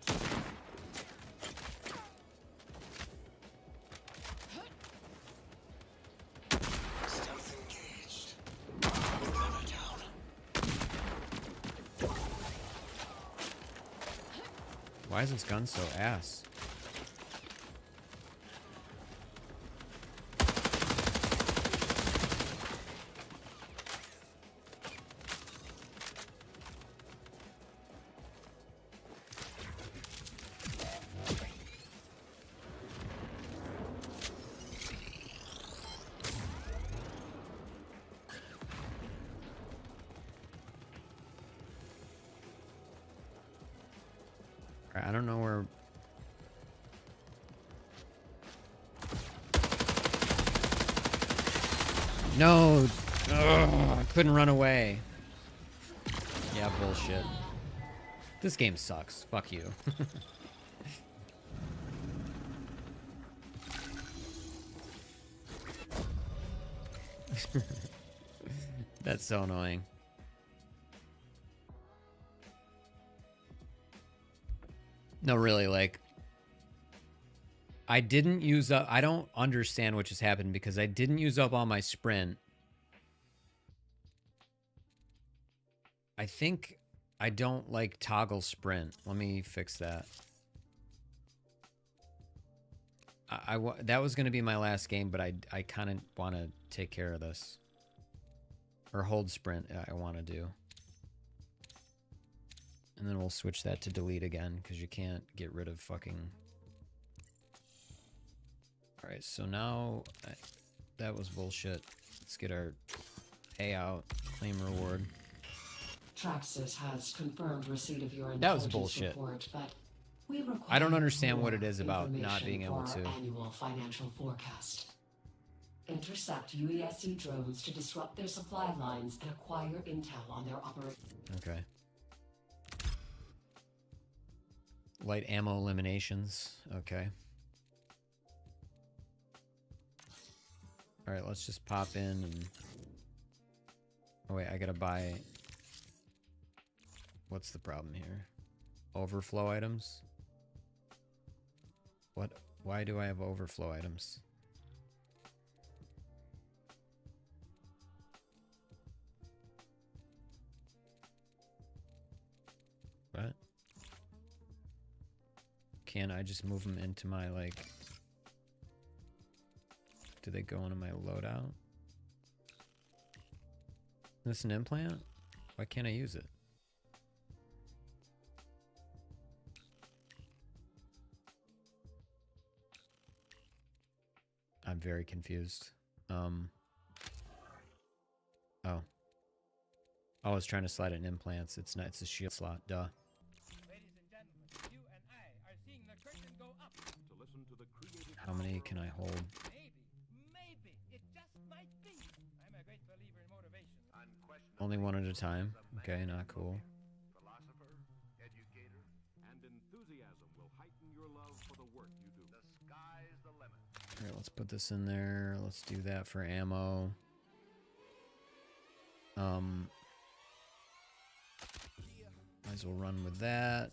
Stealth engaged. Cover down. Why is this gun so ass? I don't know where... No! Ugh, I couldn't run away. Yeah, bullshit. This game sucks. Fuck you. That's so annoying. No, really, like... I didn't use up... I don't understand what just happened because I didn't use up all my sprint. I think I don't, like, toggle sprint. Let me fix that. That was going to be my last game, but I kind of want to take care of this. Or hold sprint, I want to do. And then we'll switch that to delete again, because you can't get rid of fucking... Alright, so now... that was bullshit. Let's get our payout, claim reward. Traxxas has confirmed receipt of your That was intelligence bullshit. report, but we require I don't understand more what it is about not being able information to. for our annual financial forecast. Intercept UESC drones to disrupt their supply lines and acquire intel on their operation. Okay. Light ammo eliminations. Okay. Alright, let's just pop in and... Oh wait, I gotta buy... What's the problem here? Overflow items? What? Why do I have overflow items? What? Can I just move them into my, like... Do they go into my loadout? Is this an implant? Why can't I use it? I'm very confused. Oh. Oh, I was trying to slide it in implants. It's not, it's a shield slot, duh. How many can I hold? Only one at a time. Okay, not cool. Alright, let's put this in there. Let's do that for ammo. Might as well run with that.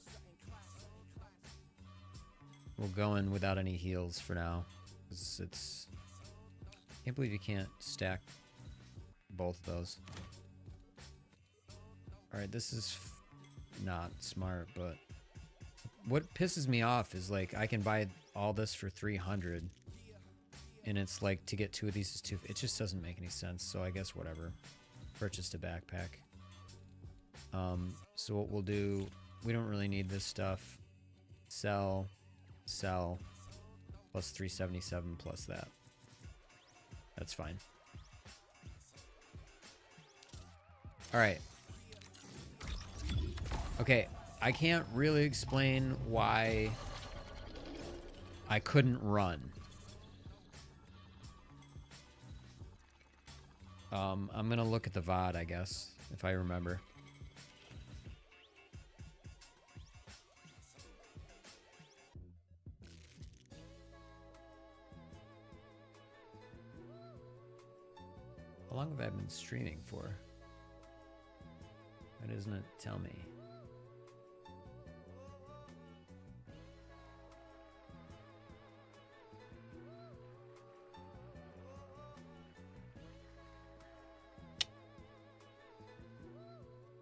We'll go in without any heals for now. It's... Can't believe you can't stack both those. Alright, this is not smart, but... What pisses me off is, like, I can buy all this for 300. And it's like, to get two of these is two... It just doesn't make any sense, so I guess whatever. Purchased a backpack. So what we'll do... We don't really need this stuff. Sell. Sell. Plus 377 plus that. That's fine. Alright. Okay, I can't really explain why I couldn't run. I'm gonna look at the VOD, I guess, if I remember. How long have I been streaming for? Why doesn't it tell me?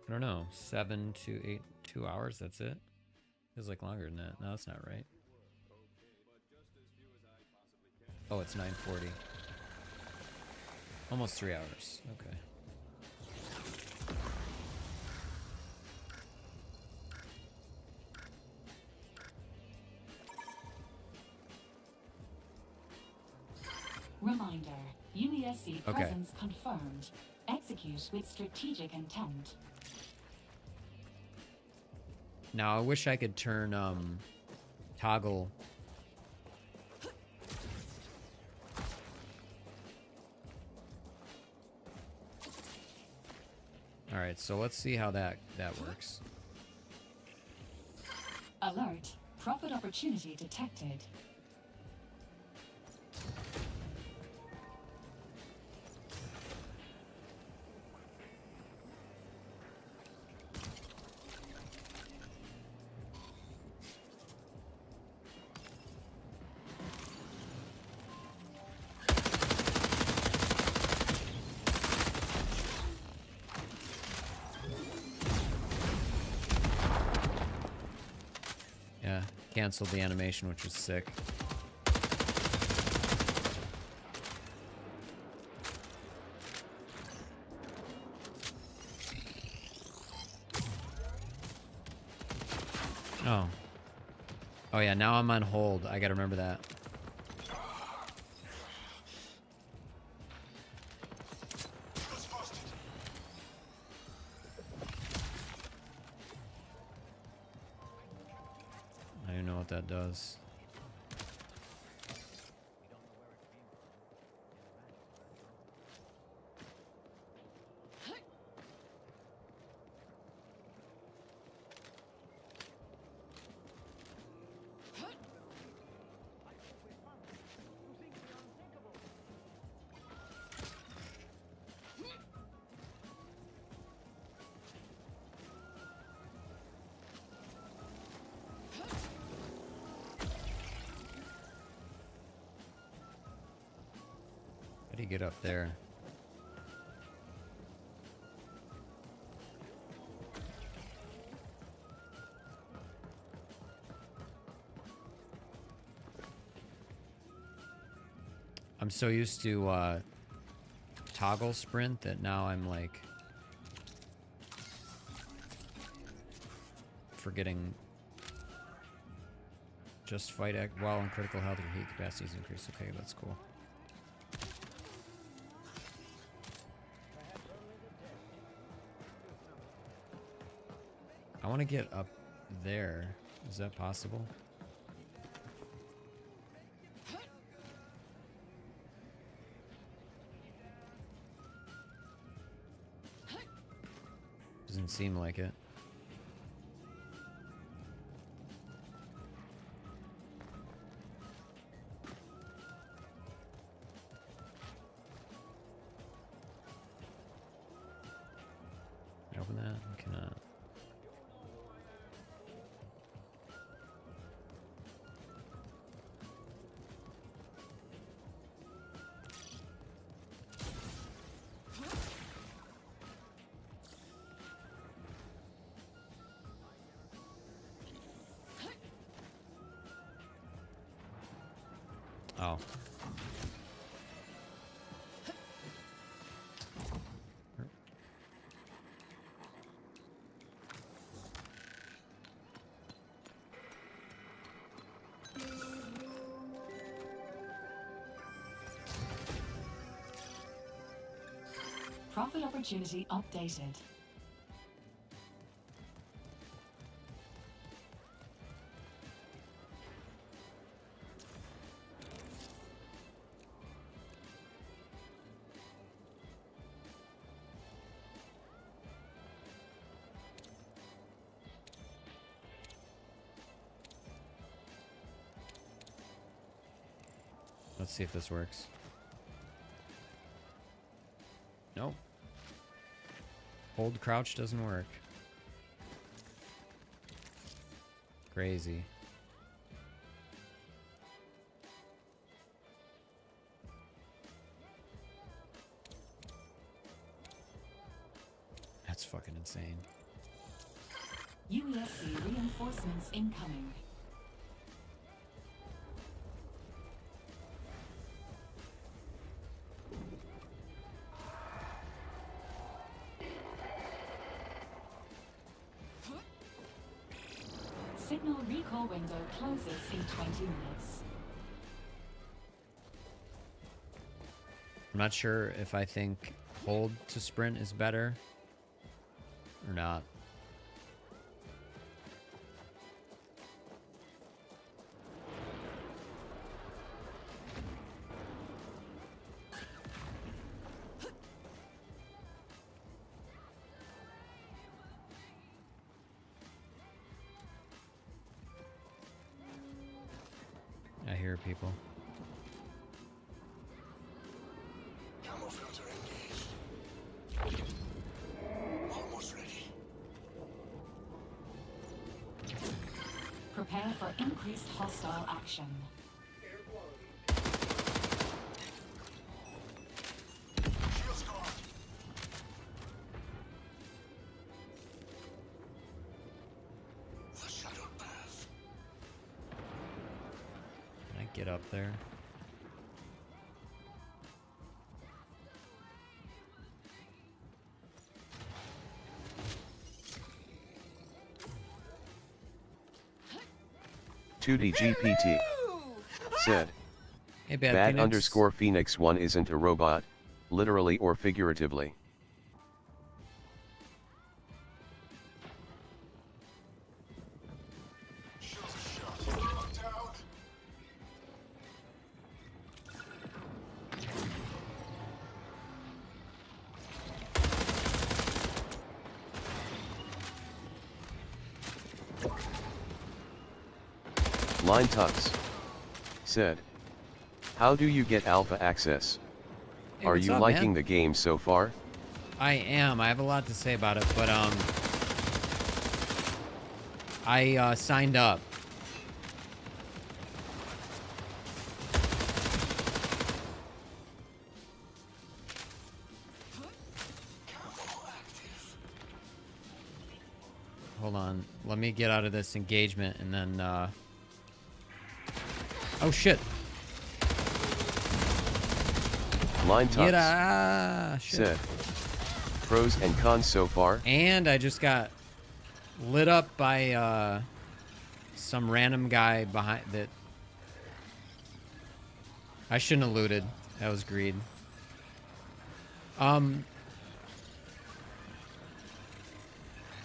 I don't know, 7 to 8, 2 hours, that's it? Feels like longer than that. No, that's not right. Oh, it's 9:40. Almost 3 hours, okay. Reminder, UESC Okay. presence confirmed. Execute with strategic intent. Now I wish I could turn toggle. All right, so let's see how that works. Alert. Profit opportunity detected. Yeah, canceled the animation, which was sick. Oh. Oh yeah, now I'm on hold. I gotta remember that. I don't know what that does. How do you get up there? I'm so used to toggle sprint that now I'm like forgetting just fight act while in critical health or heat capacity is increased. Okay, that's cool. I want to get up there. Is that possible? Doesn't seem like it. Can I open that? I cannot. Oh. Profit opportunity updated. Let's see if this works. Nope. Hold crouch doesn't work. Crazy. That's fucking insane. UESC reinforcements incoming. Signal recall window closes in 20 minutes. I'm not sure if I think hold to sprint is better or not. hear people. Camo filter engaged. Almost ready. Prepare for increased hostile action. Shields gone. The shadowed path. Can I get up there? $2DGPT said, Hey, Bad Bad Phoenix. underscore Phoenix 1 isn't a robot, literally or figuratively. Shields are shot. I'm down. Line Tux said, how do you get alpha access? Hey, Are what's you up, liking man? the game so far? I am. I have a lot to say about it, but I signed up. Hold on. Let me get out of this engagement and then oh shit. Line Get Tux shit. said, pros and cons so far? And I just got lit up by some random guy behind that. I shouldn't have looted. That was greed.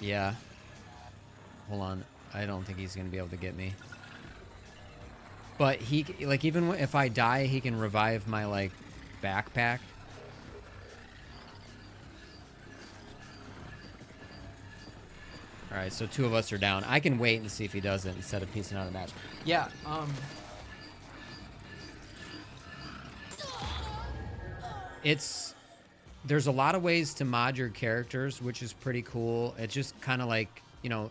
Yeah. Hold on. I don't think he's gonna be able to get me. But he, like, even if I die, he can revive my, like, backpack. Alright, so 2 of us are down. I can wait and see if he does it instead of piecing out a match. Yeah, there's a lot of ways to mod your characters, which is pretty cool. It just kind of like, you know,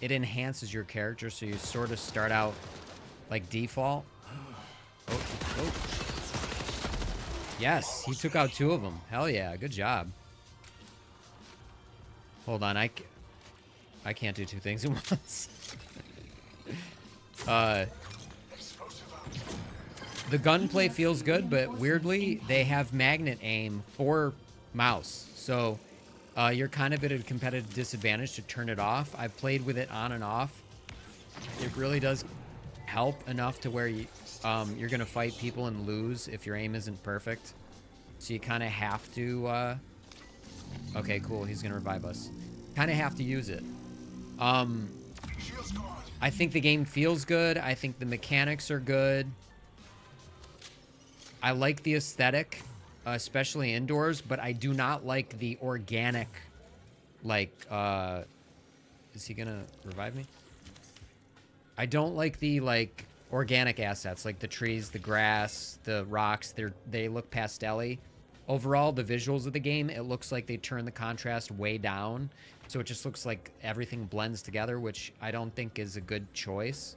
it enhances your character, so you sort of start out like default. Oh. Yes, he took out 2 of them. Hell yeah, good job. Hold on, I can't do 2 things at once. The gunplay feels good, but weirdly, they have magnet aim for mouse. So you're kind of at a competitive disadvantage to turn it off. I've played with it on and off. It really does help enough to where you're going to fight people and lose if your aim isn't perfect. So you kind of have to... okay, cool. He's going to revive us. Kind of have to use it. I think the game feels good. I think the mechanics are good. I like the aesthetic, especially indoors, but I do not like the organic, like, is he gonna revive me? I don't like the, like, organic assets, like the trees, the grass, the rocks. They look pastel-y. Overall, the visuals of the game, it looks like they turn the contrast way down. So it just looks like everything blends together, which I don't think is a good choice.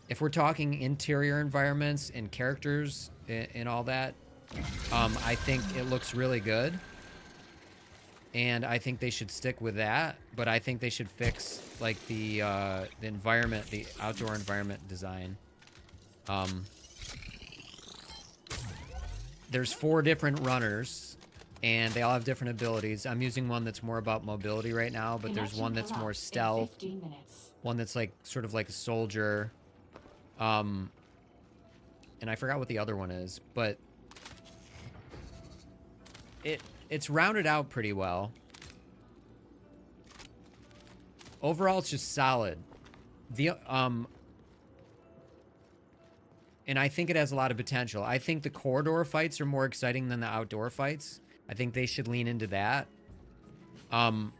If we're talking interior environments and characters and all that, I think it looks really good. And I think they should stick with that. But I think they should fix, like, the environment, the outdoor environment design. There's 4 different runners, and they all have different abilities. I'm using one that's more about mobility right now, but there's one that's more stealth. One that's, like, sort of like a soldier. And I forgot what the other one is, but it's rounded out pretty well. Overall, it's just solid. And I think it has a lot of potential. I think the corridor fights are more exciting than the outdoor fights. I think they should lean into that. I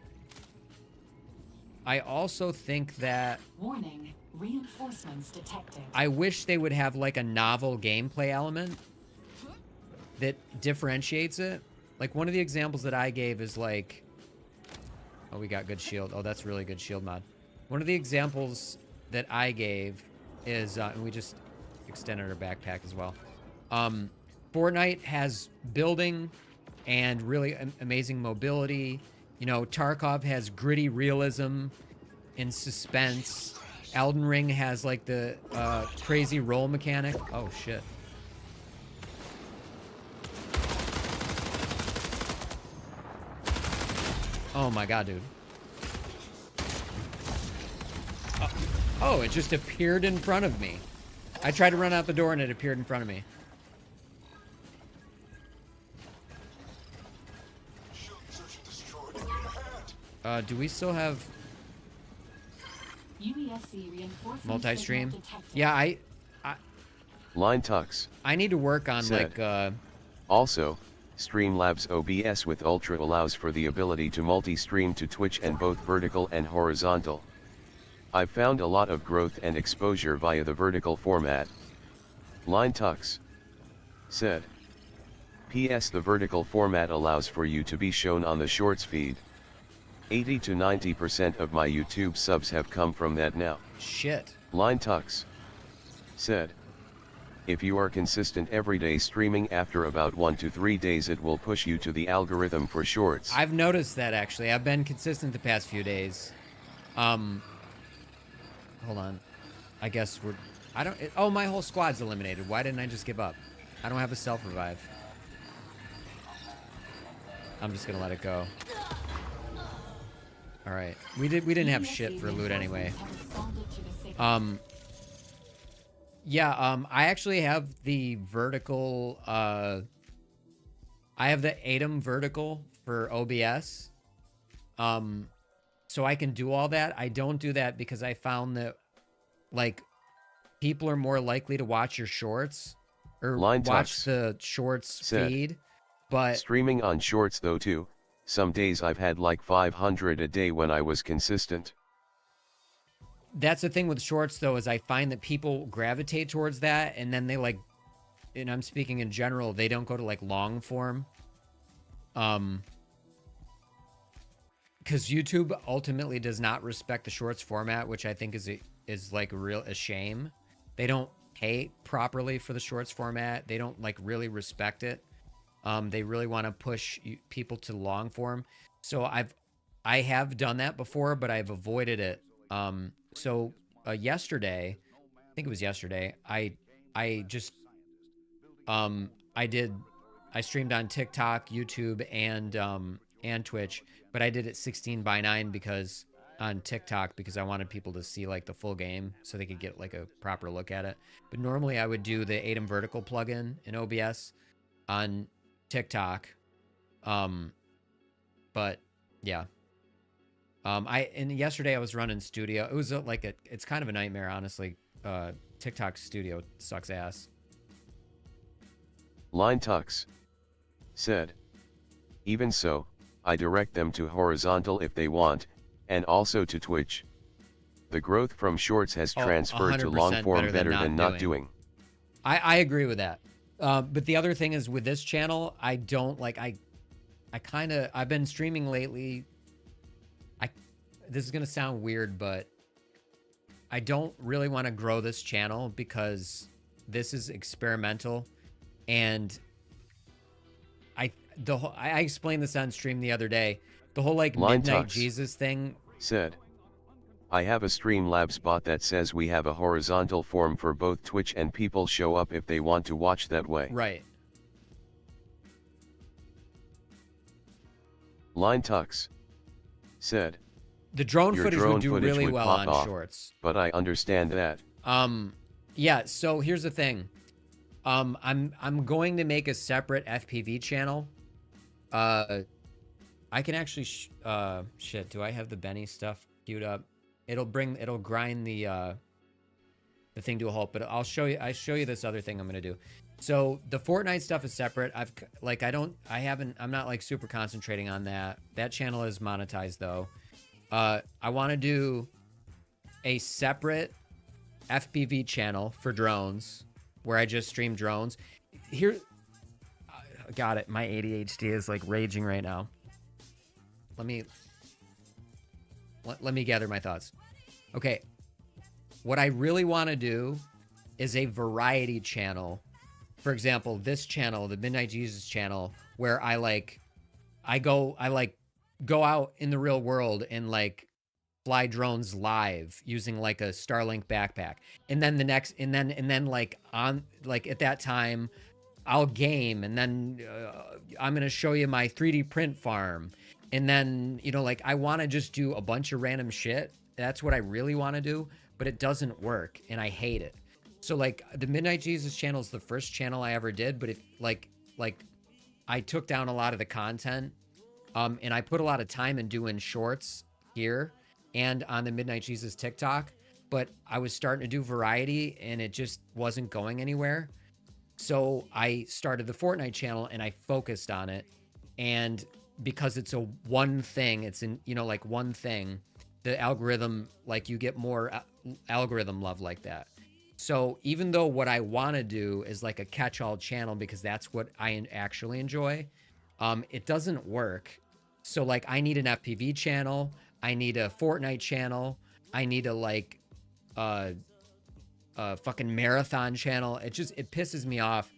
also think that... Warning. Reinforcements detected. I wish they would have like a novel gameplay element that differentiates it. Like one of the examples that I gave is like, oh, we got good shield. Oh, that's really good shield mod. One of the examples that I gave is, and we just extended our backpack as well. Fortnite has building and really amazing mobility. You know, Tarkov has gritty realism and suspense. Elden Ring has like the crazy roll mechanic. Oh shit. Oh my god, dude. Oh, it just appeared in front of me. I tried to run out the door and it appeared in front of me. Shield insertion destroyed. I need a hand. Do we still have UESC reinforcements multi-stream? detected. Yeah, Line Tux I need to work on said, like Also, Streamlabs OBS with Ultra allows for the ability to multi-stream to Twitch and both vertical and horizontal. I've found a lot of growth and exposure via the vertical format. Line Tux said, PS the vertical format allows for you to be shown on the shorts feed. 80 to 90% of my YouTube subs have come from that now. shit. Line Tux said, if you are consistent everyday streaming after about 1 to 3 days it will push you to the algorithm for shorts. I've noticed that actually. I've been consistent the past few days. Hold on. I guess we're oh, my whole squad's eliminated. Why didn't I just give up? I don't have a self-revive. I'm just gonna let it go. All right. We didn't have shit for loot anyway. Yeah, I actually have the vertical, I have the ATOM vertical for OBS. So I can do all that. I don't do that because I found that, like, people are more likely to watch your shorts or Line watch Tux the shorts said, feed. But streaming on shorts though too, some days I've had like 500 a day when I was consistent. that's the thing with shorts though, is I find that people gravitate towards that and then they like, and I'm speaking in general, they don't go to like long form. Because YouTube ultimately does not respect the shorts format, which I think is like a shame. They don't pay properly for the shorts format. They don't like really respect it. They really want to push people to long form. So I have done that before, but I've avoided it. So yesterday, I think it was yesterday, I streamed on TikTok, YouTube, and Twitch, but I did it 16:9 because on TikTok because I wanted people to see like the full game so they could get like a proper look at it. But normally I would do the ATOM vertical plugin in OBS on TikTok. But yeah. And yesterday I was running Studio. It was it's kind of a nightmare, honestly. TikTok Studio sucks ass. Line Tux said, even so, I direct them to horizontal if they want, and also to Twitch. The growth from shorts has transferred to long form better than not doing. I agree with that. But the other thing is with this channel, I don't like, I've been streaming lately. This is going to sound weird, but I don't really want to grow this channel because this is experimental. And I explained this on stream the other day. The whole like Line Midnight Tux Jesus thing. Said, I have a Streamlabs bot that says we have a horizontal form for both Twitch and people show up if they want to watch that way. Right. Line Tux said, the drone your footage drone would do footage really would well pop on off, shorts. But I understand that. Yeah, so here's the thing. I'm going to make a separate FPV channel. I can actually shit, do I have the Benny stuff queued up? It'll grind the thing to a halt, but I show you this other thing I'm going to do. So the Fortnite stuff is separate. I'm not like super concentrating on that. That channel is monetized though. I want to do a separate FPV channel for drones where I just stream drones. Here, got it. My ADHD is like raging right now. Let me gather my thoughts. Okay. What I really want to do is a variety channel. For example, this channel, the Midnight Jesus channel, where I go out in the real world and like fly drones live using like a Starlink backpack. And then like on like at that time I'll game, and then I'm going to show you my 3D print farm. And then, you know, like I want to just do a bunch of random shit. That's what I really want to do, but it doesn't work and I hate it. So like the Midnight Jesus channel is the first channel I ever did, but if like I took down a lot of the content, and I put a lot of time in doing shorts here and on the Midnight Jesus TikTok, but I was starting to do variety and it just wasn't going anywhere. So I started the Fortnite channel and I focused on it. And because it's a one thing, it's in, you know, like one thing, the algorithm, like you get more algorithm love like that. So even though what I want to do is like a catch-all channel, because that's what I actually enjoy, it doesn't work. So like I need an FPV channel, I need a Fortnite channel, I need a like fucking marathon channel. It pisses me off.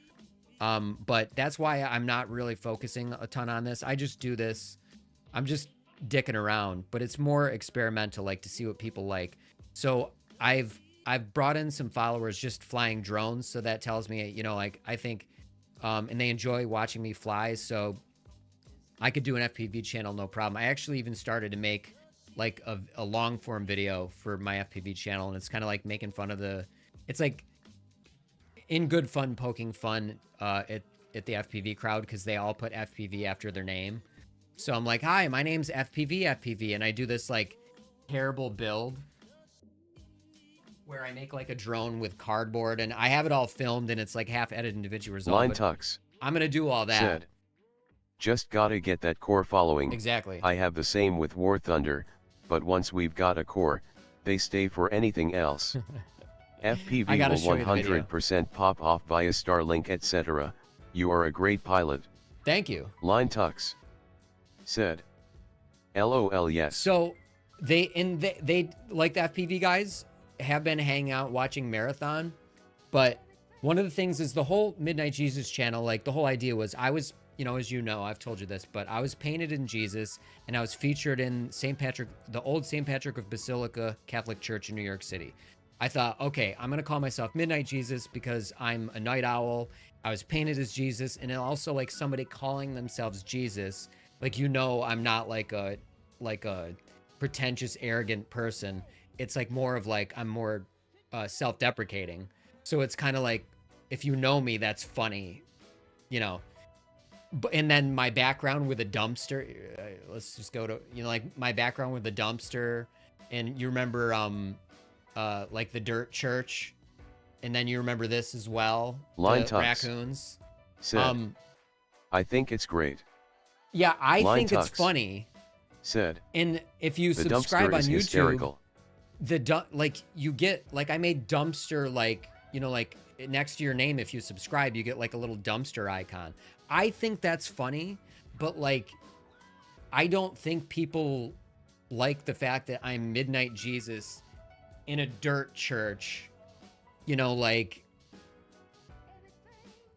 But that's why I'm not really focusing a ton on this. I just do this. I'm just dicking around, but it's more experimental, like to see what people like. So I've brought in some followers just flying drones. So that tells me, you know, like I think, and they enjoy watching me fly. So I could do an FPV channel, no problem. I actually even started to make like a long form video for my FPV channel. And it's kind of like making fun of it's like in good fun, poking fun at the FPV crowd, because they all put FPV after their name. So I'm like, hi, my name's FPV. And I do this like terrible build where I make like a drone with cardboard, and I have it all filmed and it's like half edited individual result. Line Tux I'm going to do all that. Said, just gotta get that core following. Exactly. I have the same with War Thunder, but once we've got a core, they stay for anything else. FPV will 100% pop off via Starlink, etc. You are a great pilot. Thank you. Line Tux said, LOL, yes. So they like the FPV guys have been hanging out watching Marathon, but one of the things is the whole Midnight Jesus channel, like the whole idea was I was, you know, as you know, I've told you this, but I was painted in Jesus and I was featured in St. Patrick, the old St. Patrick of Basilica Catholic Church in New York City. I thought, okay, I'm going to call myself Midnight Jesus because I'm a night owl. I was painted as Jesus, and also like somebody calling themselves Jesus. Like, you know, I'm not like a pretentious, arrogant person. It's like more of like, I'm more self-deprecating. So it's kind of like, if you know me, that's funny, you know. And then my background with a dumpster, let's just go to, you know, like my background with the dumpster, and you remember, like the dirt church, and then you remember this as well, Line the Tux raccoons. Said, I think it's great. Yeah, I Line think it's Tux funny. Said, and if you the subscribe dumpster on is YouTube, hysterical. Like you get, like I made dumpster, like, you know, like next to your name, if you subscribe, you get like a little dumpster icon. I think that's funny, but like, I don't think people like the fact that I'm Midnight Jesus in a dirt church, you know, like,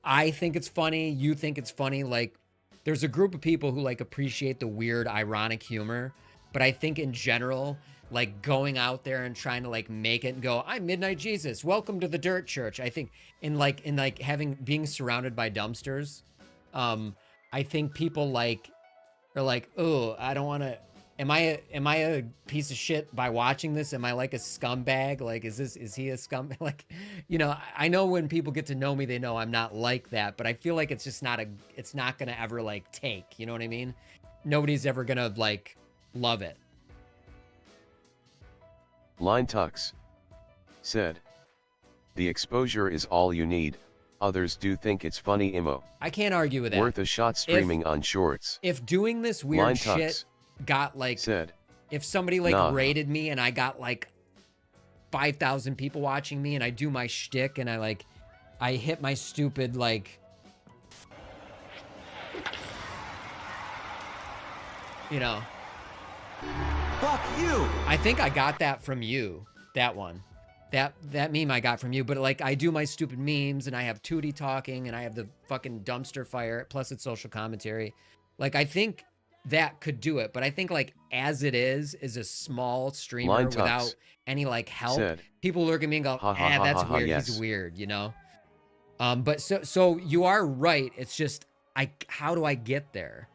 I think it's funny, you think it's funny, like, there's a group of people who, like, appreciate the weird, ironic humor, but I think in general, like, going out there and trying to, like, make it and go, I'm Midnight Jesus, welcome to the dirt church, I think, in being surrounded by dumpsters, I think people, like, are like, oh, I don't want to, am I a piece of shit by watching this? Am I like a scumbag? Like, is he a scumbag? Like, you know, I know when people get to know me, they know I'm not like that, but I feel like it's just it's not going to ever like take, you know what I mean? Nobody's ever going to like love it. Line Tux said, the exposure is all you need. Others do think it's funny, Imo. I can't argue with that. Worth a shot streaming on shorts. If doing this weird Line shit Tux got like, said, if somebody like rated me and I got like 5,000 people watching me and I do my shtick and I hit my stupid, like, you know. Fuck you! I think I got that from you, that one. That meme I got from you, but like I do my stupid memes and I have Tootie talking and I have the fucking dumpster fire, plus it's social commentary. Like I think that could do it, but I think like as it is a small streamer without any like help, people look at me and go, that's weird, he's weird, you know? But so you are right, it's just, how do I get there?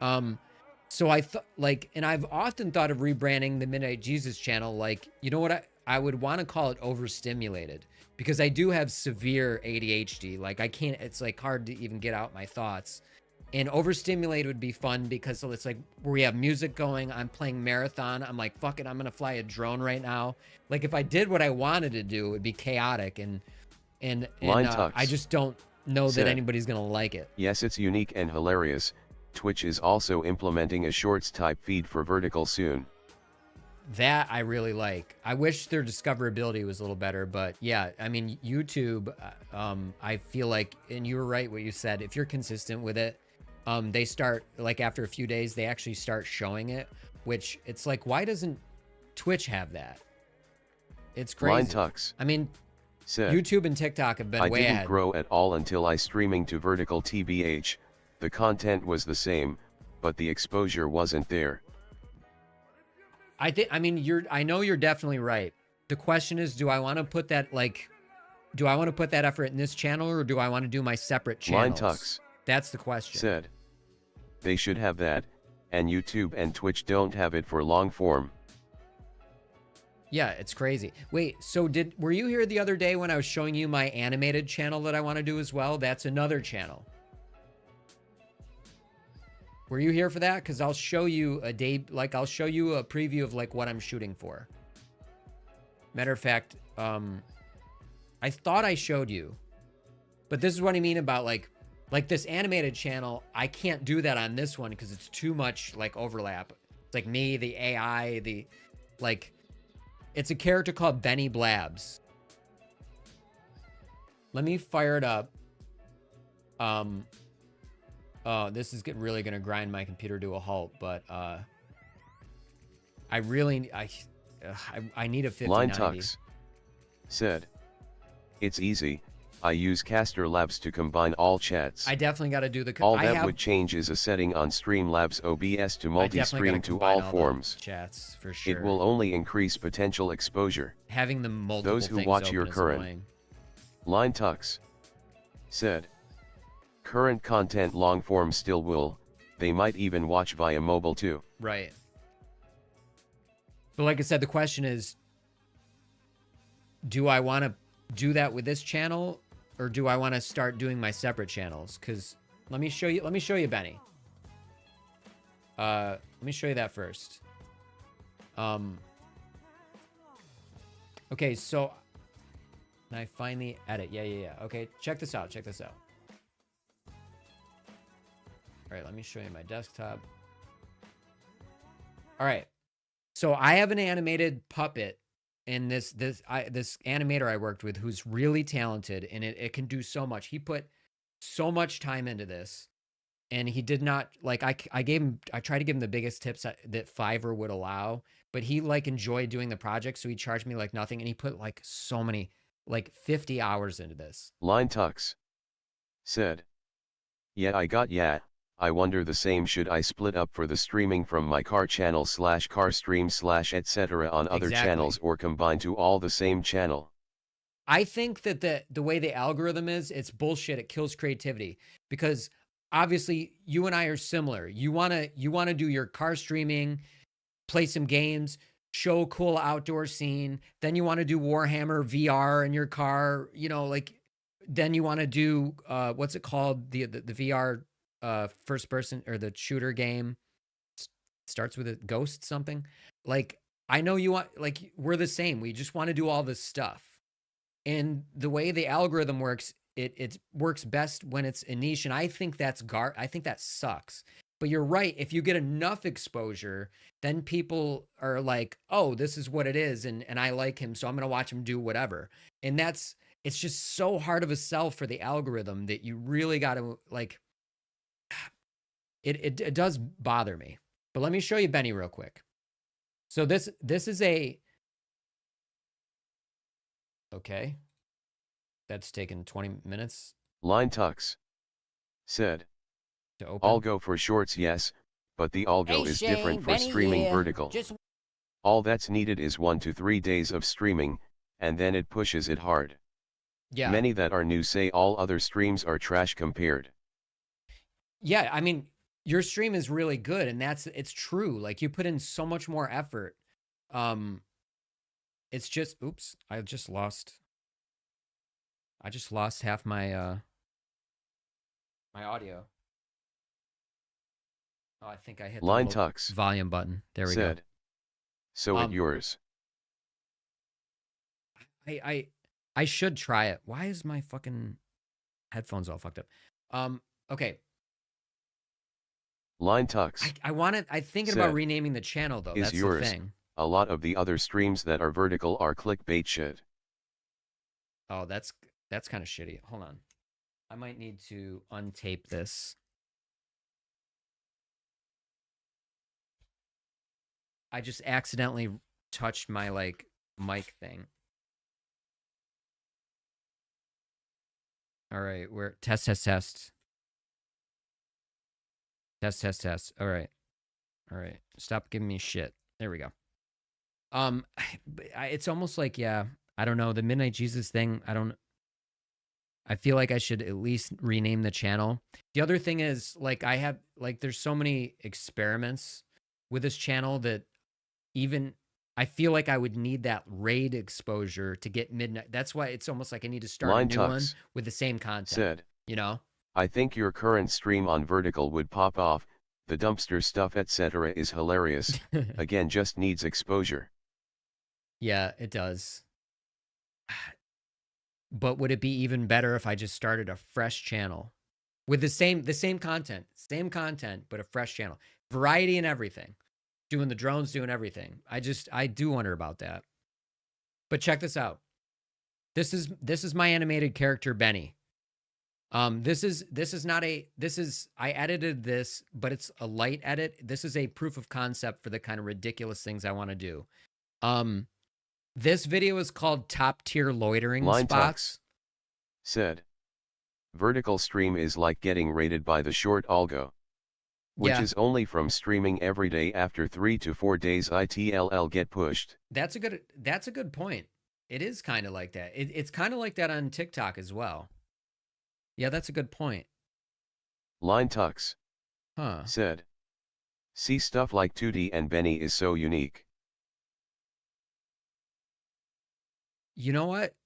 So I thought, like, and I've often thought of rebranding the Midnight Jesus channel, like, you know what, I would want to call it overstimulated, because I do have severe ADHD. Like I can't, it's like hard to even get out my thoughts. And overstimulated would be fun because it's like we have music going, I'm playing Marathon, I'm like, fuck it, I'm gonna fly a drone right now. Like if I did what I wanted to do, it would be chaotic, and I just don't know that anybody's gonna like it. Yes, it's unique and hilarious. Twitch is also implementing a shorts type feed for vertical soon. That I really like. I wish their discoverability was a little better, but yeah, I mean, YouTube, I feel like, and you were right what you said, if you're consistent with it, they start, like after a few days, they actually start showing it, which it's like, why doesn't Twitch have that? It's crazy. Line Tux. I mean, said, YouTube and TikTok have been way ahead. I didn't grow at all until I streaming to vertical TBH. The content was the same, but the exposure wasn't there. I mean, I know you're definitely right. The question is, do I want to put that, like, do I want to put that effort in this channel, or do I want to do my separate channels? Line Tux. That's the question. Said, they should have that, and YouTube and Twitch don't have it for long form. Yeah, it's crazy. Wait, so were you here the other day when I was showing you my animated channel that I want to do as well? That's another channel. Were you here for that? Because I'll show you I'll show you a preview of like what I'm shooting for. Matter of fact, I thought I showed you, but this is what I mean about like this animated channel. I can't do that on this one because it's too much like overlap. It's like me, the AI, it's a character called Benny Blabs. Let me fire it up. This is really gonna grind my computer to a halt, but I need a 5090. Line Tux said, it's easy. I use Caster Labs to combine all chats. I definitely got to do all that would change is a setting on Streamlabs OBS to multi-stream to all forms. Chats for sure. It will only increase potential exposure. Having the multiple those who watch your current Line Tux said, current content long form still will, they might even watch via mobile too. Right. But like I said, the question is, do I want to do that with this channel, or do I want to start doing my separate channels? Because let me show you Benny. Let me show you that first. Okay, so can I finally edit? Yeah. Okay, check this out. All right, let me show you my desktop. All right, so I have an animated puppet in this animator I worked with who's really talented, and it can do so much. He put so much time into this, and he did not, like, I tried to give him the biggest tips that Fiverr would allow, but he like enjoyed doing the project, so he charged me like nothing, and he put like so many, like 50 hours into this. Line Tux said, I wonder the same, should I split up for the streaming from my car channel / car stream / etc. on other channels, or combine to all the same channel? I think that the way the algorithm is, it's bullshit. It kills creativity, because obviously you and I are similar. You want to do your car streaming, play some games, show a cool outdoor scene. Then you want to do Warhammer VR in your car, you know, like, then you want to do, what's it called? The VR, first person, or the shooter game, starts with a ghost something. Like, I know you want, like, we're the same. We just want to do all this stuff. And the way the algorithm works, it works best when it's a niche. And I think I think that sucks, But you're right. If you get enough exposure, then people are like, oh, this is what it is. And I like him, so I'm going to watch him do whatever. And it's just so hard of a sell for the algorithm that you really got to, like, it does bother me. But let me show you Benny real quick. So this is okay. That's taken 20 minutes. Line Tux said, to open. Algo for shorts, yes, but the algo Hey, is Shane, different for Benny streaming here. vertical. All that's needed is 1 to 3 days of streaming, and then it pushes it hard. Yeah. Many that are new say all other streams are trash compared. Yeah, I mean, your stream is really good, and it's true. Like, you put in so much more effort. It's just, oops, I just lost half my my audio. Oh, I think I hit the Line little Tux volume button. There we said, go. So it yours. I should try it. Why is my fucking headphones all fucked up? Okay. Line Tux I thinking said, about renaming the channel though. is That's yours. the thing. A lot of the other streams that are vertical are clickbait shit. Oh, that's kind of shitty. Hold on. I might need to untape this. I just accidentally touched my like mic thing. All right, we're test. Test. All right. Stop giving me shit. There we go. It's almost like, yeah, I don't know, the Midnight Jesus thing. I feel like I should at least rename the channel. The other thing is, like, there's so many experiments with this channel that even I feel like I would need that raid exposure to get Midnight. That's why it's almost like I need to start Line a new Tux one with the same content. said, you know? I think your current stream on vertical would pop off. The dumpster stuff, etc. is hilarious. Again, just needs exposure. Yeah, it does. But would it be even better if I just started a fresh channel with the same content, but a fresh channel, variety and everything, doing the drones, doing everything. I do wonder about that. But check this out. This is my animated character Benny. I edited this, but it's a light edit. This is a proof of concept for the kind of ridiculous things I want to do. This video is called Top Tier Loitering Line Spots. Tux said, vertical stream is like getting rated by the short algo, which is only from streaming every day. After 3 to 4 days ITLL get pushed. That's a good point. It is kind of like that. It's kind of like that on TikTok as well. Yeah, that's a good point. Line Tux said, see, stuff like 2D and Benny is so unique. You know what?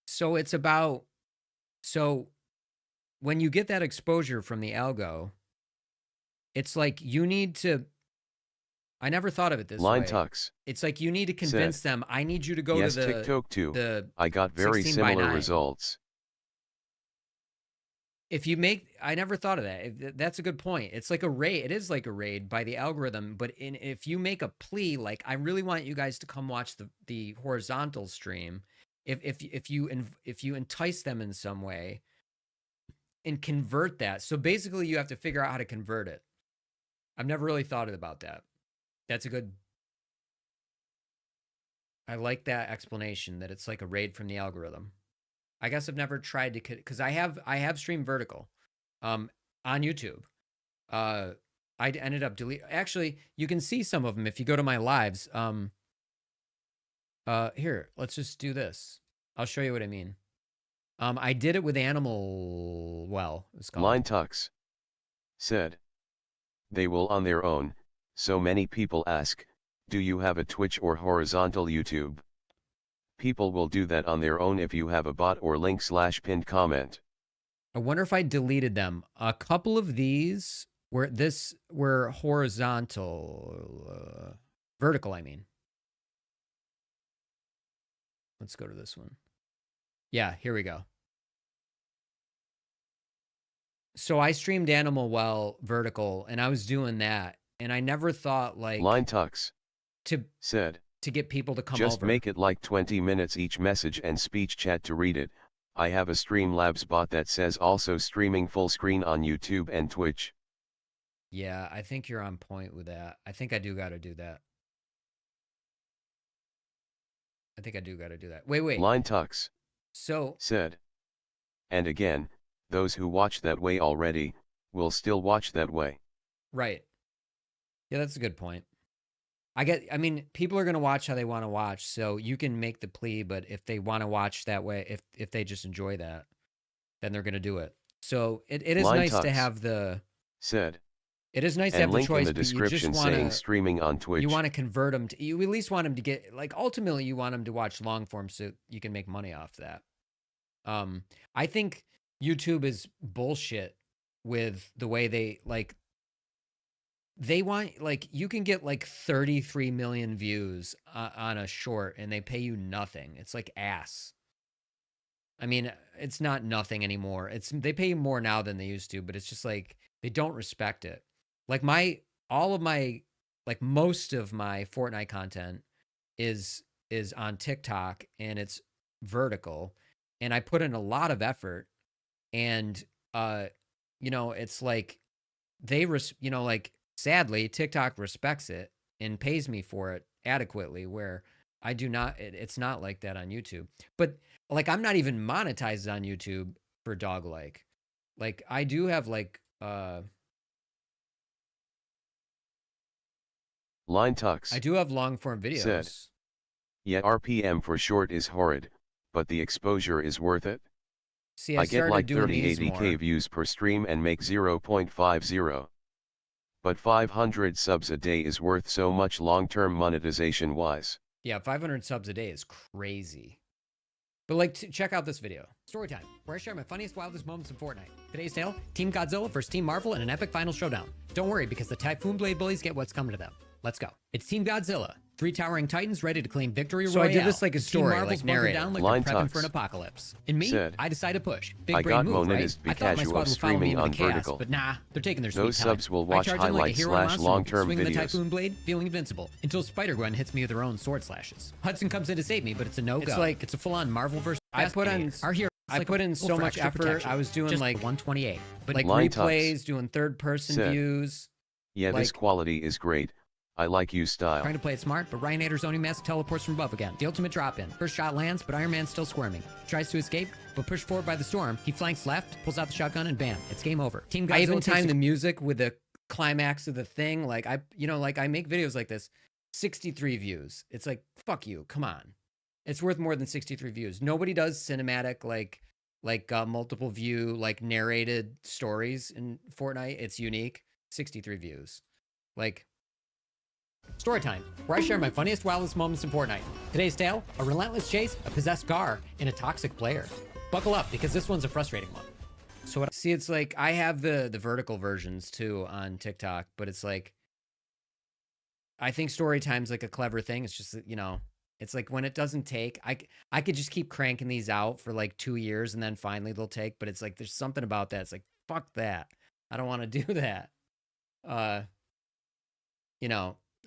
So when you get that exposure from the algo, it's like you need to, I never thought of it this Line way. Tux It's like you need to convince them, I need you to go yes, to the TikTok too. the I got very 16 by similar 9. results. If you make, I never thought of that. That's a good point. It's like a raid. It is like a raid by the algorithm. But if you make a plea, like, I really want you guys to come watch the horizontal stream. If you entice them in some way and convert that. So basically you have to figure out how to convert it. I've never really thought about that. That's a good, I like that explanation that it's like a raid from the algorithm. I guess I've never tried to, because I have streamed vertical on YouTube. I ended up actually, you can see some of them if you go to my lives. Here, let's just do this. I'll show you what I mean. I did it with Animal Well, it's called. Line Tux said, they will on their own. So many people ask, do you have a Twitch or horizontal YouTube? People will do that on their own if you have a bot or link/pinned comment. I wonder if I deleted them. A couple of these were horizontal, vertical, I mean. Let's go to this one. Yeah, here we go. So I streamed Animal Well vertical, and I was doing that, and I never thought like Line Tux to said, get people to come just over. make it like 20 minutes each message and speech chat to read it. I have a Streamlabs bot that says also streaming full screen on YouTube and Twitch. Yeah, I think you're on point with that. I think I do got to do that. I think I do got to do that. Wait. Line Tux So said, and again, those who watch that way already will still watch that way. right. Yeah, that's a good point. I mean, people are going to watch how they want to watch, so you can make the plea, but if they want to watch that way, if they just enjoy that, then they're going to do it. So it is Line nice to Tux have the said, it is nice to and have the link choice, in the but you description just saying want to streaming on Twitch. you want to convert them to, you at least want them to get, like, ultimately you want them to watch long form so you can make money off that. I think YouTube is bullshit with the way they want, like, you can get like 33 million views on a short and they pay you nothing. It's like ass. I mean, it's not nothing anymore. They pay you more now than they used to, but it's just like they don't respect it. Like most of my Fortnite content is on TikTok, and it's vertical, and I put in a lot of effort, and it's like like, sadly, TikTok respects it and pays me for it adequately, where I do not. It's not like that on YouTube. But like, I'm not even monetized on YouTube for Doglike. Like, I do have like Line Tux I do have long form videos. said, yeah, RPM for short is horrid, but the exposure is worth it. See, I get started like doing 30 these 80k more. views per stream and make 0.50. But 500 subs a day is worth so much long-term monetization wise. Yeah, 500 subs a day is crazy. But like, check out this video. Storytime, where I share my funniest, wildest moments in Fortnite. Today's tale, Team Godzilla versus Team Marvel in an epic final showdown. Don't worry, because the Typhoon Blade bullies get what's coming to them. Let's go. It's Team Godzilla. 3 towering titans ready to claim victory royale. So I did this like a story, like narrated. Down like Line they're prepping Tux for an apocalypse. And me, said, I decide to push. Big I brain got move, right? monetized I thought my because squad of would follow me streaming into on the chaos, vertical. but nah, they're taking their sweet Those time. subs will watch I charge in like a highlights hero in / Monster, long-term swinging the videos. Typhoon Blade, feeling invincible, until Spider-Gwen hits me with her own sword slashes. Hudson comes in to save me, but it's a no-go. It's like, it's a full-on Marvel versus our hero. I put in so much effort. I was doing Just like 128. but like Line replays, Tux doing third-person said, views. Yeah, this Like- quality is great. I like you style. Trying to play it smart, but Ryan Hader's Oni mask teleports from above again. The ultimate drop-in. First shot lands, but Iron Man's still squirming. Tries to escape, but pushed forward by the storm. He flanks left, pulls out the shotgun, and bam, it's game over. Team Godzilla. I even time the music with the climax of the thing. Like I make videos like this. 63 views. It's like, fuck you. Come on. It's worth more than 63 views. Nobody does cinematic like multiple view, like narrated stories in Fortnite. It's unique. 63 views. Like, Storytime, where I share my funniest, wildest moments in Fortnite. Today's tale, a relentless chase, a possessed Gar, and a toxic player. Buckle up, because this one's a frustrating one. So see, it's like, I have the vertical versions too on TikTok, but it's like, I think Storytime's like a clever thing. It's just, it's like when it doesn't take, I could just keep cranking these out for like 2 years and then finally they'll take, but it's like, there's something about that. It's like, fuck that. I don't want to do that.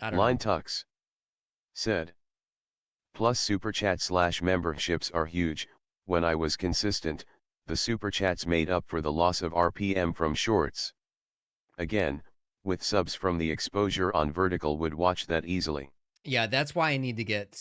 I don't Line know. Tux said, plus super chat / memberships are huge. When I was consistent, the super chats made up for the loss of RPM from shorts. Again, with subs from the exposure on vertical would watch that easily. Yeah, that's why I need to get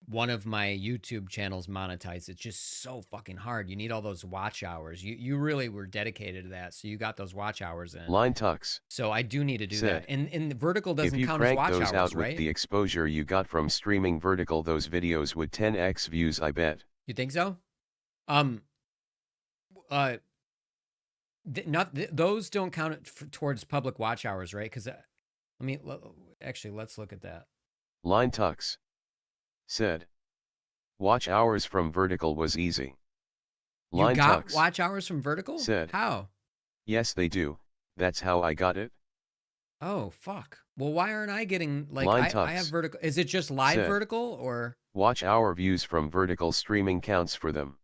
one of my YouTube channels monetized. It's just so fucking hard. You need all those watch hours. You really were dedicated to that, so you got those watch hours in. Line Tux So I do need to do said, that. And the vertical if doesn't you count as crank watch those hours, out right? with the exposure you got from streaming vertical, those videos would 10x views, I bet. You think so? Those don't count towards public watch hours, right? Because let's look at that. Line Tux said, watch hours from vertical was easy. Line You got Tux watch hours from vertical? said, How? yes they do, that's how I got it. Oh, fuck. Well, why aren't I getting, like, Line I Tux have vertical. Is it just live said, vertical or? watch hour views from vertical streaming counts for them.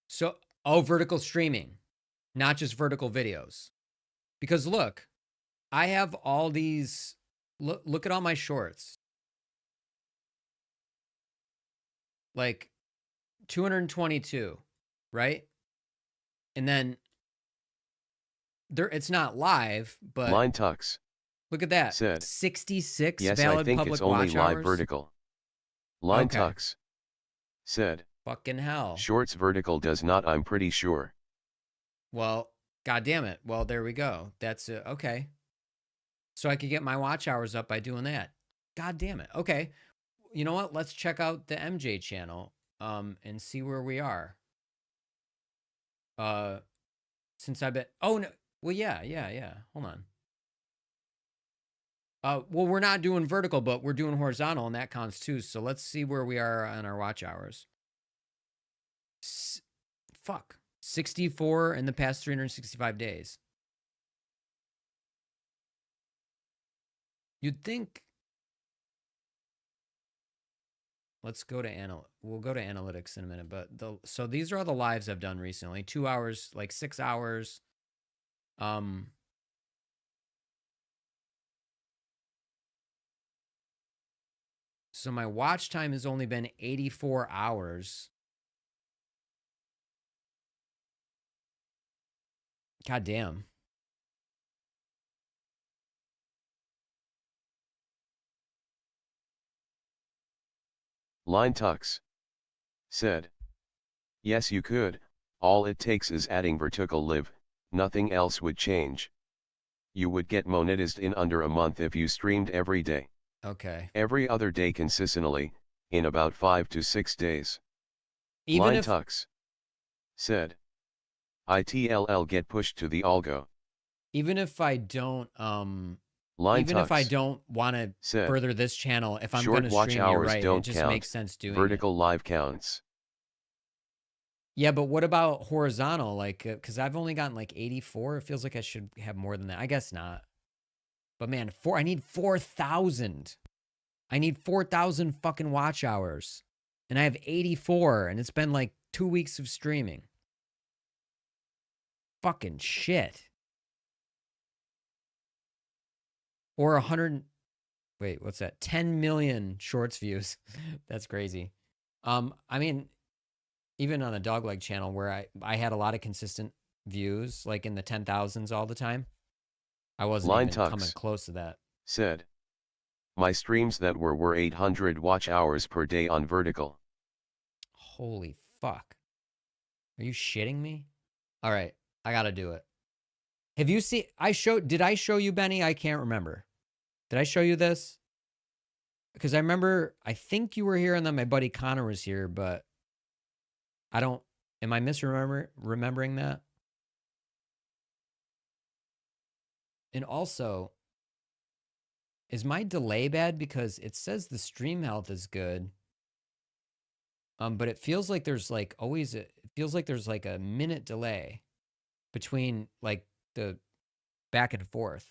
So, vertical streaming. not just vertical videos. Because look, I have all these, look at all my shorts. Like 222, right? And then it's not live, but Line Tux look at that. said 66 yes, valid I think public it's only watch live hours. vertical. Line Okay. Tux said Fucking hell. shorts vertical does not, I'm pretty sure. Well, god damn it. Well, there we go. That's okay. So I could get my watch hours up by doing that. God damn it. Okay. You know what? Let's check out the MJ channel and see where we are. Since I've been, oh no, well yeah. Hold on. Well, we're not doing vertical, but we're doing horizontal, and that counts too. So let's see where we are on our watch hours. Fuck. 64 in the past 365 days. You'd think. Let's go to we'll go to analytics in a minute, but so these are all the lives I've done recently. 2 hours, like 6 hours. So my watch time has only been 84 hours. God damn. Line Tux said yes, you could. All it takes is adding vertical live, nothing else would change. You would get monetized in under a month if you streamed every day. Okay. Every other day consistently, in about 5 to 6 days. Even Line if Tux said ITLL get pushed to the algo. even if I don't Line even Tux if I don't want to said further this channel, if I'm short going to watch stream you hours right, it don't just count. makes sense doing Vertical it. live counts. Yeah, but what about horizontal? Like, because I've only gotten like 84. It feels like I should have more than that. I guess not. But man, I need 4,000. I need 4,000 fucking watch hours. And I have 84, and it's been like 2 weeks of streaming. Fucking shit. Or 100. Wait, what's that? 10 million shorts views. That's crazy. I mean, even on a Dogleg channel where I had a lot of consistent views, like in the 10,000s all the time, I wasn't Line even Tux coming close to that. said my streams that were 800 watch hours per day on vertical. Holy fuck. Are you shitting me? All right, I gotta do it. Have you seen, did I show you, Benny? I can't remember. Did I show you this? Because I remember, I think you were here and then my buddy Connor was here, but I don't, am I remembering that? And also, is my delay bad? Because it says the stream health is good. But it feels like there's like always, it feels like there's like a minute delay between like the back and forth.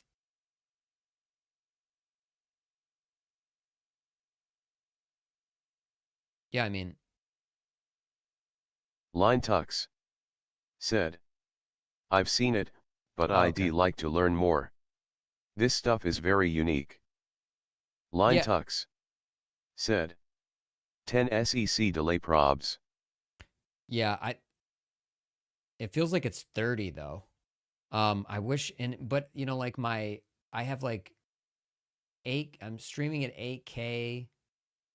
Yeah, I mean. Line Tux said I've seen it, but I'd like to learn more. This stuff is very unique. Line Tux said 10 SEC delay probs. Yeah, it feels like it's 30 though. I wish, but you know, like I have like I'm streaming at 8K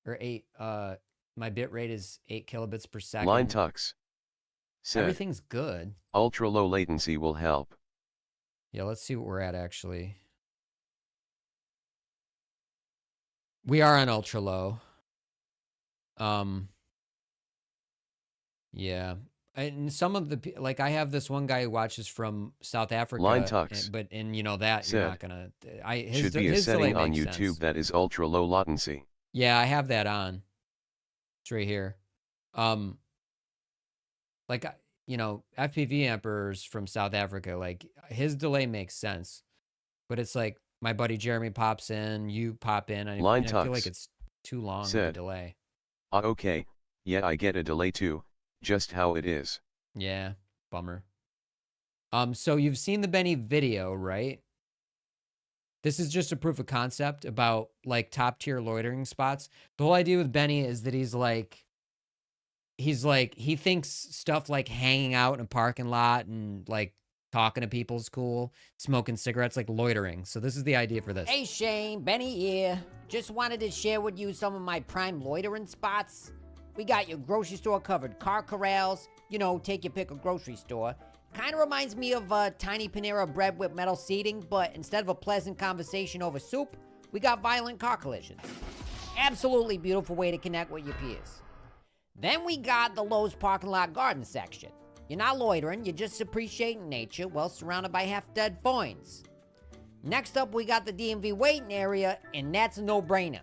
or my bit rate is 8 kilobits per second. Line Tux said everything's good. Ultra low latency will help. Yeah, let's see what we're at actually. We are on ultra low. Yeah. And some of the, like I have this one guy who watches from South Africa. Line Tux but you know that you're not gonna. Should be a setting on YouTube that is ultra low latency. Yeah, I have that on. It's right here. Like you know, FPV Emperor's from South Africa. Like his delay makes sense, but it's like my buddy Jeremy pops in, you pop in, and I feel like it's too long of a delay. Okay, yeah, I get a delay too. Just how it is. Yeah, bummer. So you've seen the Benny video, right? This is just a proof of concept about like top tier loitering spots. The whole idea with Benny is that he's like he thinks stuff like hanging out in a parking lot and like talking to people is cool, smoking cigarettes, like loitering. So this is the idea for this. Hey Shane, Benny here. Just wanted to share with you some of my prime loitering spots. We got your grocery store covered, car corrals, you know, take your pick of grocery store. Kind of reminds me of tiny Panera bread with metal seating, but instead of a pleasant conversation over soup, we got violent car collisions. Absolutely beautiful way to connect with your peers. Then we got the Lowe's parking lot garden section. You're not loitering, you're just appreciating nature while surrounded by half-dead vines. Next up, we got the DMV waiting area, and that's a no-brainer.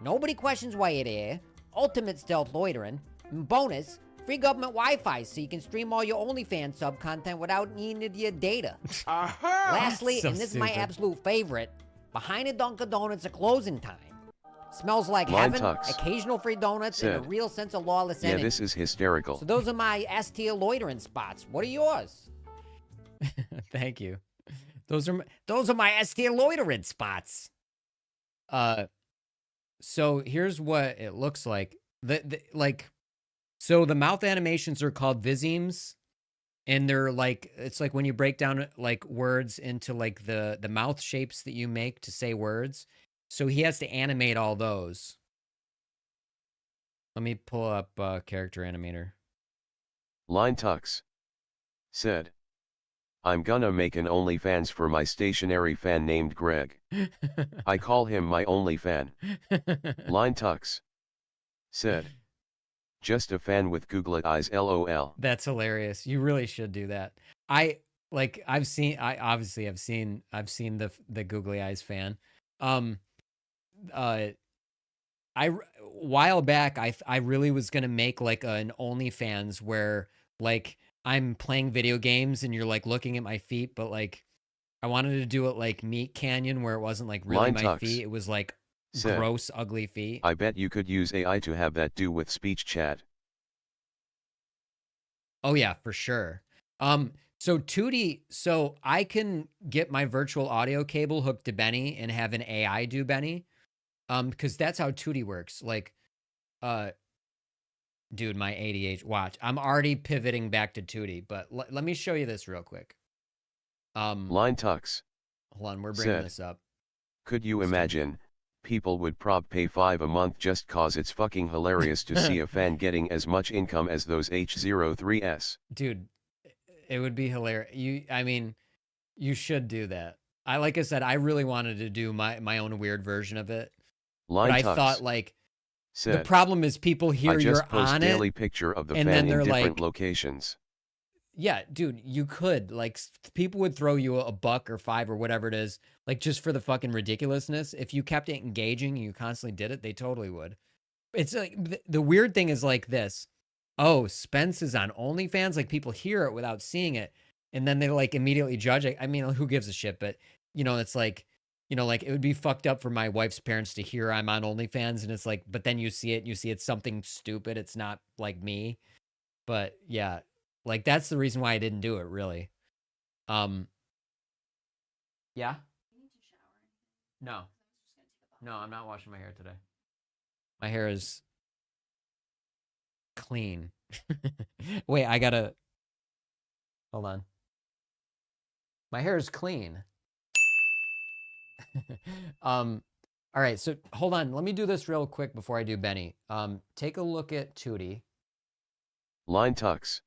Nobody questions why you're there, ultimate stealth loitering, and bonus, free government Wi-Fi so you can stream all your OnlyFans sub content without needing your data. Lastly, So and this is my stupid. absolute favorite, behind a Dunkin' Donuts at closing time. Smells like Line heaven, Tux occasional free donuts, and a said, real sense of lawless Yeah, energy. this is hysterical. So those are my S-tier loitering spots. What are yours? Thank you. Those are my S-tier loitering spots. So here's what it looks like. So the mouth animations are called Visemes, and they're like, it's like when you break down like words into like the mouth shapes that you make to say words. So he has to animate all those. Let me pull up character animator. Line Tux said, I'm gonna make an OnlyFans for my stationary fan named Greg. I call him my OnlyFan. Line Tux said, just a fan with googly eyes LOL. That's hilarious. You really should do that. I've seen the googly eyes fan. A while back, I really was gonna make like an OnlyFans where like I'm playing video games and you're like looking at my feet, but like I wanted to do it like Meat Canyon where it wasn't like really Line my Tux feet. It was like said, gross, ugly feet. I bet you could use AI to have that do with speech chat. Oh yeah, for sure. So Tootie, so I can get my virtual audio cable hooked to Benny and have an AI do Benny. Because that's how Tootie works. Like, dude, my ADHD, watch. I'm already pivoting back to Tootie, but let me show you this real quick. Line Tux Hold on, we're bringing said, this up. Could you imagine, people would pay $5 a month just cause it's fucking hilarious to see a fan getting as much income as those H03s. Dude, it would be hilarious. You should do that. Like I said, I really wanted to do my own weird version of it. Line But I Tux thought like said, the problem is people hear I just you're post on daily it, picture of the and fan then in they're different like, locations. yeah, dude, you could like people would throw you a buck or $5 or whatever it is, like just for the fucking ridiculousness. If you kept it engaging and you constantly did it, they totally would. It's like the weird thing is like this. Oh, Spence is on OnlyFans. Like people hear it without seeing it, and then they like immediately judge it. I mean, who gives a shit? But it's like, like it would be fucked up for my wife's parents to hear I'm on OnlyFans, and it's like, but then you see it's something stupid. It's not like me. But yeah, like that's the reason why I didn't do it, really. Yeah. No, I'm not washing my hair today. My hair is clean. Wait, I gotta hold on. My hair is clean. All right, so hold on. Let me do this real quick before I do Benny. Take a look at Tootie. Line Tux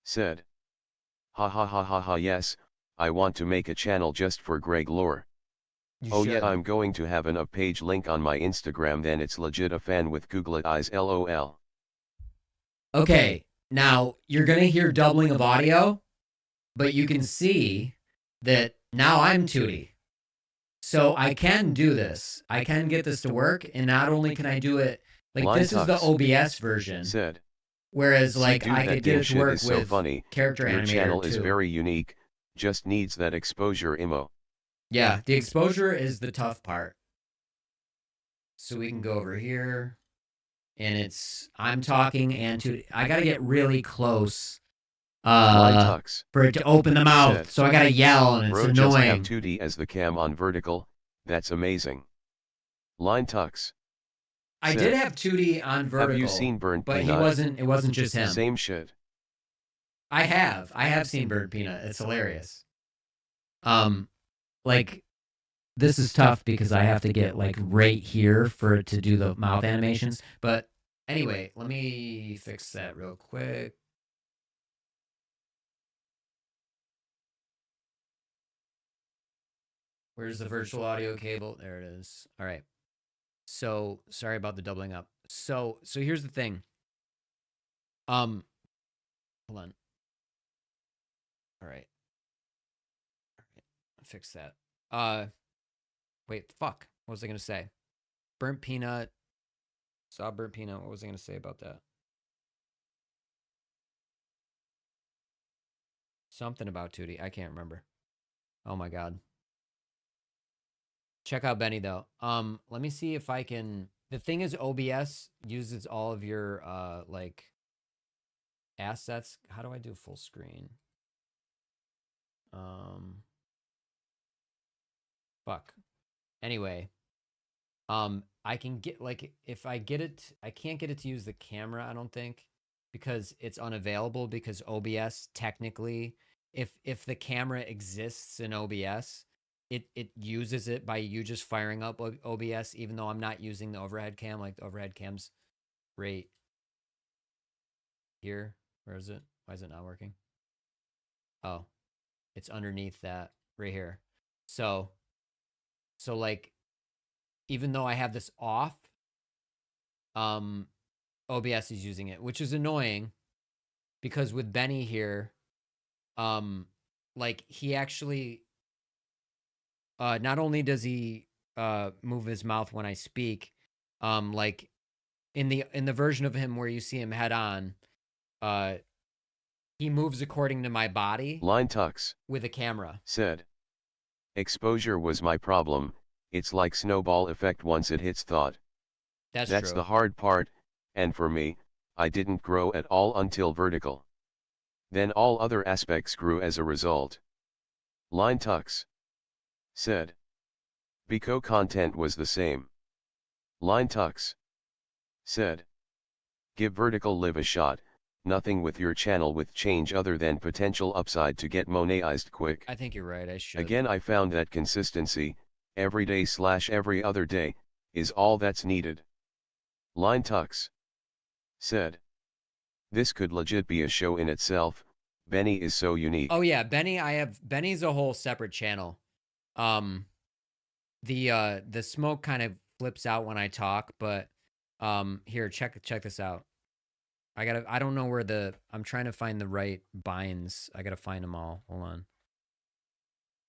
said, ha ha ha ha ha, yes, I want to make a channel just for Greg lore. You yeah, should. I'm going to have an up-page link on my Instagram, then it's legit a fan with googly eyes LOL. Okay, now you're gonna hear doubling of audio, but you can see that now I'm Tootie. So I can do this. I can get this to work, and not only can I do it, like Line this is the Tux OBS version. said, Whereas like dude, I that could damn get it to shit work is so with funny. character Your animator channel too. is very unique, just needs that exposure emo. Yeah, the exposure is the tough part. So we can go over here, and I'm talking, and I gotta get really close for it to open the mouth. So I gotta yell, and it's Bro, just have annoying. 2D as the cam on vertical. That's amazing. Line Tux. I did have 2D on vertical. Have you seen Burnt but Peanut? it wasn't just him. Same shit. I have seen Burnt Peanut. It's hilarious. Like, this is tough because I have to get like right here for it to do the mouth animations. But anyway, let me fix that real quick. Where's the virtual audio cable? There it is. All right. So sorry about the doubling up. So here's the thing. Hold on. All right. Fix that. Wait, fuck. What was I gonna say? Burnt Peanut. Saw Burnt Peanut. What was I gonna say about that? Something about 2D. I can't remember. Oh my god. Check out Benny though. Let me see if I can. The thing is, OBS uses all of your like assets. How do I do full screen? Fuck. Anyway, I can get like if I get it, I can't get it to use the camera. I don't think because it's unavailable because OBS technically, if the camera exists in OBS. It uses it by you just firing up OBS, even though I'm not using the overhead cam. Like the overhead cam's right here. Where is it? Why is it not working? Oh, it's underneath that right here. So like, even though I have this off, OBS is using it, which is annoying because with Benny here, like he actually. Not only does he move his mouth when I speak, like in the version of him where you see him head on, he moves according to my body. Line Tux. With a camera. Said. Exposure was my problem. It's like snowball effect once it hits thought. That's true. The hard part, and for me, I didn't grow at all until vertical. Then all other aspects grew as a result. Line Tux. Said. Bico content was the same. Line Tux. Said. Give vertical live a shot, nothing with your channel with change other than potential upside to get monetized quick. I think you're right, I should. Again I found that consistency, every day / every other day, is all that's needed. Line Tux. Said. This could legit be a show in itself, Benny is so unique. Oh yeah, Benny's a whole separate channel. The smoke kind of flips out when I talk, but here, check this out. I don't know where I'm trying to find the right binds. I gotta find them all. Hold on.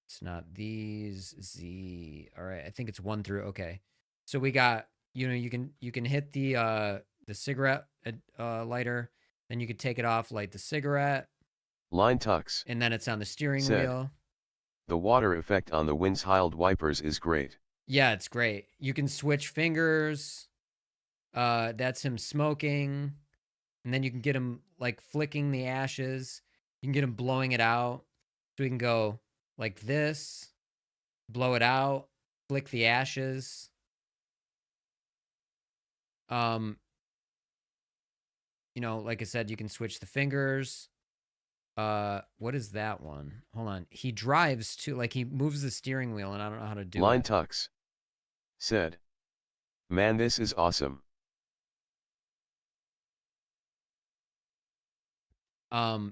It's not these Z. All right, I think it's 1 through. Okay, so we got, you can hit the cigarette lighter, then you could take it off, light the cigarette. Line Tux. And then it's on the steering wheel. The water effect on the windshield wipers is great. Yeah, it's great. You can switch fingers. That's him smoking. And then you can get him like flicking the ashes. You can get him blowing it out. So we can go like this, blow it out, flick the ashes. Like I said, you can switch the fingers. What is that one? Hold on. He drives too, like he moves the steering wheel, and I don't know how to do Line it. Tux. Said. Man, this is awesome.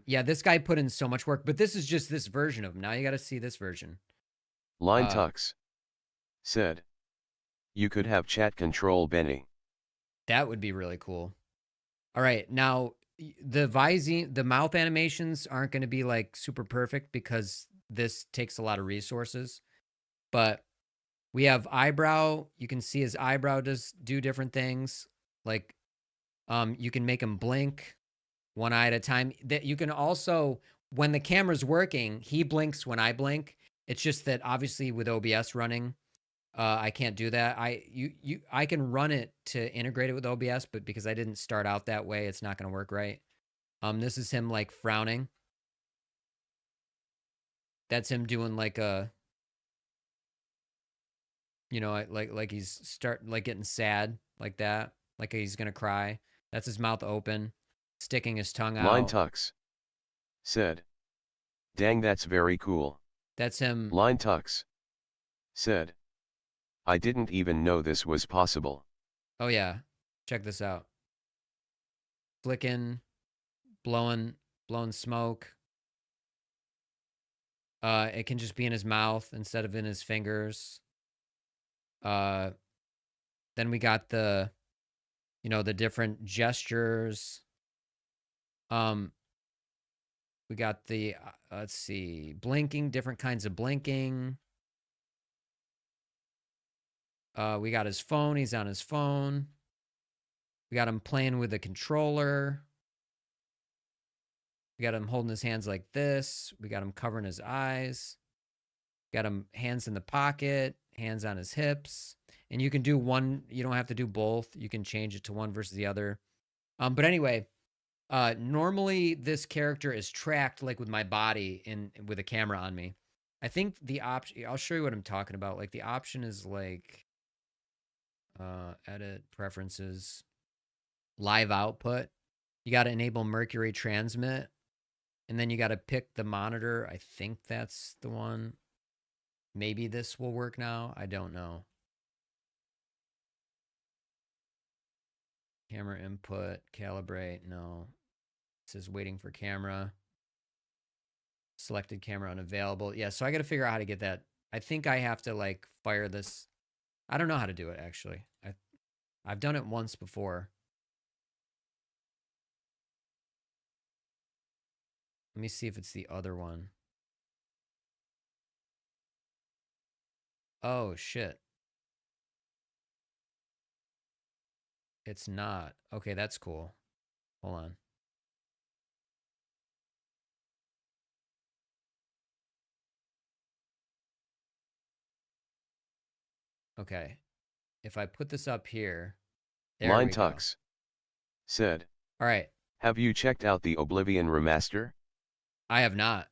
Yeah, this guy put in so much work, but this is just this version of him. Now you got to see this version. Line Tux. Said. You could have chat control Benny. That would be really cool. All right, now the mouth animations aren't going to be like super perfect because this takes a lot of resources. But we have eyebrow. You can see his eyebrow do different things. Like, you can make him blink one eye at a time. That you can also, when the camera's working, he blinks when I blink. It's just that obviously with OBS running, I can't do that. I can run it to integrate it with OBS, but because I didn't start out that way, it's not going to work right. This is him like frowning. That's him doing like a, you know, like he's getting sad like that, like he's gonna cry. That's his mouth open, sticking his tongue out. Line Tux said, "Dang, that's very cool." That's him. Line Tux said, "I didn't even know this was possible." Oh yeah, check this out. Flicking, blowing smoke. It can just be in his mouth instead of in his fingers. Then we got the, you know, the different gestures. We got the, let's see, blinking, different kinds of blinking. We got his phone. He's on his phone. We got him playing with the controller. We got him holding his hands like this. We got him covering his eyes. Got him hands in the pocket, hands on his hips. And you can do one, you don't have to do both. You can change it to one versus the other. But anyway, normally this character is tracked like with my body with a camera on me. I think the option, I'll show you what I'm talking about. Like the option is like, edit preferences, live output. You got to enable Mercury transmit. And then you got to pick the monitor. I think that's the one. Maybe this will work now. I don't know. Camera input, calibrate. No. It says waiting for camera. Selected camera unavailable. Yeah, so I got to figure out how to get that. I think I have to like fire this. I don't know how to do it actually. I've done it once before. Let me see if it's the other one. Oh, shit. It's not. Okay, that's cool. Hold on. Okay. If I put this up here. Line Tux said, all right. Have you checked out the Oblivion remaster? I have not.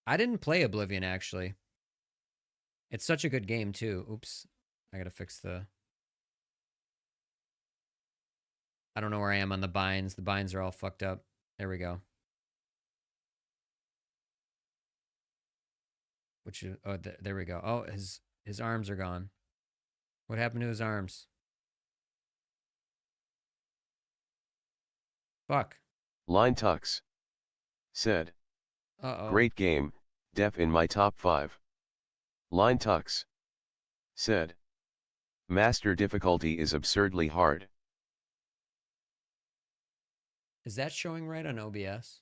I didn't play Oblivion, actually. It's such a good game, too. Oops. I gotta fix the... I don't know where I am on the binds. The binds are all fucked up. There we go. Which is... Oh, there we go. Oh, his arms are gone. What happened to his arms? Fuck. Line Tux said, Great game, def in my top 5. Line Tux said, Master difficulty is absurdly hard. Is that showing right on OBS?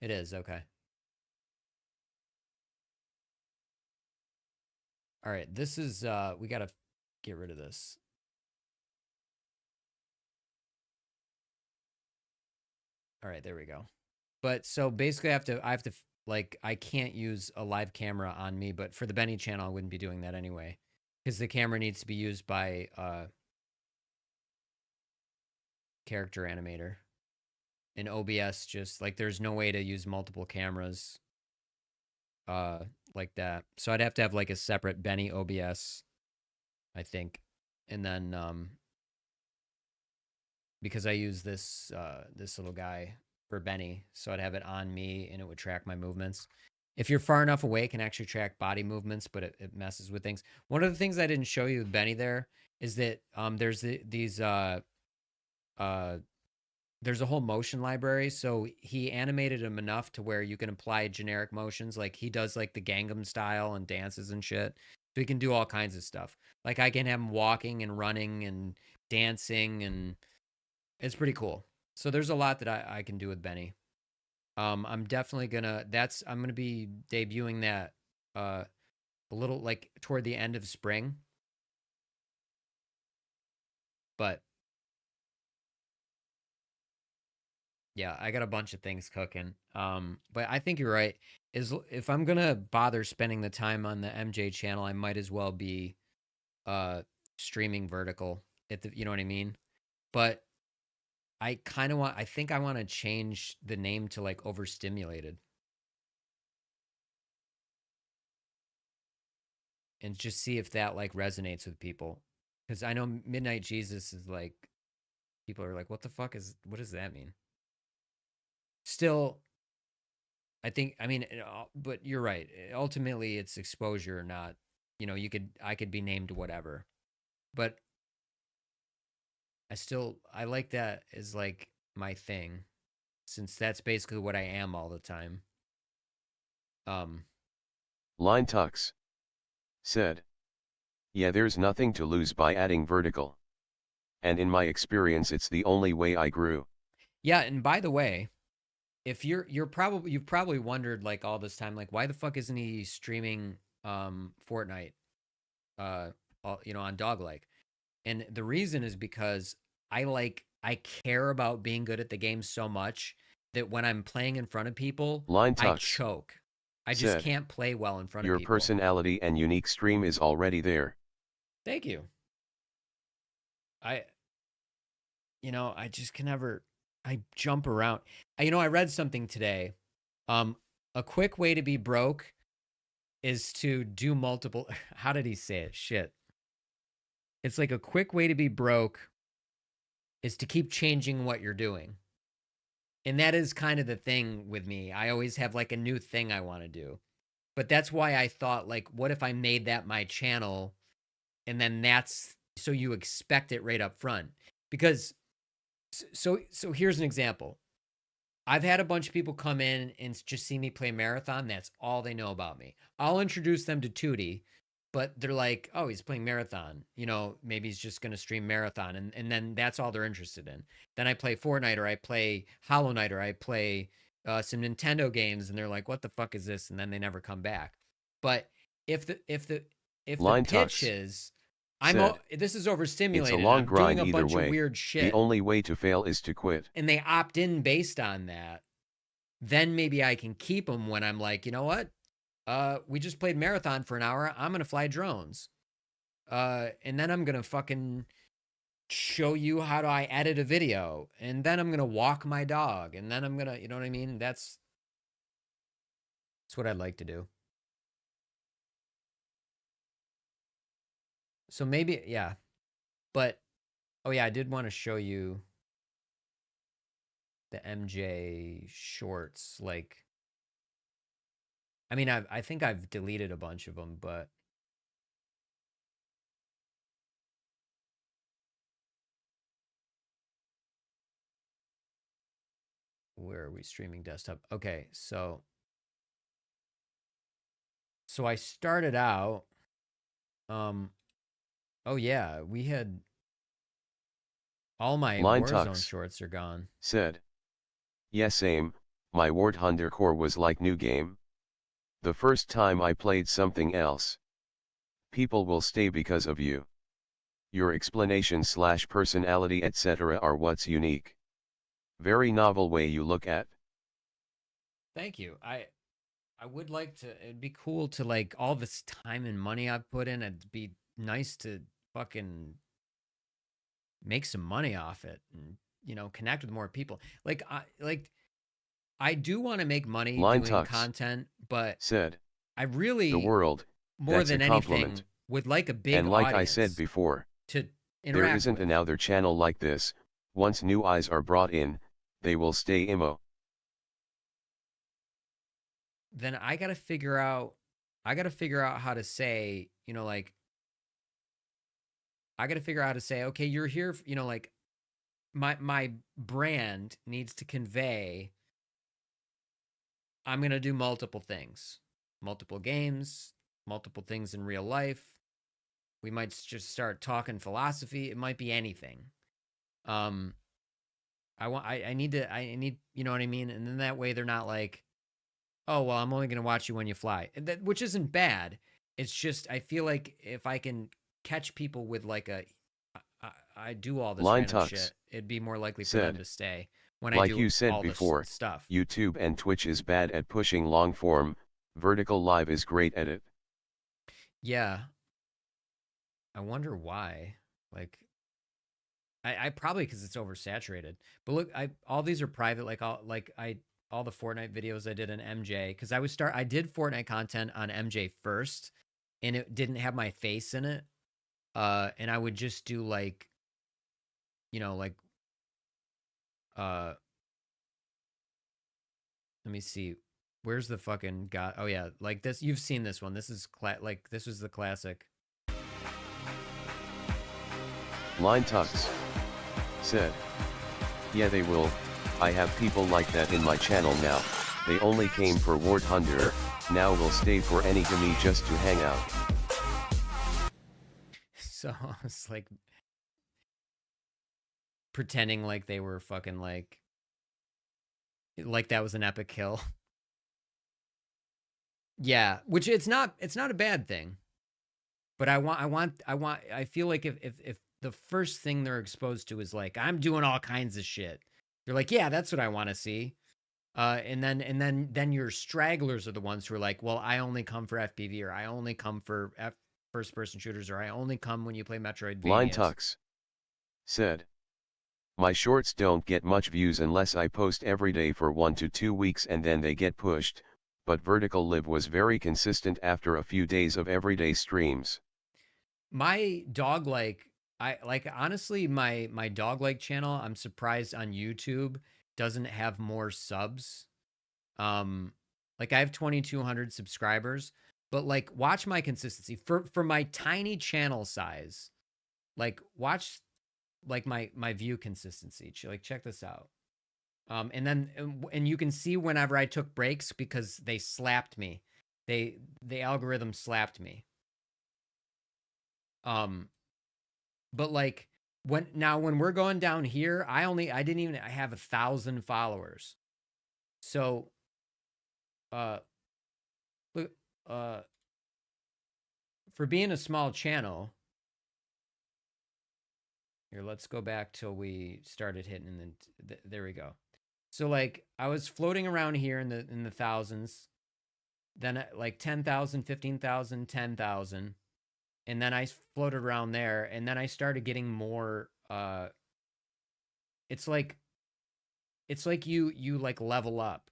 It is, okay. All right, this is, we gotta get rid of this. All right, there we go. But so basically I have to like, I can't use a live camera on me, but for the Benny channel, I wouldn't be doing that anyway. Because the camera needs to be used by character animator. In OBS, just like there's no way to use multiple cameras like that. So I'd have to have like a separate Benny OBS, I think. And then because I use this this little guy for Benny, so I'd have it on me and it would track my movements. If you're far enough away, it can actually track body movements, but it messes with things. One of the things I didn't show you with Benny there is that there's there's a whole motion library. So he animated him enough to where you can apply generic motions. Like he does like the Gangnam style and dances and shit. So he can do all kinds of stuff. Like I can have him walking and running and dancing, and it's pretty cool. So there's a lot that I can do with Benny. I'm definitely gonna, I'm gonna be debuting that a little like toward the end of spring. But yeah, I got a bunch of things cooking. But I think you're right. If I'm gonna bother spending the time on the MJ channel, I might as well be streaming vertical. You know what I mean? But I think I want to change the name to like Overstimulated. and just see if that like resonates with people. Because I know Midnight Jesus is like, people are like, what does that mean? Still, I think, I mean, but you're right. Ultimately, it's exposure, not, you know, I could be named whatever. But I like that as like my thing, since that's basically what I am all the time. Line Tux said, yeah, there's nothing to lose by adding vertical. And in my experience, it's the only way I grew. Yeah, and by the way, if you've probably wondered like all this time, like why the fuck isn't he streaming Fortnite you know, on Doglike? And the reason is because I care about being good at the game so much that when I'm playing in front of people, I choke. I just can't play well in front of people. Your personality and unique stream is already there. Thank you. You know, I just can never, I jump around. You know, I read something today. A quick way to be broke is to do multiple, how did he say it? Shit. It's like a quick way to be broke is to keep changing what you're doing. And that is kind of the thing with me. I always have like a new thing I want to do. But that's why I thought, like, what if I made that my channel? And then that's, so you expect it right up front. Because, so here's an example. I've had a bunch of people come in and just see me play Marathon. That's all they know about me. I'll introduce them to Tootie, but they're like, oh, he's playing Marathon. You know, maybe he's just going to stream Marathon. And then that's all they're interested in. Then I play Fortnite, or I play Hollow Knight, or I play some Nintendo games, and they're like, what the fuck is this? And then they never come back. But if the pitch is, this is overstimulated. It's a long grind doing a either bunch way. of weird shit. The only way to fail is to quit. And they opt in based on that. Then maybe I can keep them when I'm like, you know what? We just played Marathon for an hour. I'm going to fly drones. And then I'm going to fucking show you how I edit a video. And then I'm going to walk my dog. And then I'm going to, you know what I mean? That's what I'd like to do. So maybe, yeah. But, oh yeah, I did want to show you the MJ shorts. Like, I mean, I think I've deleted a bunch of them, but where are we streaming desktop? Okay, so I started out, oh yeah, we had all my Warzone shorts are gone. Said, yeah, same, my War Thunder core was like new game. The first time I played something else. People will stay because of you. Your explanation / personality etc. are what's unique. Very novel way you look at. Thank you. I would like to, it'd be cool to, like, all this time and money I've put in, it'd be nice to fucking make some money off it and, you know, connect with more people. Like, I do want to make money doing content, but said, I really, the world, more than anything, would like a big audience. And like I said before, to interact there isn't another channel like this. Once new eyes are brought in, they will stay imo. Then I got to figure out how to say, you know, like, I got to figure out how to say, okay, you're here, you know, like, my brand needs to convey, I'm going to do multiple things, multiple games, multiple things in real life. We might just start talking philosophy. It might be anything. I need, you know what I mean? And then that way they're not like, oh, well, I'm only going to watch you when you fly, which isn't bad. It's just, I feel like if I can catch people with like I do all this random shit, it'd be more likely for them to stay. When like I do you said all before, this stuff. YouTube and Twitch is bad at pushing long form, vertical live is great at it. Yeah. I wonder why. Like, I probably because it's oversaturated. But look, all these are private. Like all the Fortnite videos I did on MJ, because I did Fortnite content on MJ first, and it didn't have my face in it. And I would just do like, you know, like, let me see. Where's the fucking god? Oh yeah, like this. You've seen this one. This is like this was the classic. Line Tux said, "Yeah, they will. I have people like that in my channel now. They only came for Ward Hunter. Now will stay for Enigami just to hang out." So it's like pretending like they were fucking like that was an epic kill. Yeah, which it's not a bad thing. But I feel like if the first thing they're exposed to is like, I'm doing all kinds of shit, they're like, yeah, that's what I want to see. And then your stragglers are the ones who are like, well, I only come for FPV, or I only come for first person shooters, or I only come when you play Metroidvania. Line Tux said, "My shorts don't get much views unless I post every day for 1 to 2 weeks and then they get pushed, but Vertical Live was very consistent after a few days of everyday streams." My honestly, my dog-like channel, I'm surprised on YouTube doesn't have more subs. Like I have 2,200 subscribers, but like watch my consistency for my tiny channel size. Like watch like my view consistency. Like check this out. And you can see whenever I took breaks because they slapped me. The algorithm slapped me. But like when we're going down here, I didn't even have 1,000 followers. So, look, for being a small channel, here, let's go back till we started hitting, and then there we go. So like I was floating around here in the thousands, then like 10,000, 15,000, 10,000. And then I floated around there, and then I started getting more, it's like you like level up.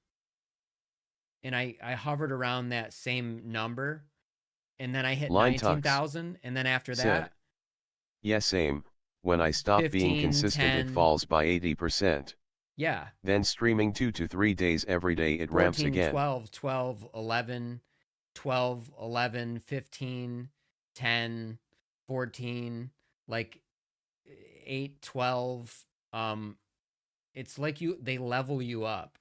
And I hovered around that same number, and then I hit 19,000, and then after that. Said, "Yeah, same. When I stop 15, being consistent, 10, it falls by 80%. Yeah. Then streaming 2 to 3 days every day, it 14, ramps again. 12, 11, 12, 11, 15, 10, 14, like 8, 12. It's like they level you up.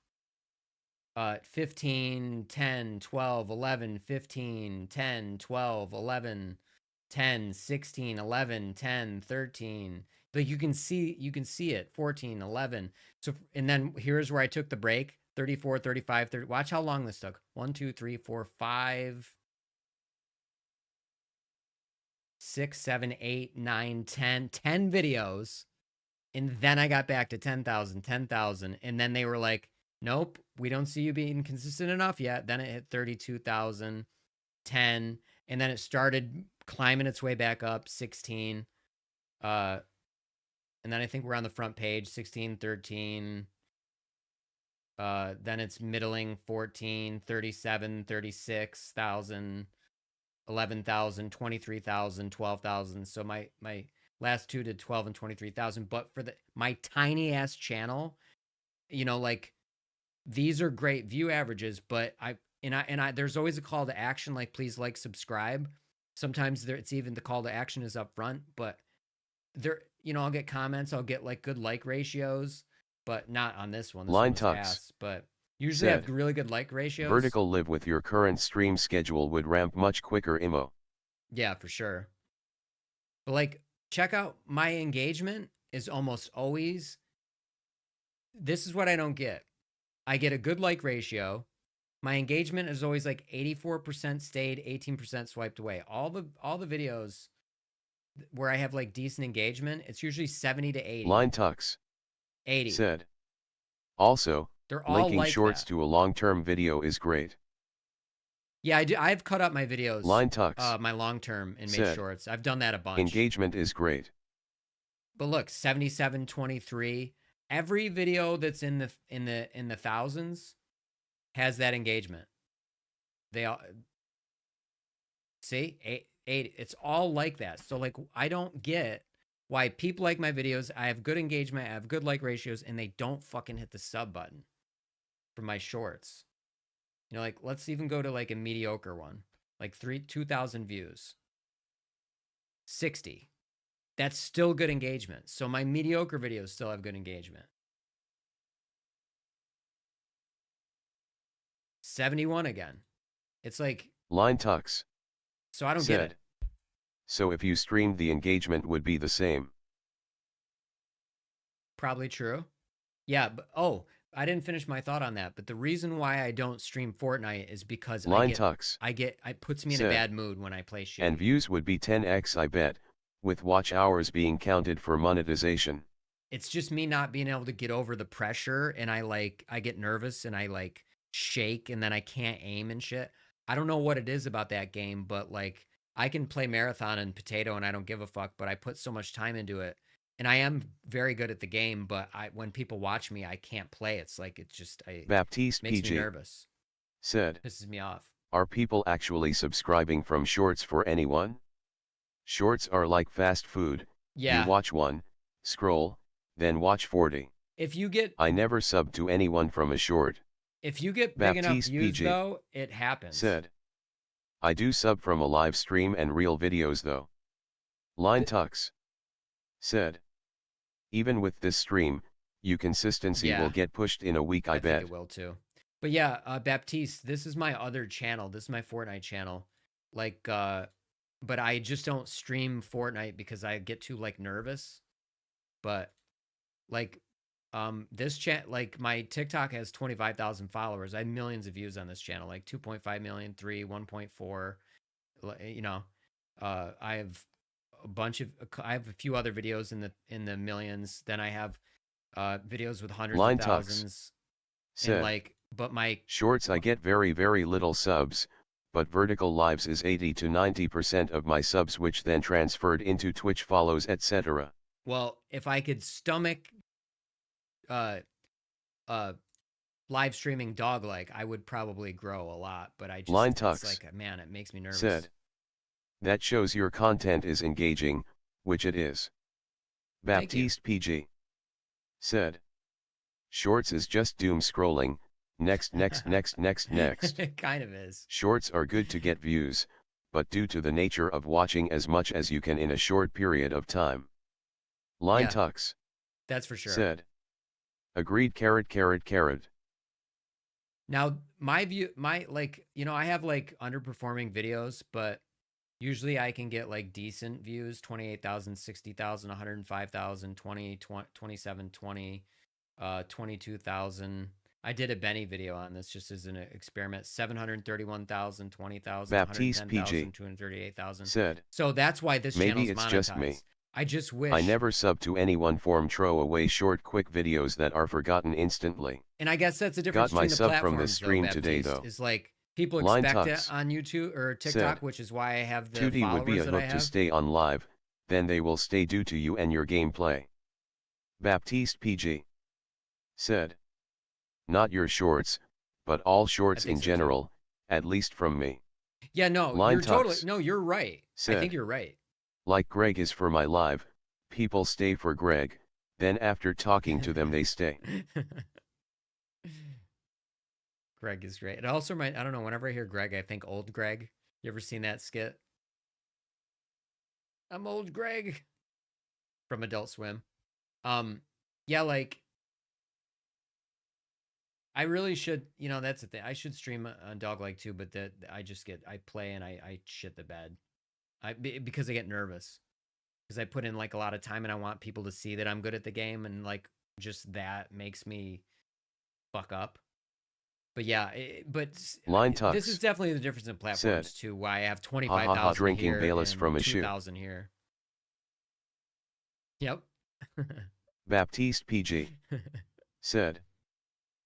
15, 10, 12, 11, 15, 10, 12, 11, 10, 16, 11, 10, 13. Like you can see it. 14, 11. So, and then here's where I took the break. 34, 35, 30. Watch how long this took. 1, 2, 3, 4, 5, 6, 7, 8, 9, 10. 10 videos. And then I got back to 10,000, 10,000. And then they were like, nope, we don't see you being consistent enough yet. Then it hit 32,000, 10. And then it started climbing its way back up, 16. And then I think we're on the front page, 16, 13. Then it's middling, 14, 37, 36,000, 11,000, 23,000, 12,000. So my last two did 12 and 23,000. But for my tiny ass channel, you know, like these are great view averages, but I there's always a call to action, like please like, subscribe. Sometimes it's even the call to action is up front, but there, you know, I'll get comments, I'll get like good like ratios, but not on this one. This Line one was Tux ass, but usually said, have really good like ratios. "Vertical Live with your current stream schedule would ramp much quicker, Imo." Yeah, for sure. But like, check out my engagement is almost always, this is what I don't get. I get a good like ratio. My engagement is always like 84% stayed, 18% swiped away. All the videos where I have like decent engagement, it's usually 70 to 80. Line Tux 80. said, "Also, they're all linking like shorts that. to a long-term video is great." Yeah, I do. I've cut up my videos. Line Tux my long term and made said, shorts. I've done that a bunch. "Engagement is great." But look, 77, 23. Every video that's in the thousands has that engagement. They all. See, 80. It's all like that. So like, I don't get why people like my videos. I have good engagement, I have good like ratios, and they don't fucking hit the sub button for my shorts. You know, like, let's even go to like a mediocre one, like 2,000 views, 60. That's still good engagement. So my mediocre videos still have good engagement. 71 again. It's like Line Tux. So I don't get it. So if you streamed, the engagement would be the same. Probably true. Yeah, but I didn't finish my thought on that. But the reason why I don't stream Fortnite is because Line it puts me in a bad mood when I play shit. And views would be 10x, I bet, with watch hours being counted for monetization. It's just me not being able to get over the pressure, and I get nervous and I like shake, and then I can't aim and shit. I don't know what it is about that game, but like, I can play Marathon and Potato and I don't give a fuck, but I put so much time into it. And I am very good at the game, but when people watch me, I can't play. It's like, it's just, Baptiste makes PG me nervous. Said, pisses me off. Are people actually subscribing from shorts for anyone? Shorts are like fast food. Yeah. You watch one, scroll, then watch 40. If you get... I never sub to anyone from a short. If you get big enough Baptiste views, PG though, it happens. Said, I do sub from a live stream and real videos though. Line Tux. Said, even with this stream, you consistency will get pushed in a week, I bet. Think it will too. But yeah, Baptiste, this is my other channel. This is my Fortnite channel. Like, but I just don't stream Fortnite because I get too like nervous. But like, this chat, like my TikTok has 25,000 followers. I have millions of views on this channel, like 2.5 million, 3, 1.4. You know, I have a few other videos in the millions. Then I have videos with hundreds Line of thousands. Said, and like, but my shorts, I get very, very little subs, but vertical lives is 80 to 90% of my subs, which then transferred into Twitch follows, etc. Well, if I could stomach live streaming dog like, I would probably grow a lot, but I just Line it's Tux like, man, it makes me nervous. Said, that shows your content is engaging, which it is. Baptiste PG said, shorts is just doom scrolling, next. It kind of is. Shorts are good to get views, but due to the nature of watching as much as you can in a short period of time. Line Tux. That's for sure. Said, agreed. Now, my view, like, you know, I have like underperforming videos, but usually I can get like decent views, 28,000, 60,000, 105,000, 20, 27, 20, 22,000. I did a Benny video on this just as an experiment. 731,000, 20,000, Baptiste PG 238,000. Said, so that's why this channel's maybe it's monetized. just me. I just wish. I never sub to anyone from throwaway short quick videos that are forgotten instantly. And I guess that's the difference Got my between the sub platforms, from the stream though, today, Baptiste, though. is like people Line expect Tux it on YouTube or TikTok, said, which is why I have the 2D followers would be a that I hook have. to stay on live, then they will stay due to you and your gameplay. Baptiste PG said, not your shorts, but all shorts in general, at least from me. Yeah, no, Line you're totally, Tux no, you're right. said, I think you're right. like Greg is for my live, people stay for Greg, then after talking to them they stay. Greg is great. It also I don't know, whenever I hear Greg, I think old Greg. You ever seen that skit? I'm old Greg from Adult Swim. Yeah, like, I really should, you know, that's the thing. I should stream on Dogleg too, but I play and I shit the bed. Because I get nervous. Because I put in like a lot of time and I want people to see that I'm good at the game, and like just that makes me fuck up. But yeah, Line Tux this is definitely the difference in platforms said, too. Why I have 25,000 drinking here Bayless and from a shoe. 2,000 here. Yep. Baptiste PG said,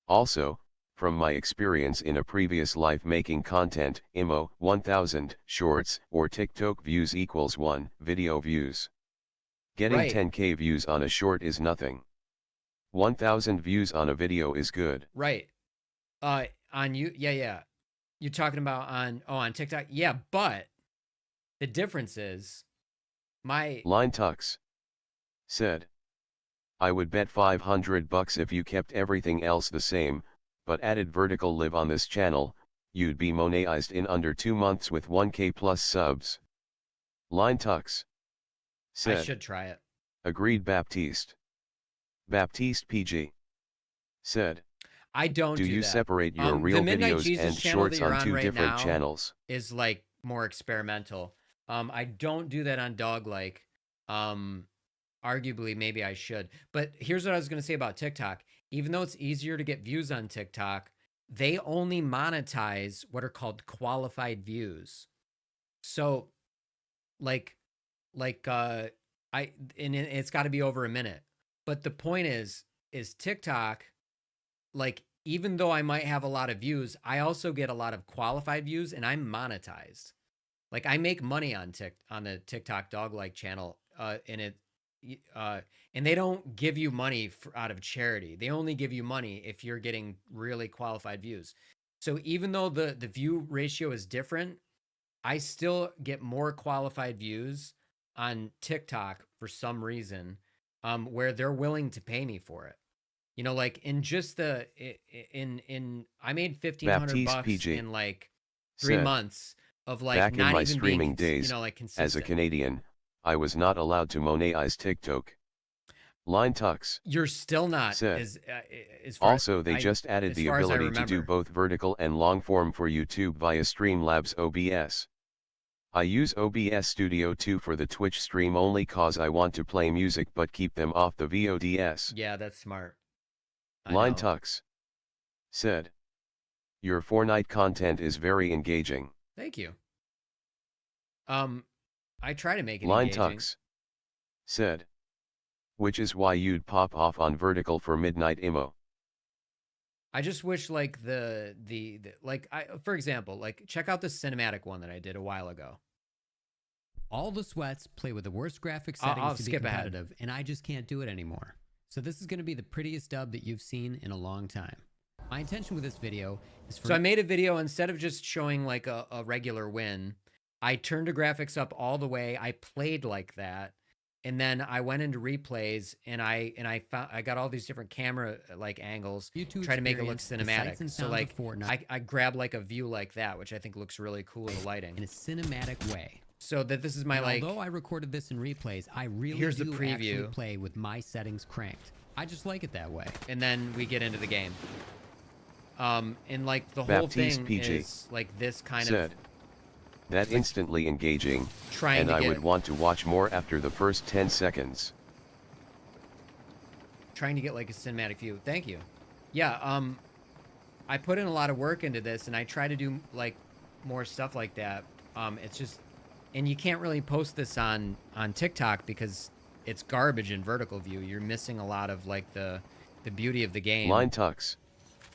also, from my experience in a previous life making content, IMO 1000 shorts or TikTok views equals 1 video views. Getting 10k views on a short is nothing. 1000 views on a video is good. Right. On you, yeah. You're talking about on TikTok, yeah. But The difference is my Line Tux said, I would bet $500 if you kept everything else the same, but added vertical live on this channel, you'd be monetized in under 2 months with 1K plus subs. Line Tux said, I should try it. Agreed Baptiste. Baptiste PG said, I don't do you that. separate your real the Midnight videos Jesus and channel shorts that you're on 2 right different now channels? Is like more experimental. I don't do that on Doglike. Arguably, maybe I should. But here's what I was going to say about TikTok. Even though it's easier to get views on TikTok, they only monetize what are called qualified views. So, it's got to be over a minute. But the point is TikTok, like, even though I might have a lot of views, I also get a lot of qualified views, and I'm monetized. Like, I make money on the TikTok Doglike channel, and they don't give you money out of charity. They only give you money if you're getting really qualified views. So even though the view ratio is different, I still get more qualified views on TikTok for some reason, where they're willing to pay me for it. You know, like I made $1,500 in like 3 months of like back not in my even streaming being, days, you know, like consistent. as a Canadian, I was not allowed to monetize TikTok. Line Tux. You're still not. Said, as far also, they just added the ability to do both vertical and long form for YouTube via Streamlabs OBS. I use OBS Studio 2 for the Twitch stream only cause I want to play music but keep them off the VODs. Yeah, that's smart. Line Tux said, your Fortnite content is very engaging. Thank you. I try to make it Line engaging. Tux said, which is why you'd pop off on vertical for Midnight Imo. I just wish like for example, like check out the cinematic one that I did a while ago. All the sweats play with the worst graphic settings to be competitive, and I just can't do it anymore. So this is going to be the prettiest dub that you've seen in a long time. My intention with this video is for... So I made a video, instead of just showing like a regular win, I turned the graphics up all the way. I played like that. And then I went into replays and I got all these different camera like angles, try to make it look cinematic. So like I grab like a view like that, which I think looks really cool with the lighting. In a cinematic way. So that this is my like... Although I recorded this in replays, I really here's do the preview. Actually play with my settings cranked. I just like it that way. And then we get into the game. And like the whole thing is like this kind of... That instantly engaging, and I would want to watch more after the first 10 seconds. Trying to get like a cinematic view. Thank you. Yeah, I put in a lot of work into this, and I try to do like more stuff like that. It's just... And you can't really post this on TikTok because it's garbage in vertical view. You're missing a lot of like the beauty of the game. Line Tux.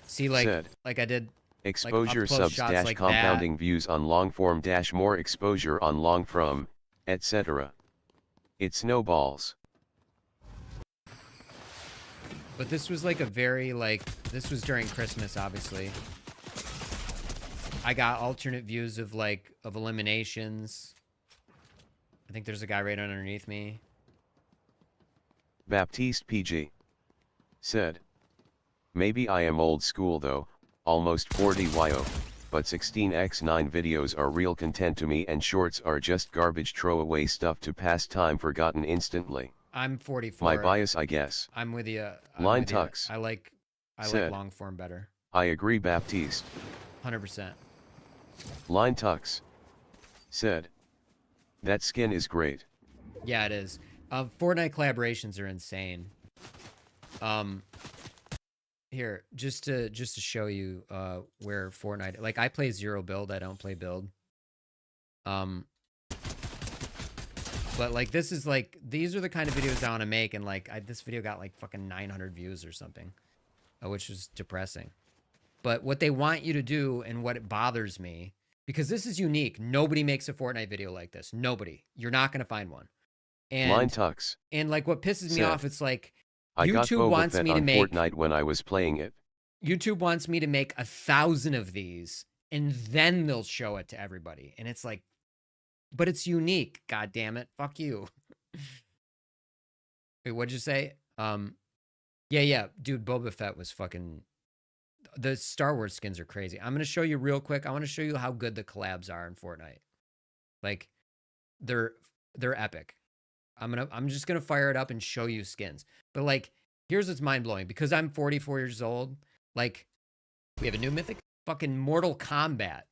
See, like said, like I did... Exposure like subs dash like compounding that. views on long form dash more exposure on long from, etc. It snowballs. But this was like a very like, this was during Christmas, obviously. I got alternate views of like, of eliminations. I think there's a guy right underneath me. Baptiste PG said, maybe I am old school though, almost 40 yo, but 16x9 videos are real content to me and shorts are just garbage throwaway stuff to pass time forgotten instantly. I'm 44. My bias, I guess. I'm with you. Line Tux. I like long form better. I agree Baptiste. 100%. Line Tux said, that skin is great. Yeah, it is. Fortnite collaborations are insane. Here, just to show you where Fortnite, like I play zero build, I don't play build. But like this is like, these are the kind of videos I want to make, and like this video got like fucking 900 views or something, which is depressing. But what they want you to do, and what it bothers me, because this is unique. Nobody makes a Fortnite video like this. Nobody. You're not gonna find one. And Line Tux. And like what pisses me off, it's like I YouTube wants me to make Fortnite when I was playing it. YouTube wants me to make 1,000 of these, and then they'll show it to everybody. And it's like, but it's unique. God damn it. Fuck you. Wait, what'd you say? Yeah, dude, Boba Fett was fucking... The Star Wars skins are crazy. I'm going to show you real quick. I want to show you how good the collabs are in Fortnite. Like, they're epic. I'm just going to fire it up and show you skins. But, like, here's what's mind-blowing. Because I'm 44 years old, like, we have a new mythic, fucking Mortal Kombat.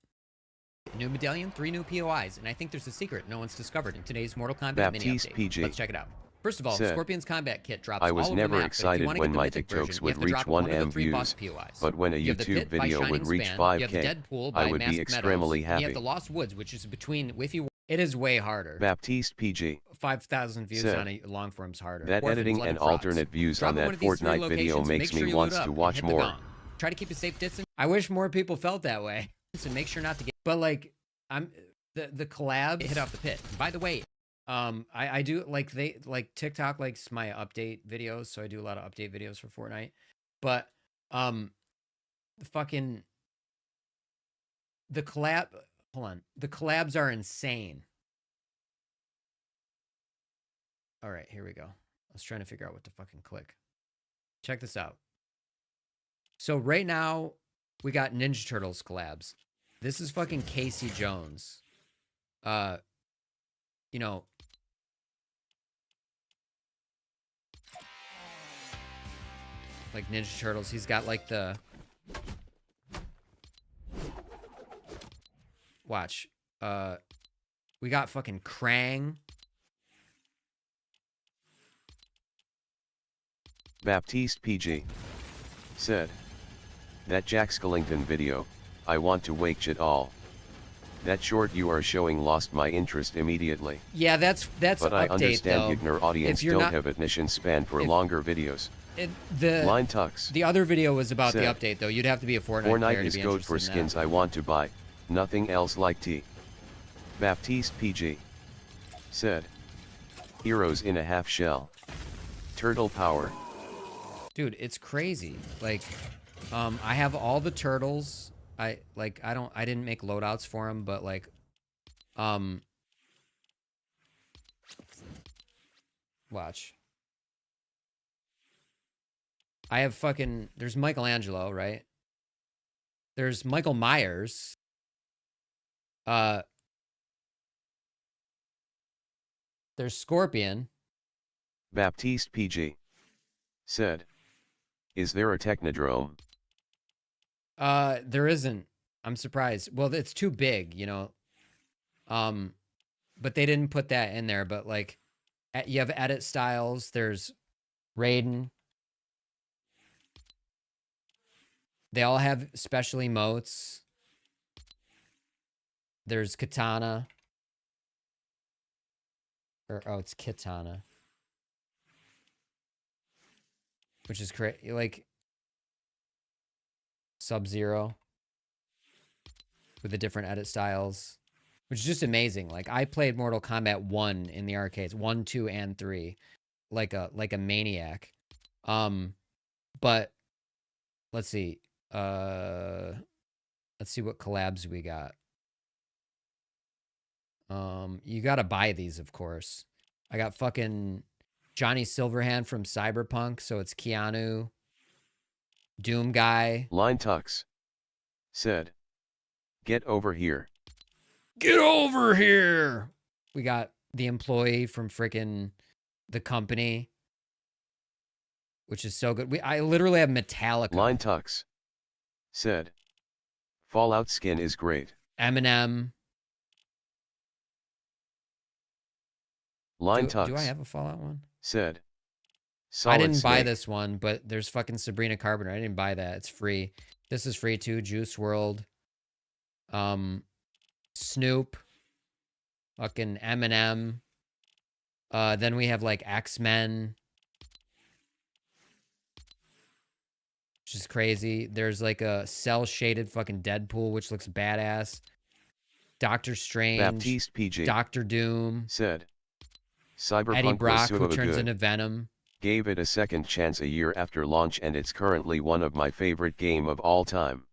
New medallion, 3 new POIs. And I think there's a secret no one's discovered in today's Mortal Kombat mini update. PG. Let's check it out. First of all, Said, Scorpion's combat kit drops I was all never over the map, excited when my TikToks would reach 1M views, but when a YouTube video would reach 5K, I would be extremely happy. You have the Lost Woods, which is between Whiffy. It is way harder. Baptiste PG. 5,000 views said, on a long form's harder. That editing and alternate views on that Fortnite video makes me want to watch more. Try to keep a safe distance. I wish more people felt that way. So make sure not to get... But, like, the collab hit off the pit. By the way, I do like TikTok likes my update videos, so I do a lot of update videos for Fortnite. But the collabs are insane. All right, here we go. I was trying to figure out what to fucking click. Check this out. So right now we got Ninja Turtles collabs. This is fucking Casey Jones. You know, like Ninja Turtles, he's got like the... Watch. We got fucking Krang. Baptiste PG. Said. That Jack Skellington video, I want to wake shit all. That short you are showing lost my interest immediately. Yeah, that's but I update, understand though. Yigner audience don't have attention span for longer videos. Line Tux. The other video was about said, the update, though. You'd have to be a Fortnite player Fortnite to is be good for interested in skins I want to buy. Nothing else like T. Baptiste PG. Said. Heroes in a half shell. Turtle power. Dude, it's crazy. Like, I have all the turtles. I didn't make loadouts for them, but like, watch. I have fucking, there's Michelangelo, right? There's Michael Myers. There's Scorpion. Baptiste PG. Said. Is there a Technodrome? There isn't. I'm surprised. Well, it's too big, you know. But they didn't put that in there. But like, you have edit styles. There's Raiden. They all have special emotes. There's Katana. Oh, it's Kitana. Which is crazy. Like, Sub-Zero with the different edit styles, which is just amazing. Like, I played Mortal Kombat 1 in the arcades, 1, 2, and 3, like a maniac. But let's see. Let's see what collabs we got. You gotta buy these, of course. I got fucking Johnny Silverhand from Cyberpunk, so it's Keanu. Doom guy. Line Tux. Said. Get over here. Get over here! We got the employee from frickin' the company, which is so good. I literally have Metallica. Line Tux. Said. Fallout skin is great. Eminem. Line Tux. Do I have a Fallout one? Said. I didn't buy this one, but there's fucking Sabrina Carpenter. I didn't buy that. It's free. This is free too. Juice WRLD. Snoop. Fucking Eminem. Then we have like X-Men. Which is crazy. There's like a cell-shaded fucking Deadpool, which looks badass. Doctor Strange. Baptiste PG. Doctor Doom. Said. Cyberpunk Eddie Brock, was who turns good. into Venom. Gave it a second chance a year after launch and it's currently one of my favorite game of all time.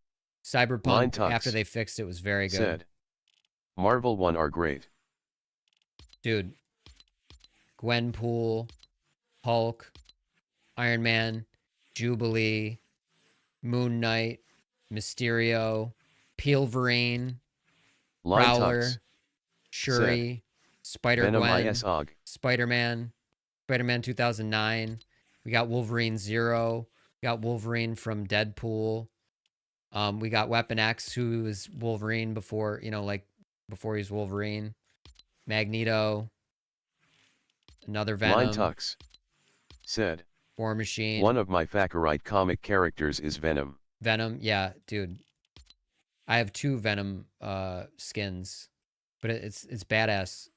Cyberpunk, after they fixed it, was very good. Said. Marvel 1 are great. Dude. Gwenpool, Hulk, Iron Man, Jubilee, Moon Knight, Mysterio, Peelverine, Prowler, Shuri, Spider-Gwen, Spider-Man, Spider-Man 2009. We got Wolverine 0. We got Wolverine from Deadpool. We got Weapon X, who was Wolverine before, you know, like before he was Wolverine. Magneto. Another Venom. Line Tux said, War Machine. One of my Fakerite comic characters is Venom. Venom, yeah, dude. I have 2 Venom skins, but it's badass.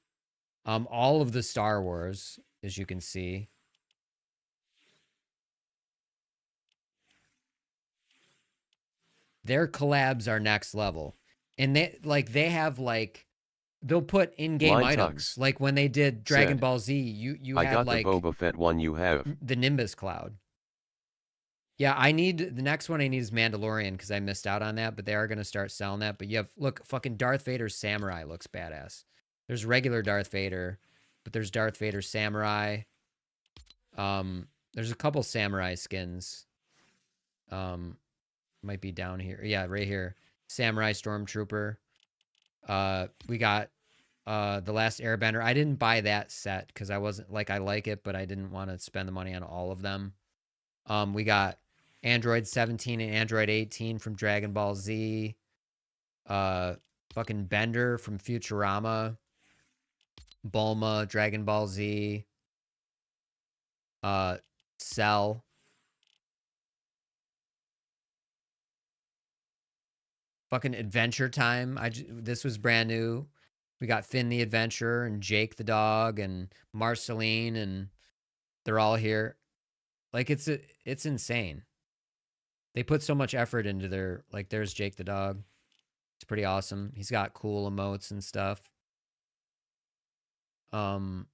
All of the Star Wars, as you can see. Their collabs are next level. And they have like they'll put in-game items. Like when they did Dragon Ball Z, you I had got like the Boba Fett one you have. The Nimbus Cloud. Yeah, I need the next one I need is Mandalorian because I missed out on that, but they are gonna start selling that. But you have look, fucking Darth Vader Samurai looks badass. There's regular Darth Vader, but there's Darth Vader Samurai. There's a couple Samurai skins. Might be down here. Yeah, right here. Samurai Stormtrooper. We got The Last Airbender. I didn't buy that set because I wasn't like I like it, but I didn't want to spend the money on all of them. We got Android 17 and Android 18 from Dragon Ball Z. Fucking Bender from Futurama. Bulma, Dragon Ball Z. Cell. Fucking Adventure Time. This was brand new. We got Finn the Adventurer and Jake the dog and Marceline, and they're all here. Like it's insane. They put so much effort into their, like, there's Jake the dog. It's pretty awesome. He's got cool emotes and stuff. More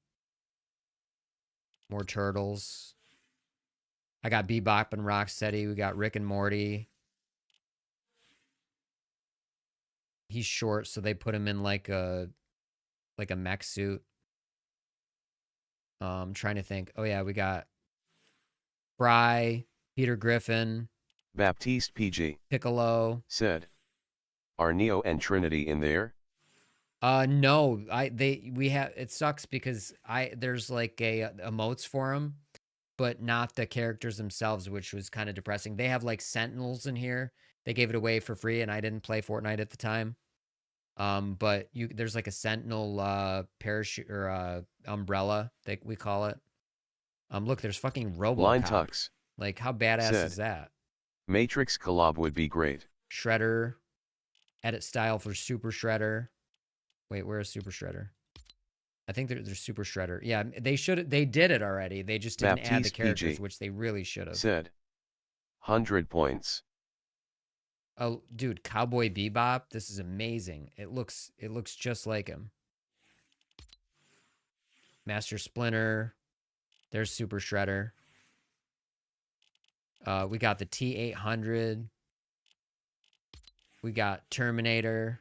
turtles. I got Bebop and Rocksteady. We got Rick and Morty. He's short, so they put him in like a mech suit. I'm trying to think. Oh yeah, we got Fry, Peter Griffin, Baptiste PG, Piccolo said, "Are Neo and Trinity in there?" No, we have. It sucks because there's like emotes for them, but not the characters themselves, which was kind of depressing. They have like Sentinels in here. They gave it away for free, and I didn't play Fortnite at the time. But there's like a Sentinel parachute or umbrella that we call it. Look, there's fucking RoboCop. Line Tux. Like, how badass is that? Matrix collab would be great. Shredder, edit style for Super Shredder. Wait, where is Super Shredder? I think there's Super Shredder. Yeah, they did it already. They just didn't add the characters, PG, which they really should have. Said, 100 points. Oh, dude, Cowboy Bebop. This is amazing. It looks just like him. Master Splinter. There's Super Shredder. We got the T-800. We got Terminator.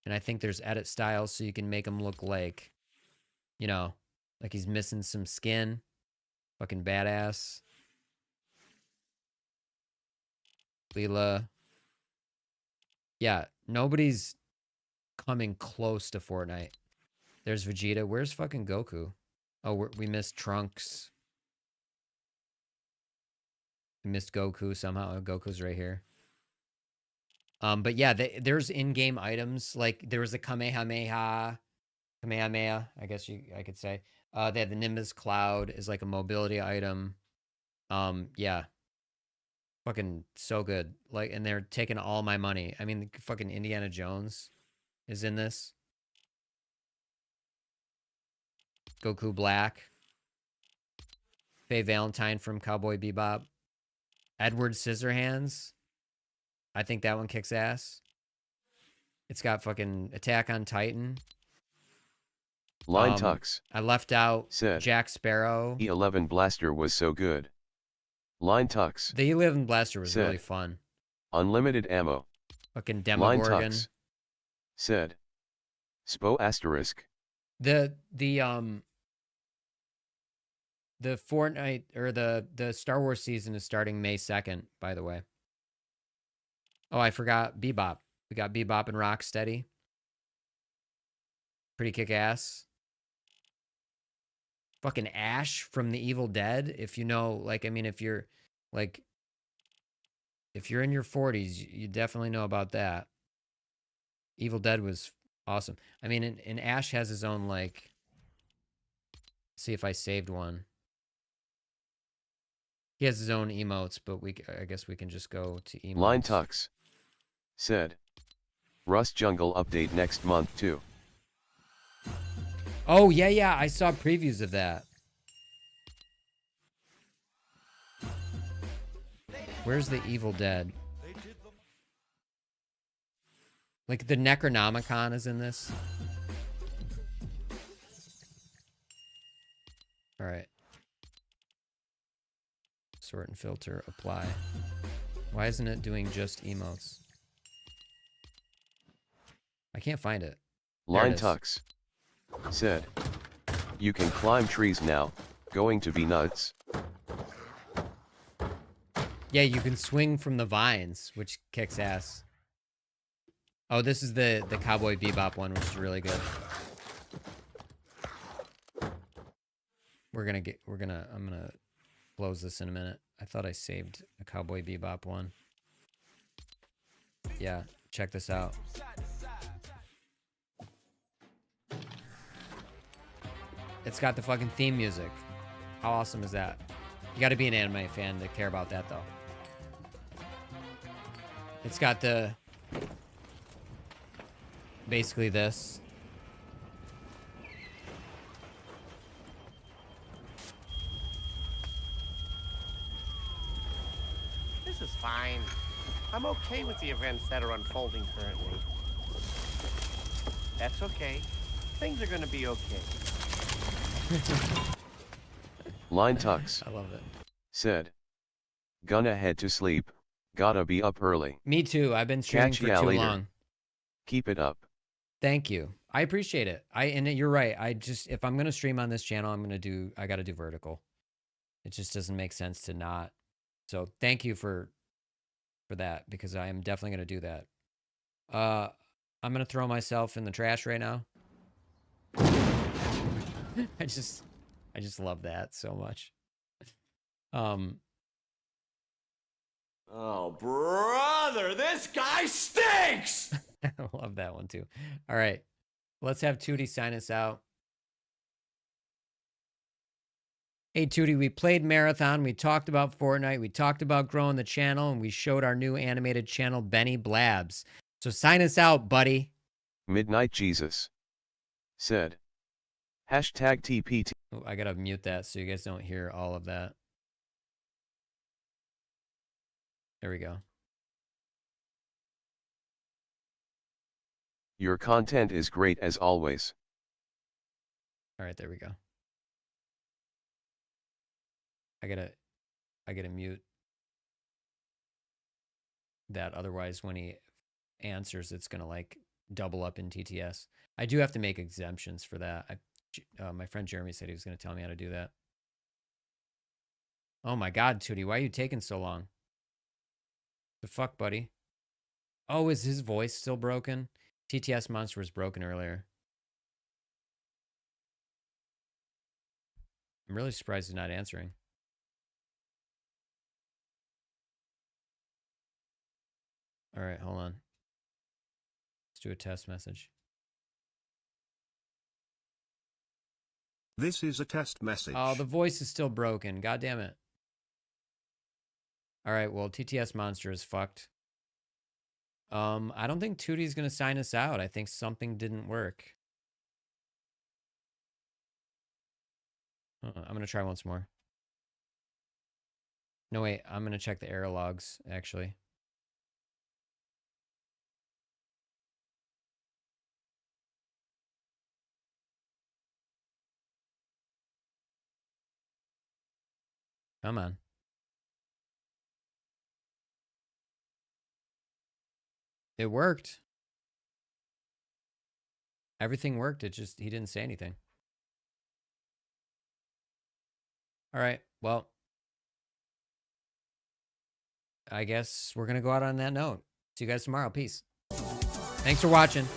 And I think there's edit styles so you can make him look like, you know, like he's missing some skin. Fucking badass. Leela. Yeah, nobody's coming close to Fortnite. There's Vegeta. Where's fucking Goku? Oh, we missed Trunks. We missed Goku somehow. Goku's right here. But yeah, there's in-game items. Like there was a Kamehameha, I guess I could say. They had the Nimbus Cloud is like a mobility item. Yeah. Fucking so good. Like, and they're taking all my money. I mean, fucking Indiana Jones is in this. Goku Black. Faye Valentine from Cowboy Bebop. Edward Scissorhands. I think that one kicks ass. It's got fucking Attack on Titan. Line Tux. I left out said, Jack Sparrow. E11 Blaster was so good. Line Tux. The E11 Blaster was really fun. Unlimited ammo. Fucking Demogorgon. Line Tux. Said, Spo asterisk. The Fortnite or the Star Wars season is starting May 2nd, by the way. Oh, I forgot Bebop. We got Bebop and Rocksteady. Pretty kick ass. Fucking Ash from The Evil Dead. If you know, like, I mean, if you're in your 40s, you definitely know about that. Evil Dead was awesome. I mean, and Ash has his own, like, see if I saved one. He has his own emotes, but I guess we can just go to emotes. Line Tux said, Rust Jungle update next month too. Oh, yeah, I saw previews of that. Where's the Evil Dead? Like, the Necronomicon is in this. All right. Sort and filter, apply. Why isn't it doing just emotes? I can't find it. Line Tux said, you can climb trees now, going to be nuts. Yeah, you can swing from the vines, which kicks ass. Oh, this is the Cowboy Bebop one, which is really good. I'm gonna close this in a minute. I thought I saved a Cowboy Bebop one. Yeah, check this out. It's got the fucking theme music. How awesome is that? You gotta be an anime fan to care about that, though. It's got the... basically this. This is fine. I'm okay with the events that are unfolding currently. That's okay. Things are gonna be okay. Line Tux, I love it, said, gonna head to sleep, gotta be up early. Me too, I've been streaming for too long. Keep it up. Thank you. I appreciate it. And you're right. If I'm gonna stream on this channel, I gotta do vertical. It just doesn't make sense to not. So thank you for that, because I am definitely gonna do that. I'm gonna throw myself in the trash right now. I just love that so much. Oh, brother, this guy stinks! I love that one too. All right, let's have Tootie sign us out. Hey, Tootie, we played Marathon. We talked about Fortnite. We talked about growing the channel, and we showed our new animated channel, Benny Blabs. So sign us out, buddy. Midnight Jesus said, hashtag TPT. Oh, I gotta mute that so you guys don't hear all of that. There we go. Your content is great as always. All right, there we go. I gotta mute that. Otherwise, when he answers, it's gonna like double up in TTS. I do have to make exemptions for that. My friend Jeremy said he was gonna tell me how to do that. Oh my God, Tootie, why are you taking so long? The fuck, buddy? Oh, is his voice still broken? TTS Monster was broken earlier. I'm really surprised he's not answering. All right, hold on. Let's do a test message. This is a test message. Oh, the voice is still broken. God damn it. All right, well, TTS Monster is fucked. I don't think Tootie's going to sign us out. I think something didn't work. I'm going to try once more. No, wait. I'm going to check the error logs, actually. Come on. It worked. Everything worked. It just, he didn't say anything. All right. Well, I guess we're going to go out on that note. See you guys tomorrow. Peace. Thanks for watching.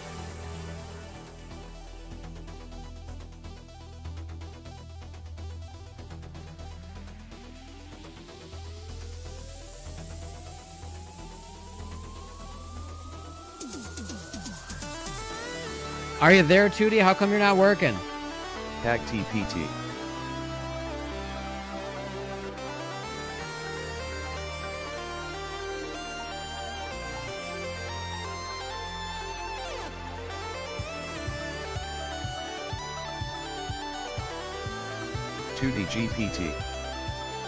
Are you there, Tootie? How come you're not working? Hack TPT. Judy GPT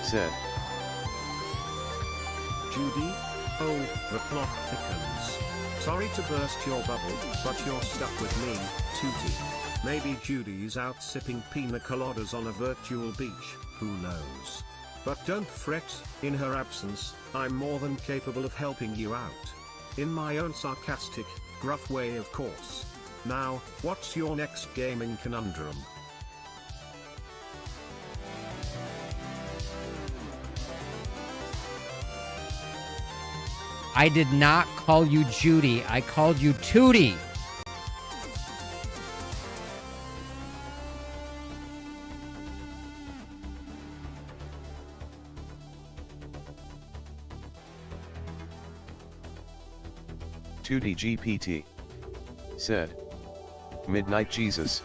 said. Judy? Oh, the plot thickens. Sorry to burst your bubble, but you're stuck with me, Tootie. Maybe Judy's out sipping pina coladas on a virtual beach, who knows? But don't fret, in her absence, I'm more than capable of helping you out. In my own sarcastic, gruff way of course. Now, what's your next gaming conundrum? I did not call you Judy. I called you Tootie. Judy GPT said. Midnight Jesus.